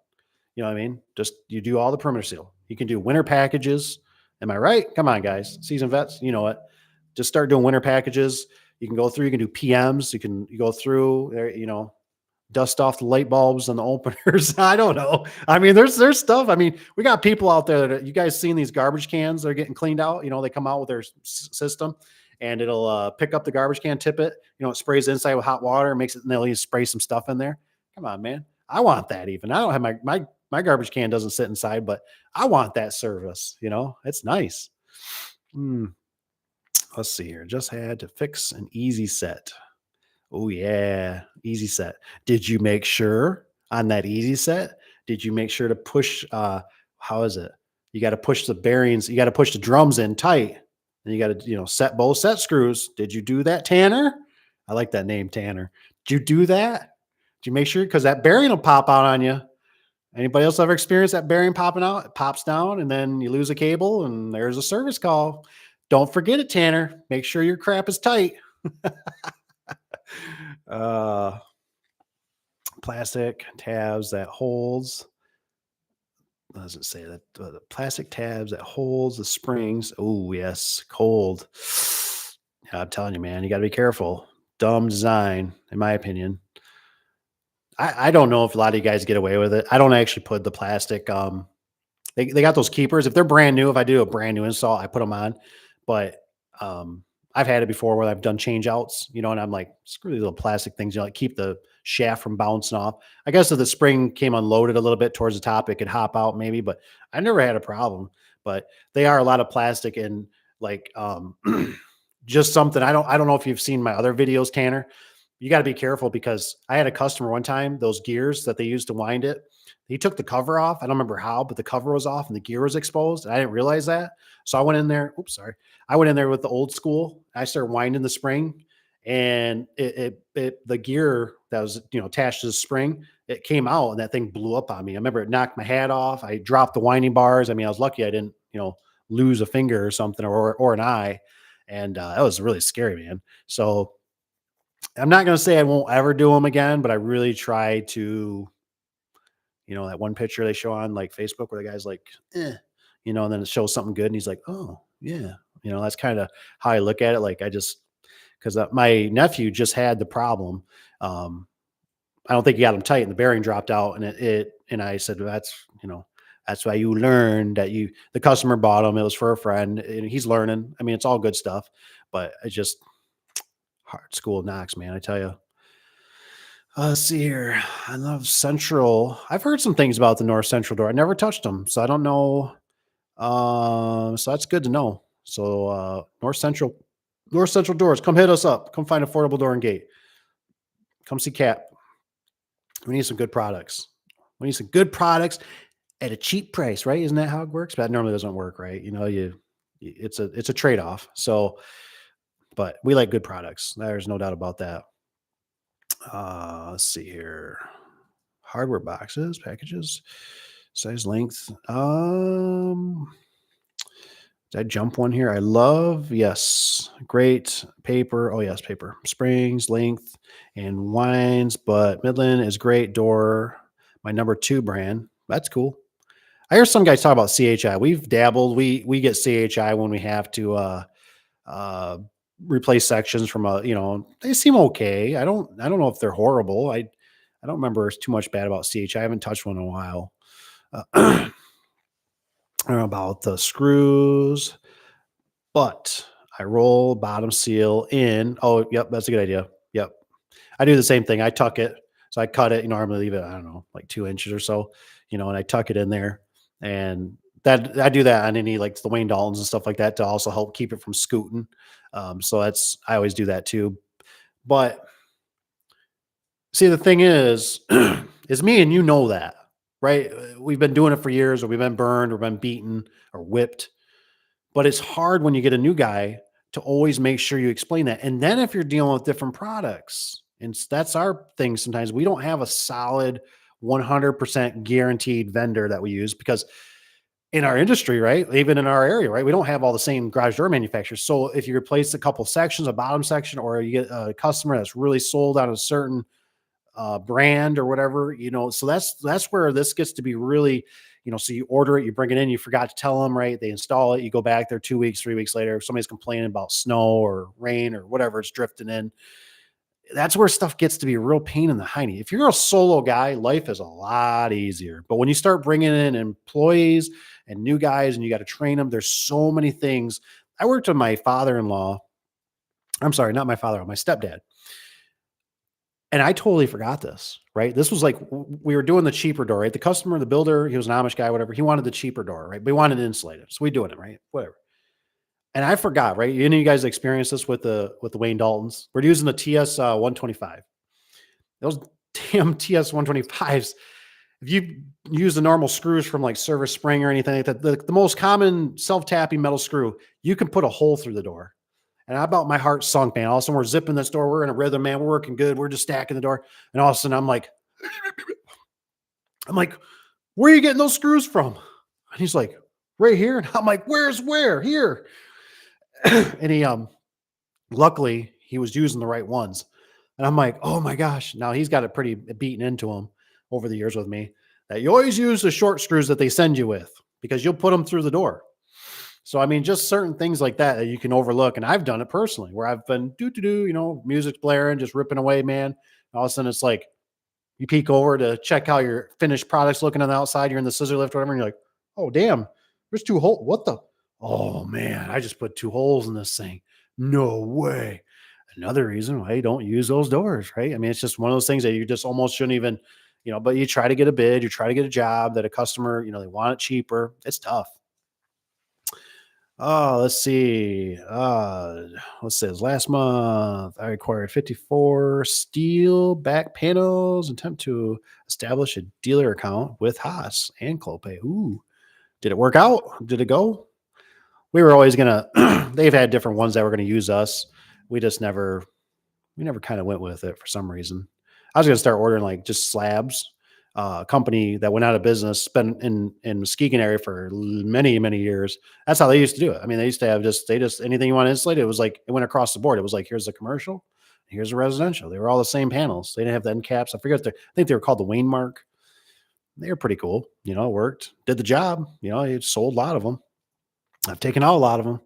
You know what I mean? Just you do all the perimeter seal. You can do winter packages. Am I right? Come on, guys. Seasoned vets, you know what? Just start doing winter packages. You can go through, you can do PMs. You go through there, dust off the light bulbs and the openers. I don't know. I mean, there's stuff. I mean, we got people out there that you guys seen these garbage cans that are getting cleaned out. They come out with their system and it'll pick up the garbage can, tip it. It sprays inside with hot water, makes it, and they'll spray some stuff in there. Come on, man. I want that even. I don't have my garbage can doesn't sit inside, but I want that service. It's nice. Let's see here. Just had to fix an easy set. Oh yeah, easy set. Did you make sure on that easy set? Did you make sure to push how is it? You got to push the bearings, you got to push the drums in tight. And you got to, set both set screws. Did you do that, Tanner? I like that name, Tanner. Did you do that? Did you make sure? Because that bearing will pop out on you. Anybody else ever experienced that bearing popping out? It pops down and then you lose a cable and there's a service call. Don't forget it, Tanner. Make sure your crap is tight. uh Plastic tabs that holds, what does it say that the plastic tabs that holds the springs? Oh yes, cold. Yeah, I'm telling you, man, you got to be careful. Dumb design, in my opinion. I don't know if a lot of you guys get away with it. I don't actually put the plastic. They got those keepers. If they're brand new, if I do a brand new install, I put them on. But I've had it before where I've done change outs, and I'm like, screw these little plastic things, like keep the shaft from bouncing off. I guess if the spring came unloaded a little bit towards the top, it could hop out maybe, but I never had a problem. But they are a lot of plastic and like just something. I don't know if you've seen my other videos, Tanner. You got to be careful because I had a customer one time, those gears that they used to wind it. He took the cover off. I don't remember how, but the cover was off and the gear was exposed. And I didn't realize that. So I went in there. Oops, sorry. I went in there with the old school. I started winding the spring, and the gear that was attached to the spring, it came out, and that thing blew up on me. I remember it knocked my hat off. I dropped the winding bars. I mean, I was lucky I didn't lose a finger or something or an eye, and that was really scary, man. So I'm not going to say I won't ever do them again, but I really try to. That one picture they show on like Facebook where the guy's like, and then it shows something good and he's like, oh yeah, that's kind of how I look at it. Like because my nephew just had the problem. I don't think he got him tight and the bearing dropped out and I said, well, that's why you learn that the customer bought him. It was for a friend and he's learning. I mean, it's all good stuff, but it's just hard school knocks, man. I tell you. Let's see here. I love Central. I've heard some things about the North Central door. I never touched them, so I don't know. So that's good to know. So North Central doors, come hit us up. Come find affordable door and gate. Come see Cap. We need some good products. We need some good products at a cheap price, right? Isn't that how it works? But that normally doesn't work, right? It's a trade off. So, but we like good products. There's no doubt about that. Let's see here. Hardware boxes, packages, size, length. Did I jump one here? Yes. Great paper. Oh yes, paper. Springs, length, and wines, but Midland is great door. My number 2 brand. That's cool. I hear some guys talk about CHI. We've dabbled. We get CHI when we have to replace sections from they seem okay. I don't know if they're horrible. I don't remember too much bad about CHI. I haven't touched one in a while. I don't know about the screws, but I roll bottom seal in. Oh, yep, that's a good idea. Yep. I do the same thing. I tuck it. So I cut it, normally leave it, I don't know, like 2 inches or so, and I tuck it in there and That I do that on any like the Wayne Daltons and stuff like that to also help keep it from scooting. So that's I always do that too. But see, the thing is me and you know that, right? We've been doing it for years, or we've been burned, or been beaten, or whipped. But it's hard when you get a new guy to always make sure you explain that. And then if you're dealing with different products, and that's our thing sometimes, we don't have a solid 100% guaranteed vendor that we use because in our industry, right? Even in our area, right? We don't have all the same garage door manufacturers. So if you replace a couple sections, a bottom section, or you get a customer that's really sold on a certain brand or whatever, so that's where this gets to be really, so you order it, you bring it in, you forgot to tell them, right? They install it, you go back there 2 weeks, 3 weeks later, if somebody's complaining about snow or rain or whatever, it's drifting in. That's where stuff gets to be a real pain in the hiney. If you're a solo guy, life is a lot easier. But when you start bringing in employees and new guys and you got to train them, there's so many things. I worked with my father-in-law. I'm sorry, not my father, my stepdad. And I totally forgot this, right? This was like we were doing the cheaper door, right? The customer, the builder, he was an Amish guy, whatever. He wanted the cheaper door, right? But he wanted it insulated. So we doing it, right? Whatever. And I forgot, right? Any of you guys experienced this with the Wayne Daltons? We're using the TS 125. Those damn TS 125s. If you use the normal screws from like Service Spring or anything like that, the most common self-tapping metal screw, you can put a hole through the door. And I about my heart sunk, man. All of a sudden we're zipping this door. We're in a rhythm, man. We're working good. We're just stacking the door. And all of a sudden I'm like, where are you getting those screws from? And he's like, right here. And I'm like, where? Here. And he luckily he was using the right ones. And I'm like, oh my gosh. Now he's got it pretty beaten into him over the years with me that you always use the short screws that they send you with because you'll put them through the door. So, I mean, just certain things like that that you can overlook. And I've done it personally where I've been music's blaring, just ripping away, man. And all of a sudden it's like you peek over to check how your finished product's looking on the outside. You're in the scissor lift or whatever. And you're like, oh, damn, there's two holes. What the? Oh, man, I just put two holes in this thing. No way. Another reason why you don't use those doors, right? I mean, it's just one of those things that you just almost shouldn't even, but you try to get a bid, you try to get a job that a customer, they want it cheaper. It's tough. Oh, let's see. Let's say last month I acquired 54 steel back panels and attempt to establish a dealer account with Haas and Clopay. Ooh, did it work out? Did it go? We were always gonna. They've had different ones that were gonna use us. We just never we never kind of went with it for some reason. I was going to start ordering like just slabs. Company that went out of business, been in Muskegon area for many years. That's how they used to do it. I mean, they used to have just anything you want to insulate. It was like it went across the board. It was like here's the commercial, here's the residential. They were all the same panels. They didn't have the end caps. I forget. I think they were called the Wayne Mark. They were pretty cool. It worked. Did the job. It sold a lot of them. I've taken out a lot of them.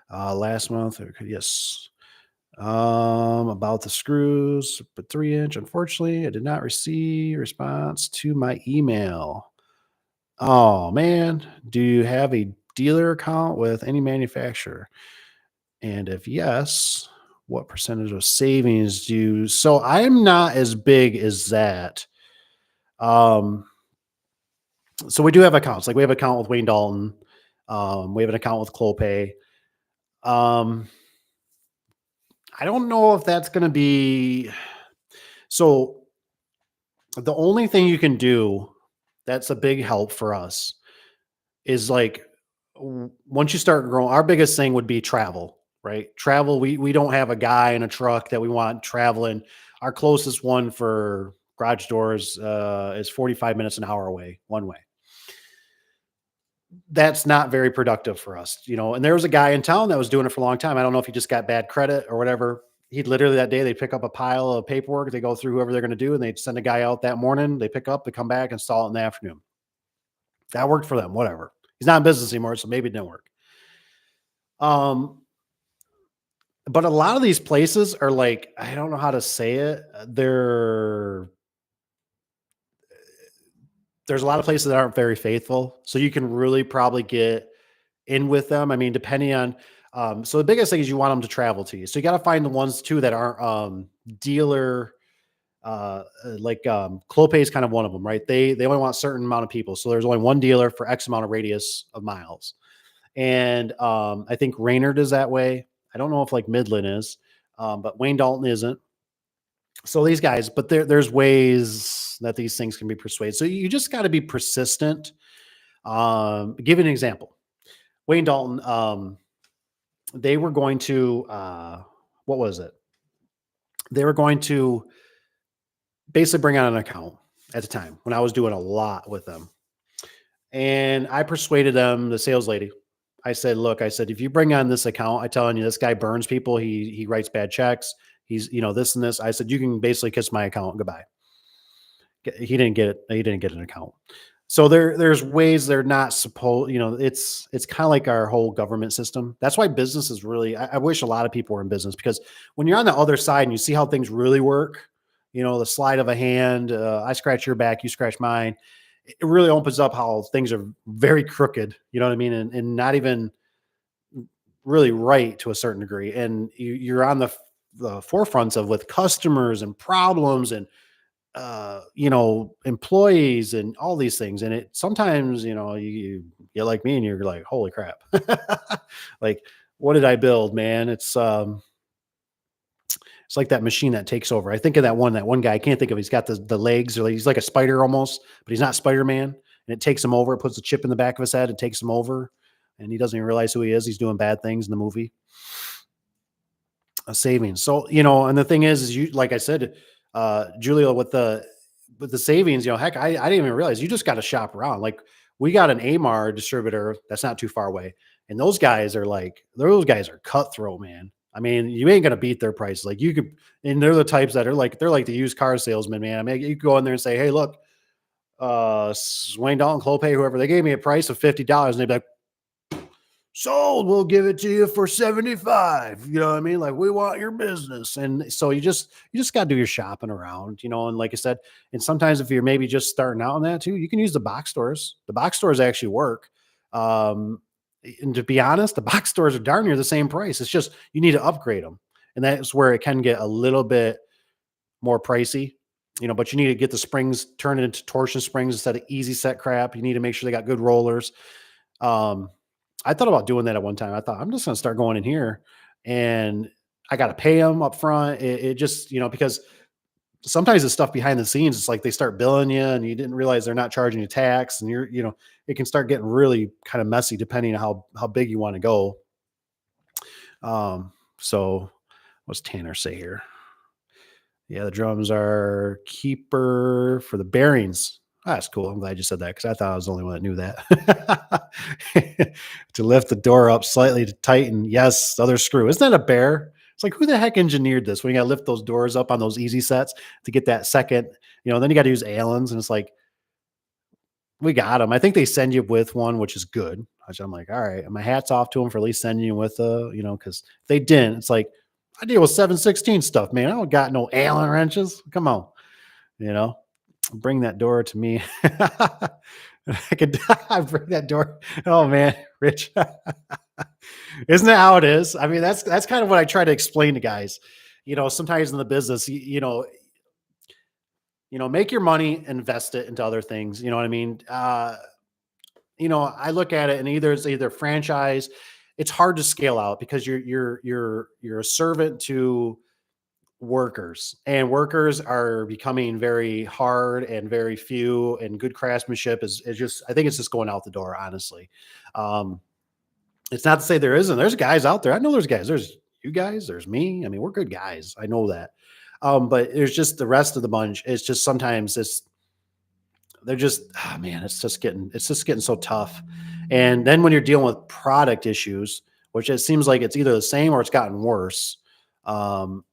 Last month, yes. About the screws, but 3-inch. Unfortunately, I did not receive response to my email. Oh man, do you have a dealer account with any manufacturer? And if yes, what percentage of savings do you? So I'm not as big as that. Um, so we do have accounts. Like we have an account with Wayne Dalton. We have an account with Clopay. Um, I don't know if that's going to be so. The only thing you can do that's a big help for us is like once you start growing, our biggest thing would be travel, right? Travel. We don't have a guy in a truck that we want traveling. Our closest one for garage doors is 45 minutes an hour away, one way. That's not very productive for us, And there was a guy in town that was doing it for a long time. I don't know if he just got bad credit or whatever. He'd literally that day they pick up a pile of paperwork, they go through whoever they're going to do, and they'd send a guy out that morning. They pick up, they come back, install it in the afternoon. That worked for them. Whatever. He's not in business anymore, so maybe it didn't work. But a lot of these places are like, I don't know how to say it. There's a lot of places that aren't very faithful. So you can really probably get in with them. I mean, depending on, so the biggest thing is you want them to travel to you. So you got to find the ones too that aren't dealer Clopay is kind of one of them, right? They only want a certain amount of people, so there's only one dealer for X amount of radius of miles. And I think Raynard is that way. I don't know if like Midland is, but Wayne Dalton isn't. So these guys, but there's ways that these things can be persuaded. So you just got to be persistent. Give an example. Wayne Dalton, they were going to what was it? They were going to basically bring on an account at the time when I was doing a lot with them. And I persuaded them, the sales lady. I said, look, I said, if you bring on this account, I telling you, this guy burns people. He writes bad checks. He's, this and this. I said, you can basically kiss my account. Goodbye. He didn't get it. He didn't get an account. So there's ways they're not supposed, it's kind of like our whole government system. That's why business is really, I wish a lot of people were in business, because when you're on the other side and you see how things really work, the slide of a hand, I scratch your back, you scratch mine. It really opens up how things are very crooked, you know what I mean? And not even really right to a certain degree. And you're on the forefronts of with customers and problems and employees and all these things. And it sometimes, you like me and you're like, holy crap. Like, what did I build, man? It's like that machine that takes over. I think of that one guy, I can't think of, he's got the legs, or he's like a spider almost, but he's not Spider-Man. And it takes him over, it puts a chip in the back of his head, it takes him over, and he doesn't even realize who he is. He's doing bad things in the movie. A savings. So, and the thing is you, like I said, Julio, with the savings, heck, I didn't even realize you just got to shop around. Like, we got an Amar distributor that's not too far away. And those guys are cutthroat, man. I mean, you ain't going to beat their prices. Like, you could, and they're the types that are like, they're like the used car salesman, man. I mean, you could go in there and say, hey, look, Wayne Dalton, Clopay, whoever, they gave me a price of $50. And they'd be like, sold, we'll give it to you for 75. You know what I mean? Like, we want your business. And so you just got to do your shopping around, and like I said, and sometimes if you're maybe just starting out on that too, you can use the box stores. The box stores actually work. And to be honest, the box stores are darn near the same price. It's just, you need to upgrade them. And that's where it can get a little bit more pricey, but you need to get the springs turned into torsion springs instead of easy set crap. You need to make sure they got good rollers. I thought about doing that at one time. I thought, I'm just going to start going in here and I got to pay them up front. It just, because sometimes the stuff behind the scenes, it's like they start billing you and you didn't realize they're not charging you tax, and it can start getting really kind of messy depending on how big you want to go. So what's Tanner say here? Yeah, the drums are keeper for the bearings. Oh, that's cool. I'm glad you said that, because I thought I was the only one that knew that. To lift the door up slightly to tighten. Yes, other screw. Isn't that a bear? It's like, who the heck engineered this? When you got to lift those doors up on those easy sets to get that second, then you got to use Allen's, and it's like, we got them. I think they send you with one, which is good. I'm like, all right, my hat's off to them for at least sending you with because if they didn't, it's like, I deal with 7/16 stuff, man. I don't got no Allen wrenches. Come on, bring that door to me. I bring that door. Oh man, Rich. Isn't that how it is? I mean, that's kind of what I try to explain to guys. Sometimes in the business, make your money, invest it into other things. You know what I mean? I look at it, and it's either franchise. It's hard to scale out because you're a servant to workers, and workers are becoming very hard and very few, and good craftsmanship is just, I think it's just going out the door, honestly. It's not to say there's guys out there. I know there's guys, there's you guys, there's me. I mean, we're good guys. I know that. But there's just the rest of the bunch. It's just, sometimes they're just, oh man, it's just getting so tough. And then when you're dealing with product issues, which it seems like it's either the same or it's gotten worse. And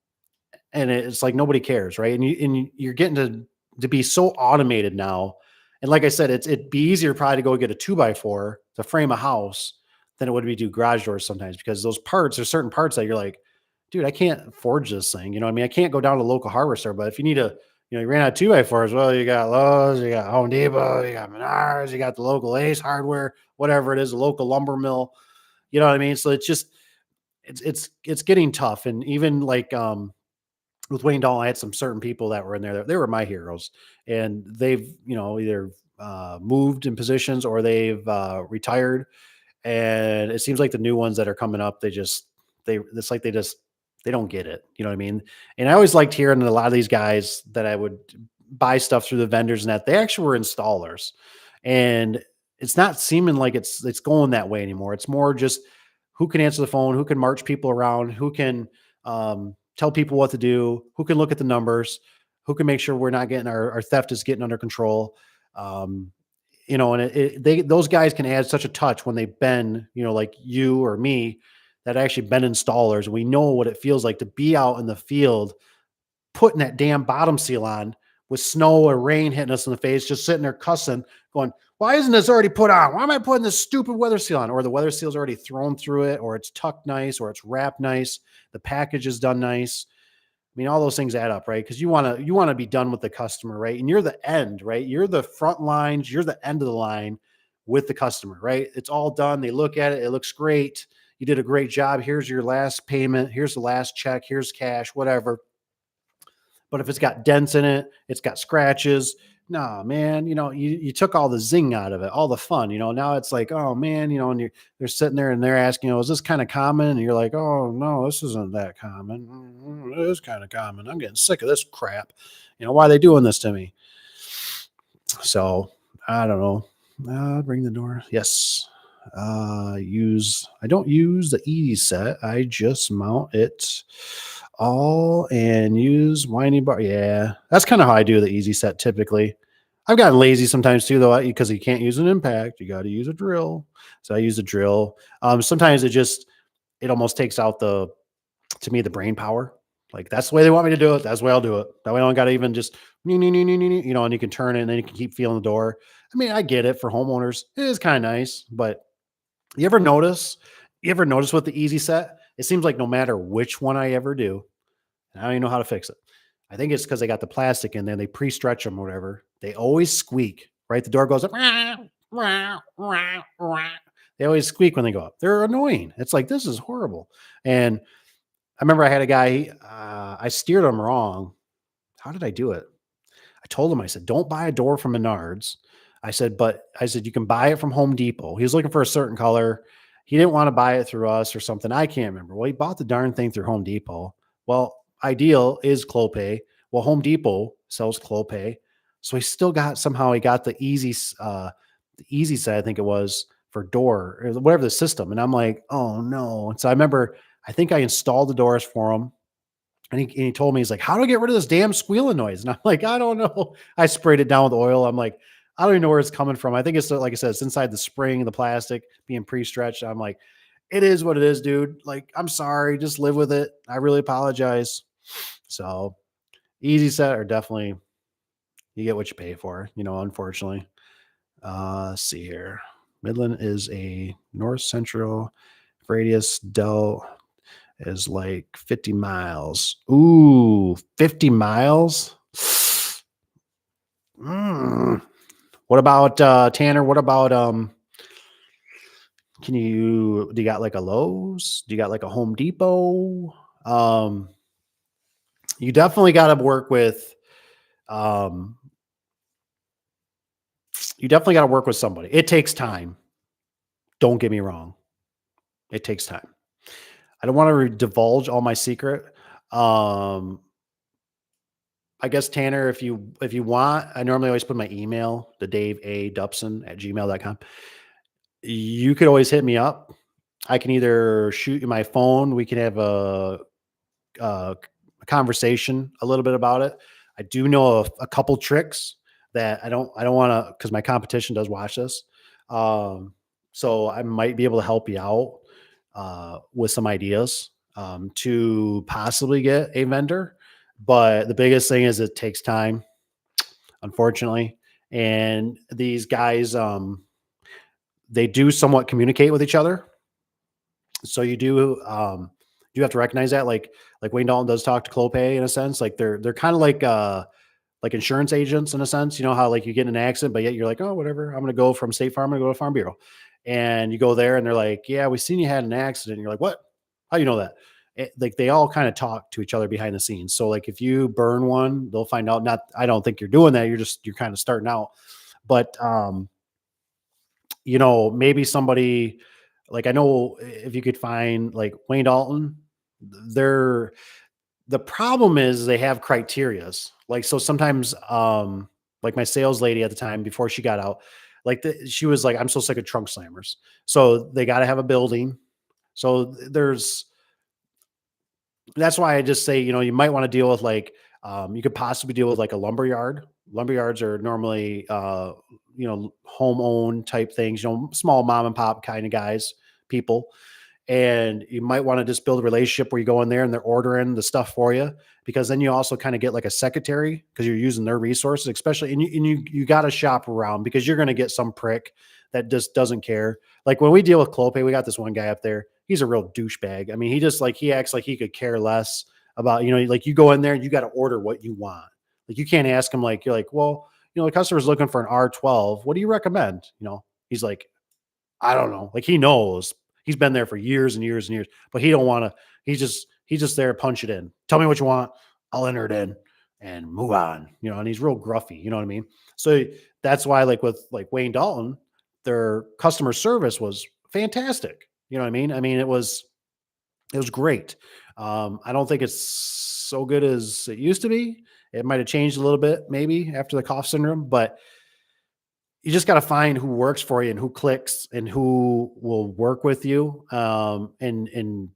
it's like nobody cares, right? And you're getting to be so automated now. And like I said, it'd be easier probably to go get a 2x4 to frame a house than it would be do garage doors sometimes, because those parts, there's certain parts that you're like, dude, I can't forge this thing. You know what I mean? I can't go down to a local hardware store, but if you need you ran out of 2x4s, well, you got Lowe's, you got Home Depot, you got Menards, you got the local Ace Hardware, whatever it is, a local lumber mill. You know what I mean? So it's just, it's getting tough. And even like, with Wayne Dahl, I had some certain people that were in there that they were my heroes, and they've either moved in positions or they've retired, and it seems like the new ones that are coming up, they it's like they don't get it. You know what I mean? And I always liked hearing that a lot of these guys that I would buy stuff through the vendors and that they actually were installers. And it's not seeming like it's going that way anymore. It's more just who can answer the phone, who can march people around, who can tell people what to do, who can look at the numbers, who can make sure we're not getting our theft is getting under control. Um, and those guys can add such a touch when they've been, like you or me, that actually been installers. We know what it feels like to be out in the field, putting that damn bottom seal on with snow or rain hitting us in the face, just sitting there cussing, going, why isn't this already put on? Why am I putting this stupid weather seal on? Or the weather seal's already thrown through it, or it's tucked nice, or it's wrapped nice. The package is done nice. I mean, all those things add up, right? Because you want to be done with the customer, right? And you're the end, right? You're the front lines, you're the end of the line with the customer, right? It's all done. They look at it, it looks great. You did a great job. Here's your last payment. Here's the last check. Here's cash, whatever. But if it's got dents in it, it's got scratches. No, man, you took all the zing out of it, all the fun. Now it's like, oh man, and they're sitting there and they're asking, is this kind of common? And you're like, oh no, this isn't that common. It is kind of common. I'm getting sick of this crap. Why are they doing this to me? So I don't know. Ring the door. Yes. I don't use the easy set. I just mount it all and use whiny bar. Yeah, that's kind of how I do the easy set typically. I've gotten lazy sometimes too, though, because you can't use an impact. You got to use a drill. So I use a drill. Sometimes it almost takes out to me, the brain power. Like that's the way they want me to do it. That's the way I'll do it. That way I don't got to even just, and you can turn it and then you can keep feeling the door. I mean, I get it for homeowners. It is kind of nice, but you ever notice? You ever notice with the easy set? It seems like no matter which one I ever do, and I don't even know how to fix it. I think it's because they got the plastic in there. They pre-stretch them or whatever. They always squeak, right? The door goes up. They always squeak when they go up. They're annoying. It's like, this is horrible. And I remember I had a guy, I steered him wrong. How did I do it? I told him, I said, don't buy a door from Menards. I said, you can buy it from Home Depot. He was looking for a certain color. He didn't want to buy it through us or something. I can't remember. Well, he bought the darn thing through Home Depot. Well, Ideal is Clopay. Well, Home Depot sells Clopay. So he got the easy set, I think it was, for door or whatever the system. And I'm like, oh no. And so I remember, I think I installed the doors for him. And he told me, he's like, how do I get rid of this damn squealing noise? And I'm like, I don't know. I sprayed it down with oil. I'm like, I don't even know where it's coming from. I think it's like I said, it's inside the spring, the plastic being pre-stretched. I'm like, it is what it is, dude. Like, I'm sorry. Just live with it. I really apologize. So easy set are definitely, you get what you pay for, unfortunately. Let's see here. Midland is a north central radius. Dell is like 50 miles. Ooh, 50 miles. What about Tanner? What about do you got like a Lowe's? Do you got like a Home Depot? You definitely got to work with somebody. It takes time. Don't get me wrong. It takes time. I don't want to divulge all my secret. I guess Tanner, if you want, I normally always put my email, the Daveadubson@gmail.com. You could always hit me up. I can either shoot you my phone. We can have a conversation a little bit about it. I do know a couple tricks that I don't want to, because my competition does watch this. So I might be able to help you out with some ideas to possibly get a vendor. But the biggest thing is it takes time, unfortunately. And these guys, they do somewhat communicate with each other. So you have to recognize that, like Wayne Dalton does talk to Clopay in a sense. Like they're kind of like insurance agents in a sense. You know how like you get in an accident, but yet you're like, oh, whatever. I'm going to go from State Farm. I'm going to go to Farm Bureau. And you go there and they're like, yeah, we seen you had an accident. And you're like, what? How you know that? like they all kind of talk to each other behind the scenes. So like if you burn one, they'll find out. Not, I don't think you're doing that. You're kind of starting out, but maybe somebody, like, I know if you could find like Wayne Dalton, they're the problem is they have criterias. Like, so sometimes, like my sales lady at the time before she got out, like she was like, I'm so sick of trunk slammers. So they got to have a building. So that's why I just say, you might want to deal with like, you could possibly deal with like a lumber yard. Lumber yards are normally, home owned type things, small mom and pop kind of guys, people. And you might want to just build a relationship where you go in there and they're ordering the stuff for you, because then you also kind of get like a secretary because you're using their resources, especially, and you got to shop around because you're going to get some prick that just doesn't care. Like when we deal with Clopay, we got this one guy up there. He's a real douchebag. I mean, he just like, he acts like he could care less about, like you go in there and you got to order what you want. Like you can't ask him, like, you're like, well, the customer's looking for an R12. What do you recommend? He's like, I don't know. Like he knows. He's been there for years and years and years, but he don't want to. He's just there to punch it in. Tell me what you want. I'll enter it in and move on. And he's real gruffy. You know what I mean? So that's why, like with like Wayne Dalton, their customer service was fantastic. You know what I mean? I mean, it was great. I don't think it's so good as it used to be. It might have changed a little bit maybe after the cough syndrome, but you just got to find who works for you and who clicks and who will work with you. And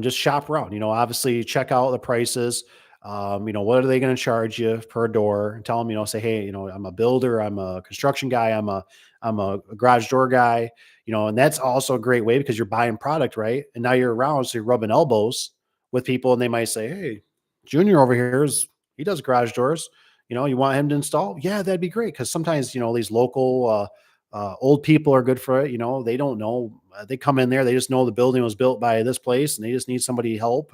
just shop around, obviously check out the prices. What are they going to charge you per door, and tell them, say, hey, I'm a builder, I'm a construction guy, I'm a garage door guy, and that's also a great way because you're buying product, right? And now you're around, so you're rubbing elbows with people, and they might say, hey, Junior over here he does garage doors. You want him to install? Yeah, that'd be great. Cause sometimes, these local, old people are good for it. They don't know. They come in there, they just know the building was built by this place and they just need somebody to help.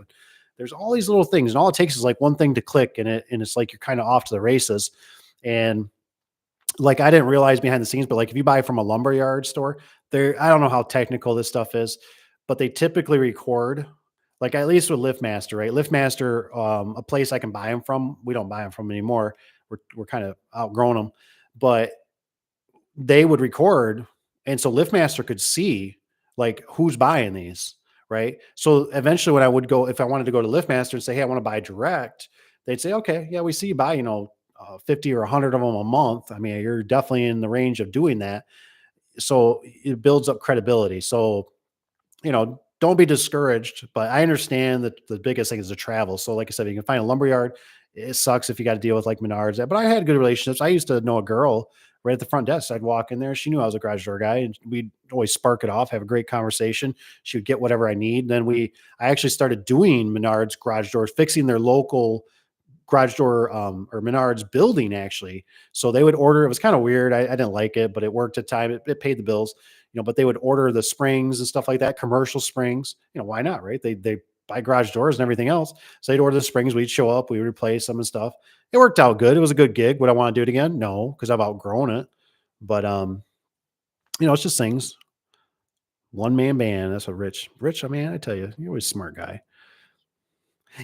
There's all these little things, and all it takes is like one thing to click, and it's like you're kind of off to the races. And like I didn't realize behind the scenes, but like if you buy from a lumberyard store, I don't know how technical this stuff is, but they typically record, like at least with LiftMaster, right? LiftMaster, a place I can buy them from. We don't buy them from anymore. We're kind of outgrown them, but they would record. And so LiftMaster could see like who's buying these, right? So eventually when I would go, if I wanted to go to LiftMaster and say, hey, I want to buy direct, they'd say, okay, yeah, we see you buy, 50 or 100 of them a month. I mean, you're definitely in the range of doing that. So it builds up credibility. So, don't be discouraged, but I understand that the biggest thing is the travel. So like I said, you can find a lumberyard. It sucks if you got to deal with like Menards, but I had good relationships. I used to know a girl right at the front desk. I'd walk in there. She knew I was a garage door guy, and we'd always spark it off, have a great conversation. She would get whatever I need. Then I actually started doing Menards garage doors, fixing their local garage door, or Menards building actually. So they would order, it was kind of weird. I didn't like it, but it worked at time. It paid the bills, but they would order the springs and stuff like that, commercial springs, why not? Right. They buy garage doors and everything else. So they'd order the springs. We'd show up, we would replace them and stuff. It worked out good. It was a good gig. Would I want to do it again? No, because I've outgrown it. But, it's just things. One man band. That's what Rich, I mean, I tell you, you're always a smart guy.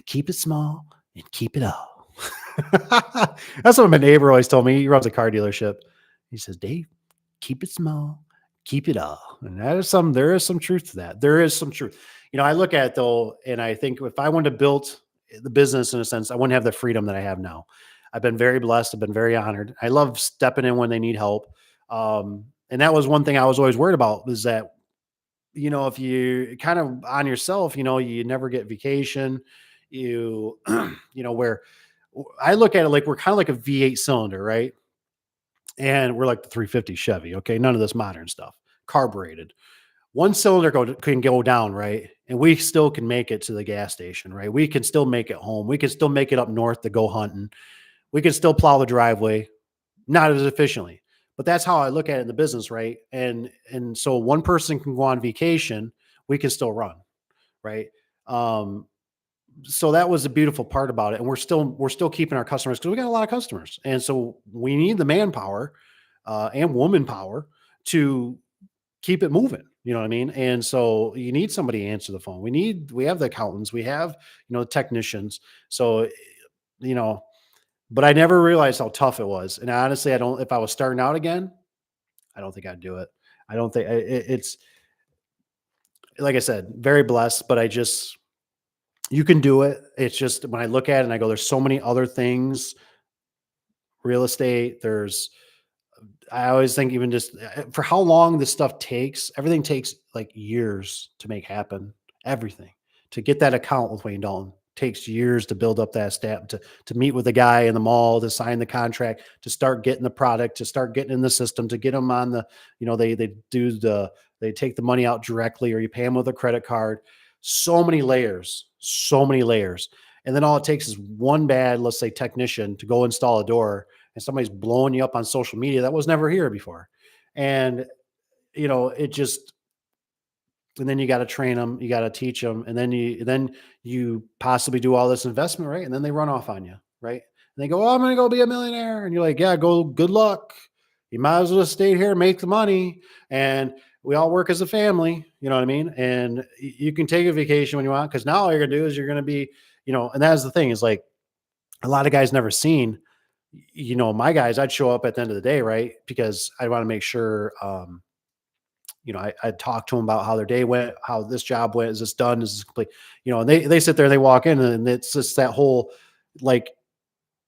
Keep it small and keep it all. That's what my neighbor always told me. He runs a car dealership. He says, Dave, keep it small, keep it all. And there is some truth to that. There is some truth. I look at it though, and I think if I wanted to build the business in a sense, I wouldn't have the freedom that I have now. I've been very blessed. I've been very honored. I love stepping in when they need help. And that was one thing I was always worried about, was that, if you kind of on yourself, you never get vacation, where I look at it like we're kind of like a V8 cylinder, right? And we're like the 350 Chevy. Okay. None of this modern stuff, carbureted. One cylinder can go down, right? And we still can make it to the gas station, right? We can still make it home. We can still make it up north to go hunting. We can still plow the driveway, not as efficiently. But that's how I look at it in the business, right? And so one person can go on vacation, we can still run, right? So that was the beautiful part about it. And we're still keeping our customers, because we got a lot of customers. And so we need the manpower, and woman power to keep it moving. You know what I mean? And so you need somebody to answer the phone. We have the accountants, we have, technicians. So, you know, but I never realized how tough it was. And honestly, I don't, if I was starting out again, I don't think I'd do it. I don't think it's, like I said, very blessed, but you can do it. It's just when I look at it and I go, there's so many other things, real estate, I always think even just for how long this stuff takes, everything takes like years to make happen. Everything to get that account with Wayne Dalton takes years to build up that staff, to meet with the guy in the mall, to sign the contract, to start getting the product, to start getting in the system, to get them on the, they take the money out directly or you pay them with a credit card. So many layers, so many layers. And then all it takes is one bad, let's say technician to go install a door and somebody's blowing you up on social media that was never here before. And, it just, and then you got to train them, you got to teach them. And then you possibly do all this investment, right? And then they run off on you, right? And they go, oh, I'm going to go be a millionaire. And you're like, yeah, go, good luck. You might as well stay here, make the money. And we all work as a family, you know what I mean? And you can take a vacation when you want, because now all you're going to do is you're going to be, and that's the thing is like a lot of guys never seen, my guys, I'd show up at the end of the day, right? Because I want to make sure, I talk to them about how their day went, how this job went, is this done, is this complete, and they sit there, they walk in, and it's just that whole, like,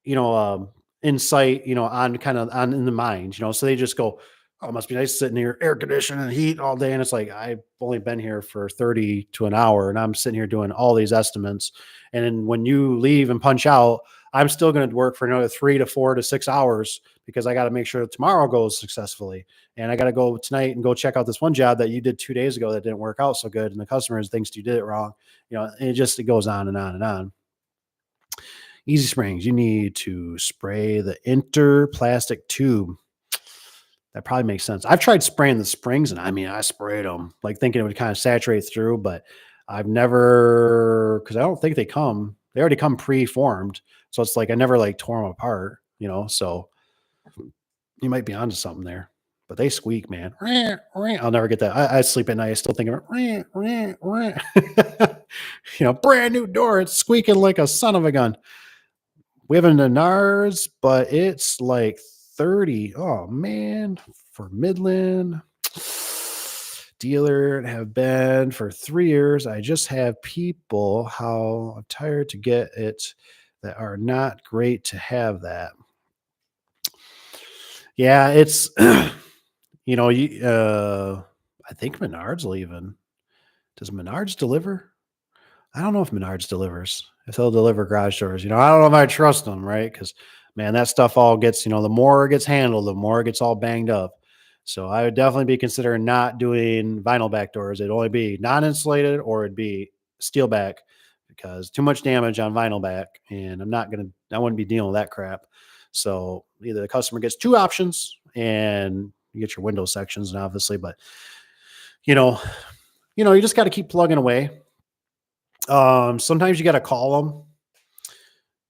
you know, um, insight, on kind of on in the mind, so they just go, oh, it must be nice sitting here, air conditioning and heat all day. And it's like, I've only been here for 30 to an hour and I'm sitting here doing all these estimates. And then when you leave and punch out, I'm still going to work for another 3 to 4 to 6 hours because I got to make sure that tomorrow goes successfully. And I got to go tonight and go check out this one job that you did 2 days ago that didn't work out so good. And the customer thinks you did it wrong, and it goes on and on and on. Easy Springs, you need to spray the interplastic tube. That probably makes sense. I've tried spraying the springs, and I mean, I sprayed them like thinking it would kind of saturate through, but I've never, because I don't think they already come pre-formed. So it's like I never like tore them apart, so you might be onto something there. But they squeak, man. I'll never get that. I sleep at night. I still think of it. Brand new door. It's squeaking like a son of a gun. We have a Menards, but it's like 30. Oh man, for Midland dealer have been for 3 years. I just have people how I'm tired to get it that are not great to have that. Yeah, it's I think Menards leaving. Does Menards deliver? I don't know if Menards delivers, if they'll deliver garage doors. I don't know if I trust them, right? Because, man, that stuff all gets, the more it gets handled, the more it gets all banged up. So I would definitely be considering not doing vinyl back doors. It'd only be non-insulated or it'd be steel back because too much damage on vinyl back. And I wouldn't be dealing with that crap. So either the customer gets 2 options and you get your window sections, and obviously, but you just got to keep plugging away. Sometimes you got to call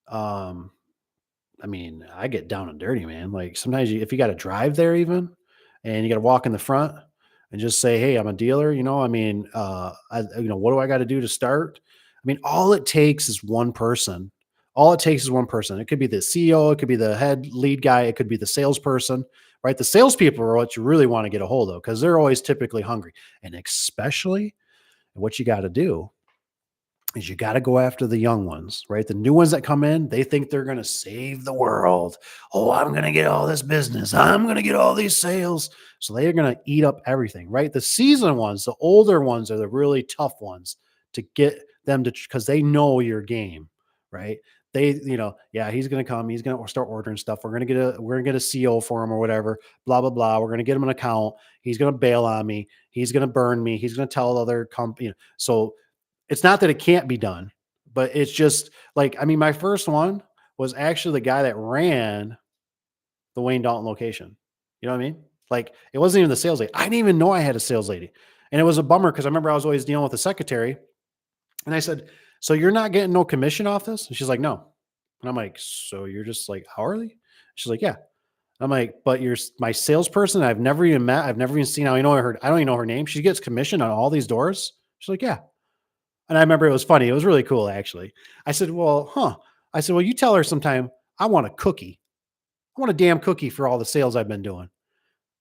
them. I mean, I get down and dirty, man. Like sometimes if you got to drive there even, and you got to walk in the front and just say, hey, I'm a dealer. What do I got to do to start? I mean, all it takes is one person. All it takes is one person. It could be the CEO. It could be the head lead guy. It could be the salesperson, right? The salespeople are what you really want to get a hold of because they're always typically hungry. And especially what you got to do is you got to go after the young ones, right? The new ones that come in, they think they're going to save the world. Oh, I'm going to get all this business. I'm going to get all these sales. So they are going to eat up everything, right? The seasoned ones, the older ones are the really tough ones to get them to, because they know your game, right? They, he's going to come. He's going to start ordering stuff. We're going to get a CO for him or whatever, blah, blah, blah. We're going to get him an account. He's going to bail on me. He's going to burn me. He's going to tell other company. So it's not that it can't be done, but it's just like, I mean, my first one was actually the guy that ran the Wayne Dalton location. You know what I mean? Like it wasn't even the sales lady. I didn't even know I had a sales lady. And it was a bummer because I remember I was always dealing with the secretary. And I said, so you're not getting no commission off this? And she's like, no. And I'm like, so you're just like hourly? She's like, yeah. I'm like, but you're my salesperson I've never even met. I've never even seen. I don't even know her name. She gets commission on all these doors. She's like, yeah. And I remember it was funny. It was really cool, actually. I said, well, huh. I said, well, you tell her sometime I want a cookie. I want a damn cookie for all the sales I've been doing.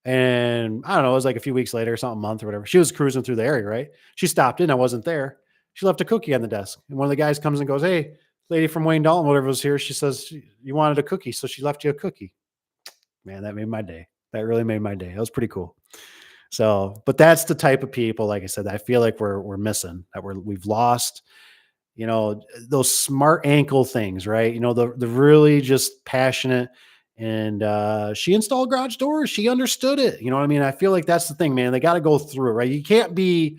And I don't know, it was like a few weeks later, something, a month or whatever. She was cruising through the area, right? She stopped in. I wasn't there. She left a cookie on the desk. And one of the guys comes and goes, hey, lady from Wayne Dalton, whatever was here. She says, you wanted a cookie. So she left you a cookie. Man, that made my day. That really made my day. That was pretty cool. So, but that's the type of people, like I said, I feel like we're missing, that we've lost, those smart ankle things, right? The really just passionate. And she installed garage doors. She understood it. You know what I mean? I feel like that's the thing, man. They got to go through it, right? You can't be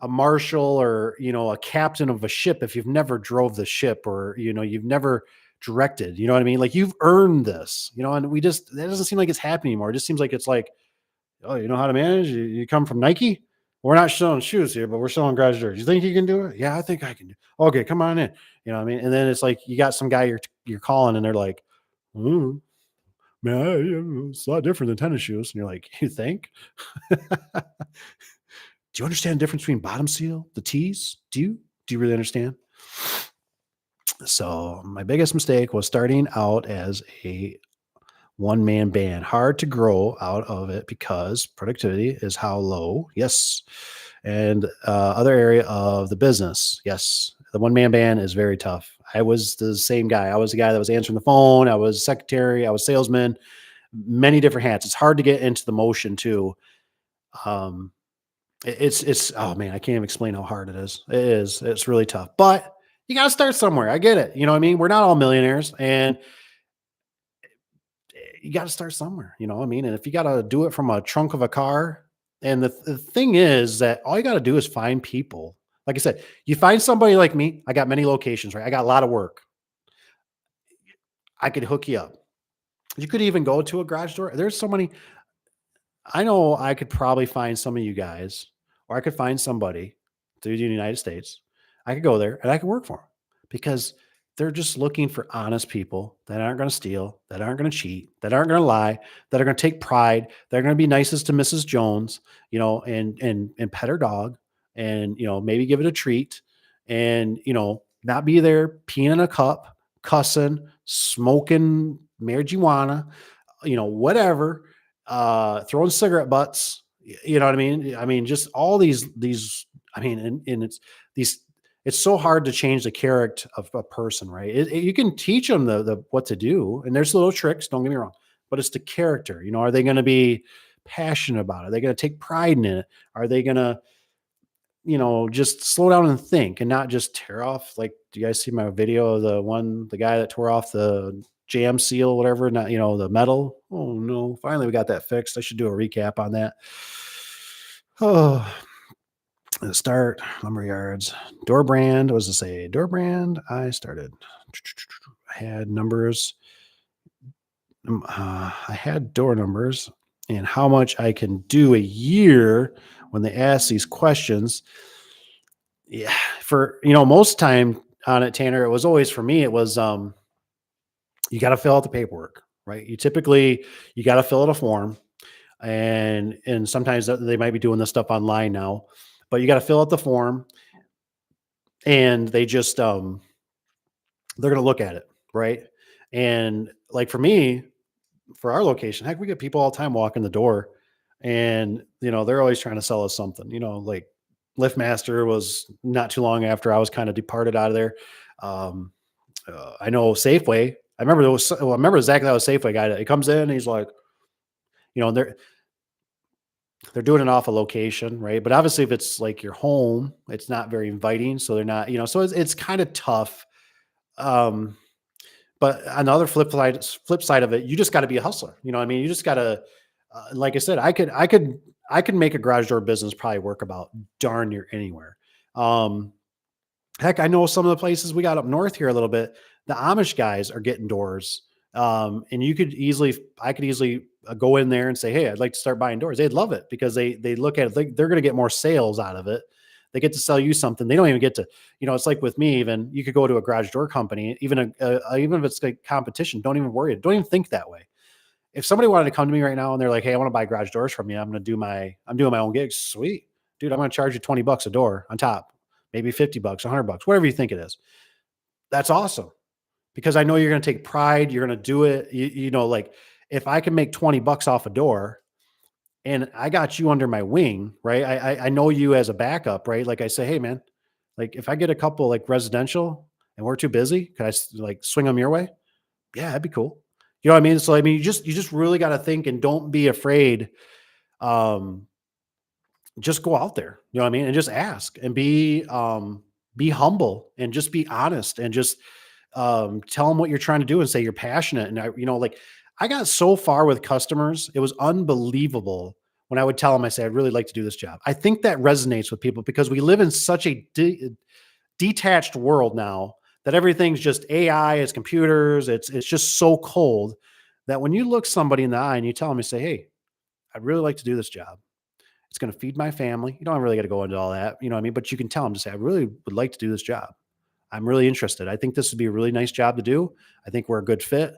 a marshal or, a captain of a ship if you've never drove the ship or, you've never directed, you know what I mean? Like you've earned this, and that doesn't seem like it's happening anymore. It just seems like it's like, oh, you know how to manage? You come from Nike? We're not selling shoes here, but we're selling garage doors. You think you can do it? Yeah, I think I can do it. Okay, come on in. You know what I mean? And then it's like you got some guy you're calling and they're like, man, it's a lot different than tennis shoes. And you're like, you think? Do you understand the difference between bottom seal, the tees? Do you really understand? So my biggest mistake was starting out as a one-man band. Hard to grow out of it because productivity is how low. Yes. And other area of the business. Yes. The one-man band is very tough. I was the same guy. I was the guy that was answering the phone. I was secretary. I was salesman, many different hats. It's hard to get into the motion too. Um, it's oh man, I can't even explain how hard it is. It's really tough, but you got to start somewhere. I get it. You know what I mean? We're not all millionaires and you got to start somewhere, you know what I mean? And if you got to do it from a trunk of a car, and the thing is that all you got to do is find people. Like I said, you find somebody like me. I got many locations, right? I got a lot of work. I could hook you up. You could even go to a garage door. There's so many. I know I could probably find some of you guys, or I could find somebody through the United States. I could go there and I could work for them because they're just looking for honest people that aren't going to steal, that aren't going to cheat, that aren't going to lie, that are going to take pride, that are going to be nicest to Mrs. Jones, and pet her dog, and maybe give it a treat, and not be there peeing in a cup, cussing, smoking marijuana, whatever, throwing cigarette butts. You know what I mean? I mean, just all these. I mean, and it's these. It's so hard to change the character of a person, right? You can teach them the what to do, and there's little tricks. Don't get me wrong, but it's the character. Are they going to be passionate about it? Are they going to take pride in it? Are they going to, just slow down and think and not just tear off? Like, do you guys see my video of the guy that tore off the jam seal, whatever, not, the metal? Oh no, finally we got that fixed. I should do a recap on that. Oh, start lumber yards, door brand. What does it say? Door brand. I started. I had numbers. I had door numbers and how much I can do a year when they ask these questions. Yeah, for most time on it, Tanner, it was always for me. It was you got to fill out the paperwork, right? You got to fill out a form, and sometimes they might be doing this stuff online now, but you got to fill out the form, and they just they're going to look at it, right? And like for me, for our location, heck, we get people all the time walking the door, and they're always trying to sell us something. Like Liftmaster was not too long after I was kind of departed out of there. I know Safeway. I remember exactly that was Safeway guy. He comes in and he's like, they're doing it off a location, right? But obviously, if it's like your home, it's not very inviting. So they're not, so it's kind of tough. But on the other flip side of it, you just got to be a hustler. You know what I mean? You just got to, like I said, I could make a garage door business probably work about darn near anywhere. Heck, I know some of the places we got up north here a little bit, the Amish guys are getting doors. And I could easily go in there and say, hey, I'd like to start buying doors. They'd love it because they look at it, they're going to get more sales out of it. They get to sell you something. They don't even get to, it's like with me, even you could go to a garage door company, even if it's like competition, don't even worry. Don't even think that way. If somebody wanted to come to me right now and they're like, "Hey, I want to buy garage doors from you. I'm doing my own gigs." Sweet. Dude, I'm going to charge you 20 bucks a door on top. Maybe 50 bucks, 100 bucks, whatever you think it is. That's awesome because I know you're going to take pride, you're going to do it. Like if I can make 20 bucks off a door and I got you under my wing, right? I know you as a backup, right? Like I say, "Hey man, like if I get a couple like residential and we're too busy, could like swing them your way?" Yeah, that'd be cool. You know what I mean? So I mean, you just really got to think and don't be afraid. Um, just go out there. You know what I mean? And just ask and be humble and just be honest and just tell them what you're trying to do and say you're passionate. And like I got so far with customers, it was unbelievable when I would tell them, I say, "I'd really like to do this job." I think that resonates with people because we live in such a detached world now that everything's just AI, it's computers, it's just so cold that when you look somebody in the eye and you tell them, you say, "Hey, I'd really like to do this job. It's going to feed my family." You don't really got to go into all that, you know what I mean? But you can tell them to say, "I really would like to do this job. I'm really interested. I think this would be a really nice job to do. I think we're a good fit."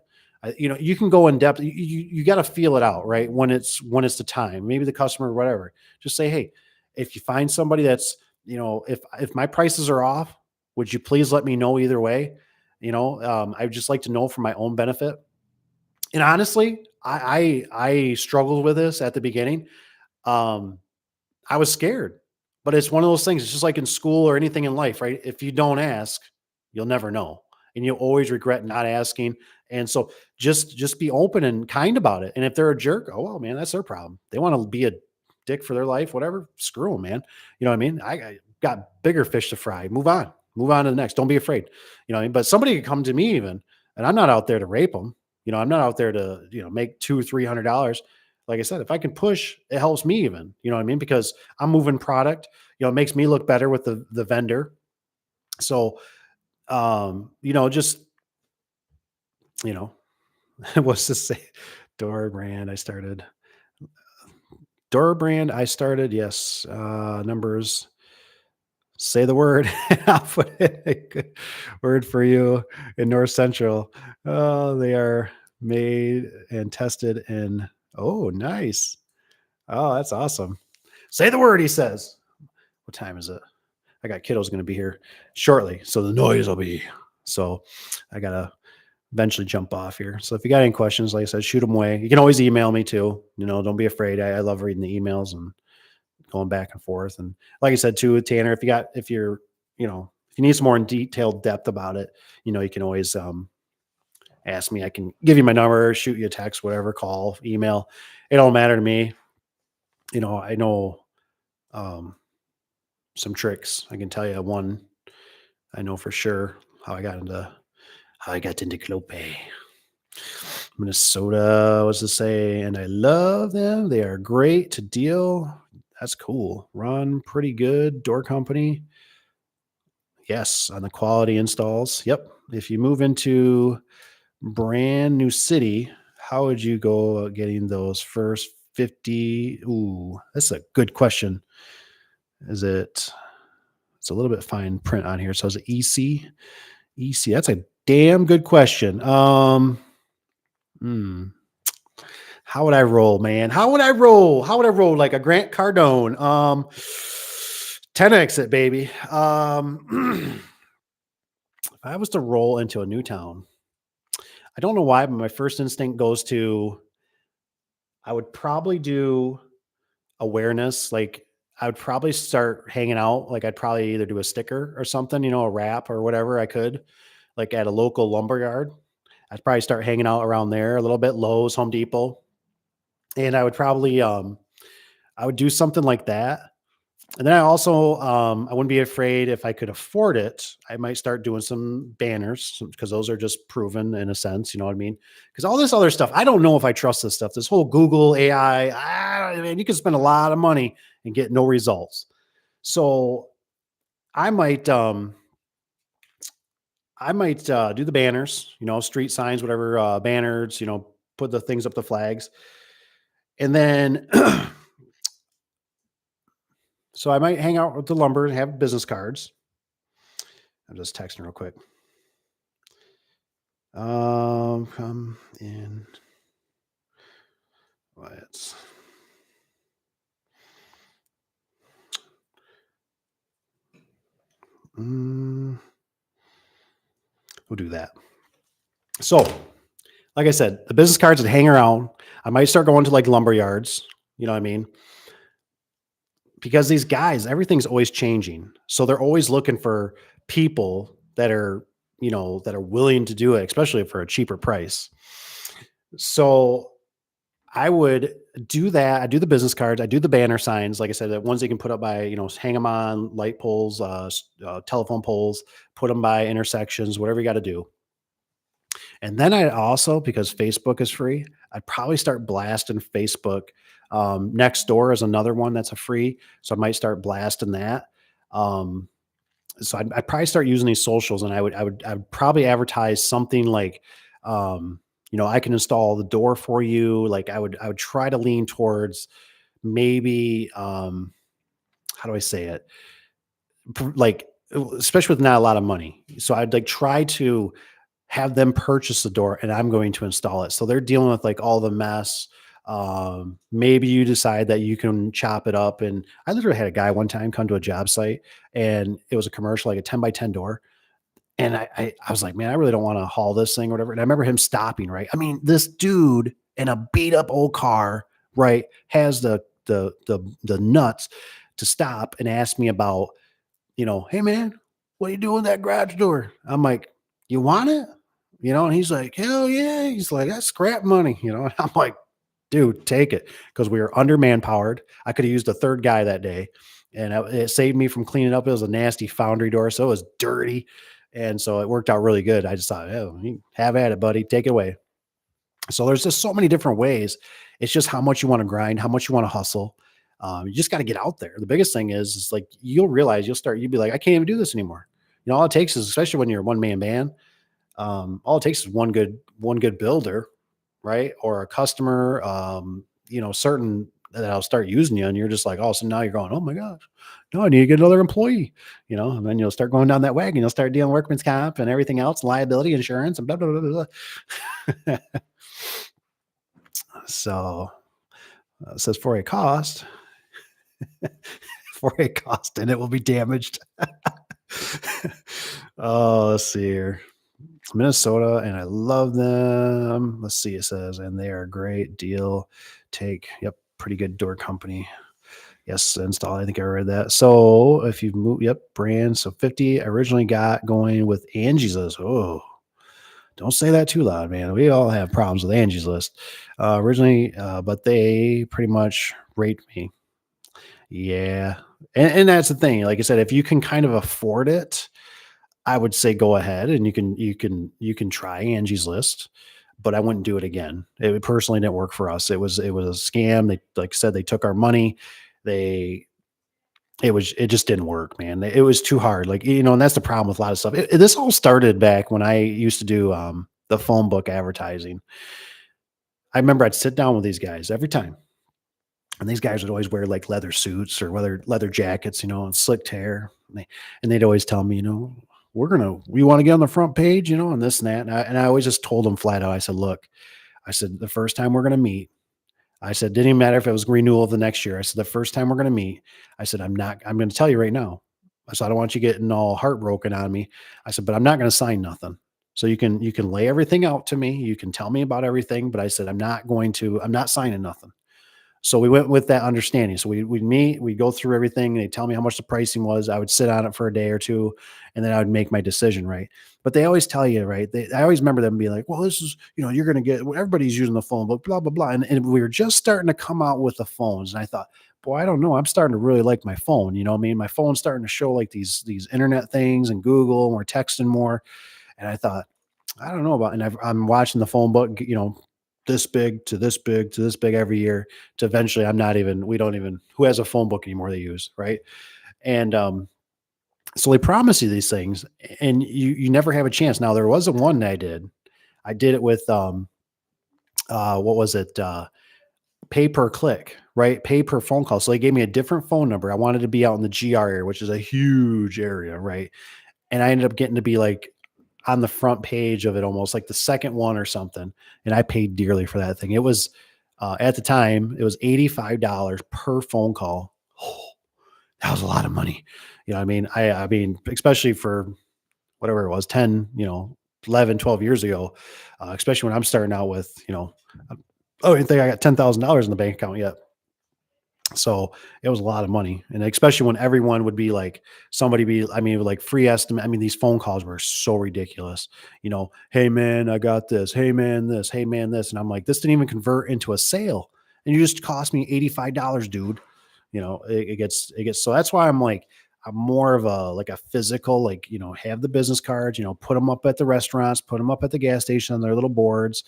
You can go in depth. You got to feel it out, right? When it's the time, maybe the customer, or whatever. Just say, "Hey, if you find somebody that's, if my prices are off, would you please let me know either way? I'd just like to know for my own benefit." And honestly, I struggled with this at the beginning. Um, I was scared, but it's one of those things. It's just like in school or anything in life, right? If you don't ask, you'll never know, and you'll always regret not asking. And so just be open and kind about it. And if they're a jerk, oh well, man, that's their problem. They want to be a dick for their life, whatever. Screw them, man. You know what I mean? I got bigger fish to fry. Move on. Move on to the next. Don't be afraid. You know what I mean? But somebody could come to me even, and I'm not out there to rape them. I'm not out there to make $200-300. Like I said, if I can push, it helps me even, you know what I mean? Because I'm moving product, it makes me look better with the vendor. So, just, you know, what's to say? Door brand, I started. Door brand, I started. Yes. Numbers. Say the word. I'll put in a good word for you in North Central. Oh, they are made and tested in. Oh, nice. Oh, that's awesome. Say the word, he says. What time is it? I got kiddos going to be here shortly, so the noise will be. So I gotta eventually jump off here. So if you got any questions, like I said, shoot them away. You can always email me too. Don't be afraid. I love reading the emails and going back and forth. And like I said too, Tanner, if you need some more in detailed depth about it, you can always ask me. I can give you my number, shoot you a text, whatever, call, email. It don't matter to me. I know some tricks. I can tell you one I know for sure how I got into Clope. Minnesota was to say, and I love them. They are great to deal. That's cool. Run pretty good. Door company. Yes, on the quality installs. Yep. If you move into brand new city, how would you go about getting those first 50? Ooh, that's a good question. Is it? It's a little bit fine print on here. So is it EC? EC. That's a damn good question. Hmm. How would I roll, man? How would I roll? How would I roll like a Grant Cardone? 10 exit, baby. If I was to roll into a new town, I don't know why, but my first instinct goes to I would probably do awareness. Like I would probably start hanging out. Like I'd probably either do a sticker or something, a wrap or whatever I could, like at a local lumber yard. I'd probably start hanging out around there a little bit, Lowe's, Home Depot. And I would probably I would do something like that. And then I also I wouldn't be afraid if I could afford it. I might start doing some banners because those are just proven in a sense. You know what I mean? Because all this other stuff, I don't know if I trust this stuff. This whole Google AI, man, you can spend a lot of money and get no results. So I might do the banners, street signs, whatever, banners, put the things up, the flags, and then so I might hang out with the lumber and have business cards. I'm just texting real quick. Come in. Let's mm, we'll do that. So, like I said, the business cards that hang around, I might start going to like lumber yards. You know what I mean? Because these guys, everything's always changing. So they're always looking for people that are, that are willing to do it, especially for a cheaper price. So I would do that. I do the business cards. I do the banner signs. Like I said, the ones you can put up by, hang them on light poles, telephone poles, put them by intersections, whatever you got to do. And then I also, because Facebook is free, I'd probably start blasting Facebook. Next door is another one that's a free. So I might start blasting that. Um, so I'd probably start using these socials, and I would probably advertise something like, I can install the door for you. Like I would try to lean towards maybe, how do I say it? Like, especially with not a lot of money. So I'd like try to have them purchase the door and I'm going to install it. So they're dealing with like all the mess. Maybe you decide that you can chop it up. And I literally had a guy one time come to a job site, and it was a commercial, like a 10 by 10 door. And I was like, man, I really don't want to haul this thing or whatever. And I remember him stopping, right? I mean, this dude in a beat up old car, right, has the nuts to stop and ask me about, hey man, what are you doing with that garage door? I'm like, you want it? And he's like, hell yeah. He's like, that's scrap money, And I'm like, dude, take it, because we were under manpowered. I could have used a third guy that day, and it saved me from cleaning up. It was a nasty foundry door, so it was dirty, and so it worked out really good. I just thought, oh, have at it, buddy, take it away. So there's just so many different ways. It's just how much you want to grind, how much you want to hustle. You just got to get out there. The biggest thing is like you'll realize you'll be like, I can't even do this anymore. All it takes is, especially when you're a one man band, all it takes is one good builder, right? Or a customer, certain that'll start using you, and you're just like, oh, so now you're going, oh my gosh, no, I need to get another employee, and then you'll start going down that wagon. You'll start dealing workman's comp and everything else, liability insurance, and blah blah blah blah. Blah. So it says for a cost, for a cost, and it will be damaged. Oh, let's see here. Minnesota, and I love them. Let's see, it says, and they are a great deal. Yep, pretty good door company. Yes, install. I think I read that. So if you move, yep, brand. So 50 I originally got going with Angie's List. Oh, don't say that too loud, man. We all have problems with Angie's List. Originally, but they pretty much rate me. Yeah. And that's the thing. Like I said, if you can kind of afford it, I would say go ahead and you can try Angie's List, but I wouldn't do it again. It personally didn't work for us. It was a scam. They, like I said, they took our money. They it just didn't work, man. It was too hard. Like, and that's the problem with a lot of stuff. This all started back when I used to do the phone book advertising. I remember I'd sit down with these guys every time, and these guys would always wear like leather suits or leather jackets, and slicked hair. And they'd always tell me, we want to get on the front page, and this and that. And I always just told them flat out. I said, look, I said, the first time we're going to meet, I said, didn't even matter if it was renewal of the next year. I said, the first time we're going to meet, I said, I'm going to tell you right now. I said, I don't want you getting all heartbroken on me. I said, but I'm not going to sign nothing. So you can lay everything out to me. You can tell me about everything, but I said, I'm not signing nothing. So we went with that understanding. So we'd meet, we'd go through everything. They tell me how much the pricing was. I would sit on it for a day or two, and then I would make my decision. Right. But they always tell you, right. I always remember them being like, well, this is, you're going to get, everybody's using the phone, but blah, blah, blah. And we were just starting to come out with the phones. And I thought, boy, I don't know. I'm starting to really like my phone. You know what I mean? My phone's starting to show like these internet things and Google, and we're texting more. And I thought, I don't know about, and I'm watching the phone book, this big to this big to this big every year, to eventually we don't even, who has a phone book anymore they use, right? And so they promise you these things, and you never have a chance. Now there wasn't one that I did it with what was it, pay per click, right? Pay per phone call. So they gave me a different phone number. I wanted to be out in the GR area, which is a huge area, right? And I ended up getting to be like on the front page of it, almost like the second one or something. And I paid dearly for that thing. It was At the time, it was $85 per phone call. Oh, that was a lot of money. You know, what I mean, I mean, especially for whatever it was, 10, 11, 12 years ago, especially when I'm starting out with, I don't even think I got $10,000 in the bank account yet. So it was a lot of money. And especially when everyone would be like, somebody be, I mean, like free estimate. I mean, these phone calls were so ridiculous. Hey man, I got this. Hey man, this. Hey man, this. And I'm like, this didn't even convert into a sale. And you just cost me $85, dude. It gets, so that's why I'm like, I'm more of a, like a physical, like, have the business cards, put them up at the restaurants, put them up at the gas station on their little boards.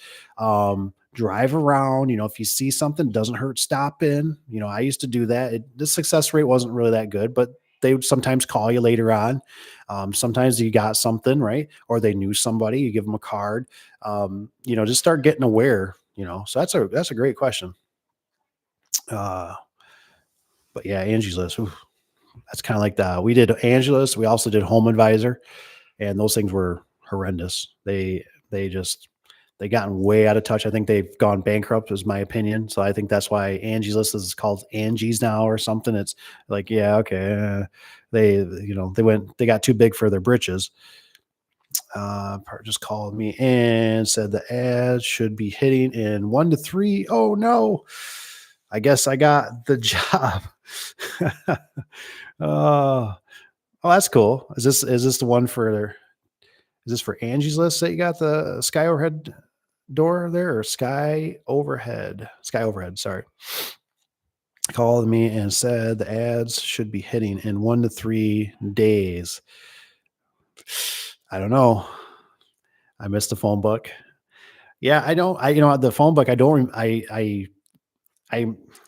Drive around, if you see something, doesn't hurt, stop in. I used to do that. The success rate wasn't really that good, but they would sometimes call you later on. Sometimes you got something, right? Or they knew somebody, you give them a card. Just start getting aware, so that's a great question. Uh, but yeah, Angie's List. Oof, that's kind of like we did Angie's. We also did Home Advisor, and those things were horrendous. They gotten way out of touch. I think they've gone bankrupt, is my opinion. So I think that's why Angie's List is called Angie's now or something. It's like, yeah, okay. They got too big for their britches. Part just called me and said the ad should be hitting in 1 to 3. Oh no. I guess I got the job. Oh, that's cool. Is this the one for, is this for Angie's List that you got the sky overhead door there, or sky overhead? Sky overhead, sorry. Called me and said the ads should be hitting in 1 to 3 days. I don't know. I missed the phone book. Yeah, I don't. The phone book. I don't. I.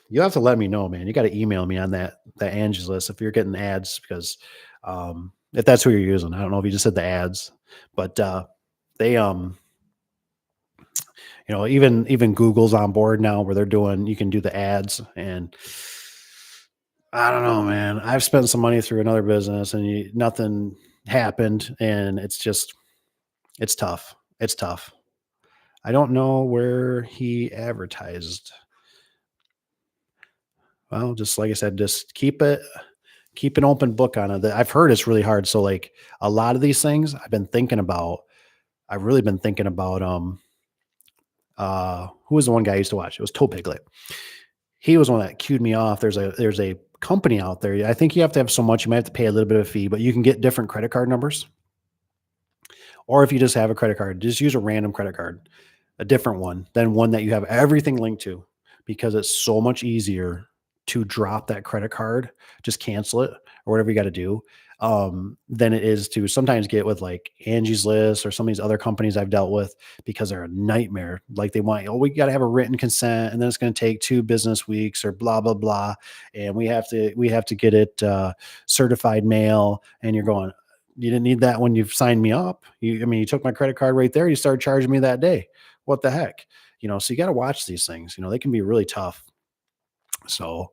You have to let me know, man. You got to email me on that Angie's List if you're getting ads, because if that's who you're using. I don't know if you just said the ads, but they even Google's on board now where you can do the ads. And I don't know, man. I've spent some money through another business and nothing happened. And it's tough. It's tough. I don't know where he advertised. Well, just like I said, just keep an open book on it. I've heard it's really hard. So like a lot of these things I've really been thinking about, who was the one guy I used to watch? It was Toe Piglet. He was one that cued me off. There's a company out there. I think you have to have so much. You might have to pay a little bit of a fee, but you can get different credit card numbers. Or if you just have a credit card, just use a random credit card, a different one than one that you have everything linked to, because it's so much easier to drop that credit card, just cancel it or whatever you got to do, than it is to sometimes get with like Angie's List or some of these other companies I've dealt with, because they're a nightmare. Like they want, we got to have a written consent, and then it's going to take 2 business weeks or blah, blah, blah. And we have to get it certified mail. And you're going, you didn't need that when you've signed me up. You took my credit card right there. You started charging me that day. What the heck? So you got to watch these things. They can be really tough. So,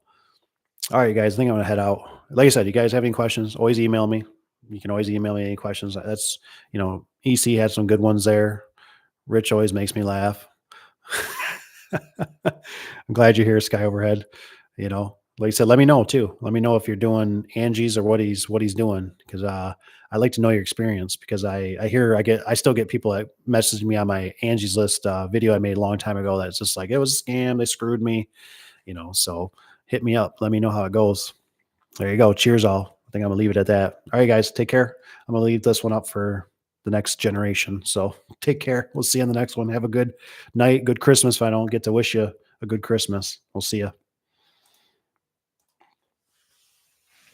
all right, guys, I think I'm going to head out. Like I said, you guys have any questions, always email me. You can always email me any questions. That's, EC had some good ones there. Rich always makes me laugh. I'm glad you're here, Sky Overhead. Like I said, let me know too. Let me know if you're doing Angie's or what he's doing. Cause, I'd like to know your experience, because I still get people that message me on my Angie's List video I made a long time ago. That's just like, it was a scam. They screwed me, so hit me up. Let me know how it goes. There you go. Cheers all. I think I'm gonna leave it at that. All right, guys, take care. I'm gonna leave this one up for the next generation. So take care. We'll see you on the next one. Have a good night. Good Christmas. If I don't get to wish you a good Christmas, we'll see you.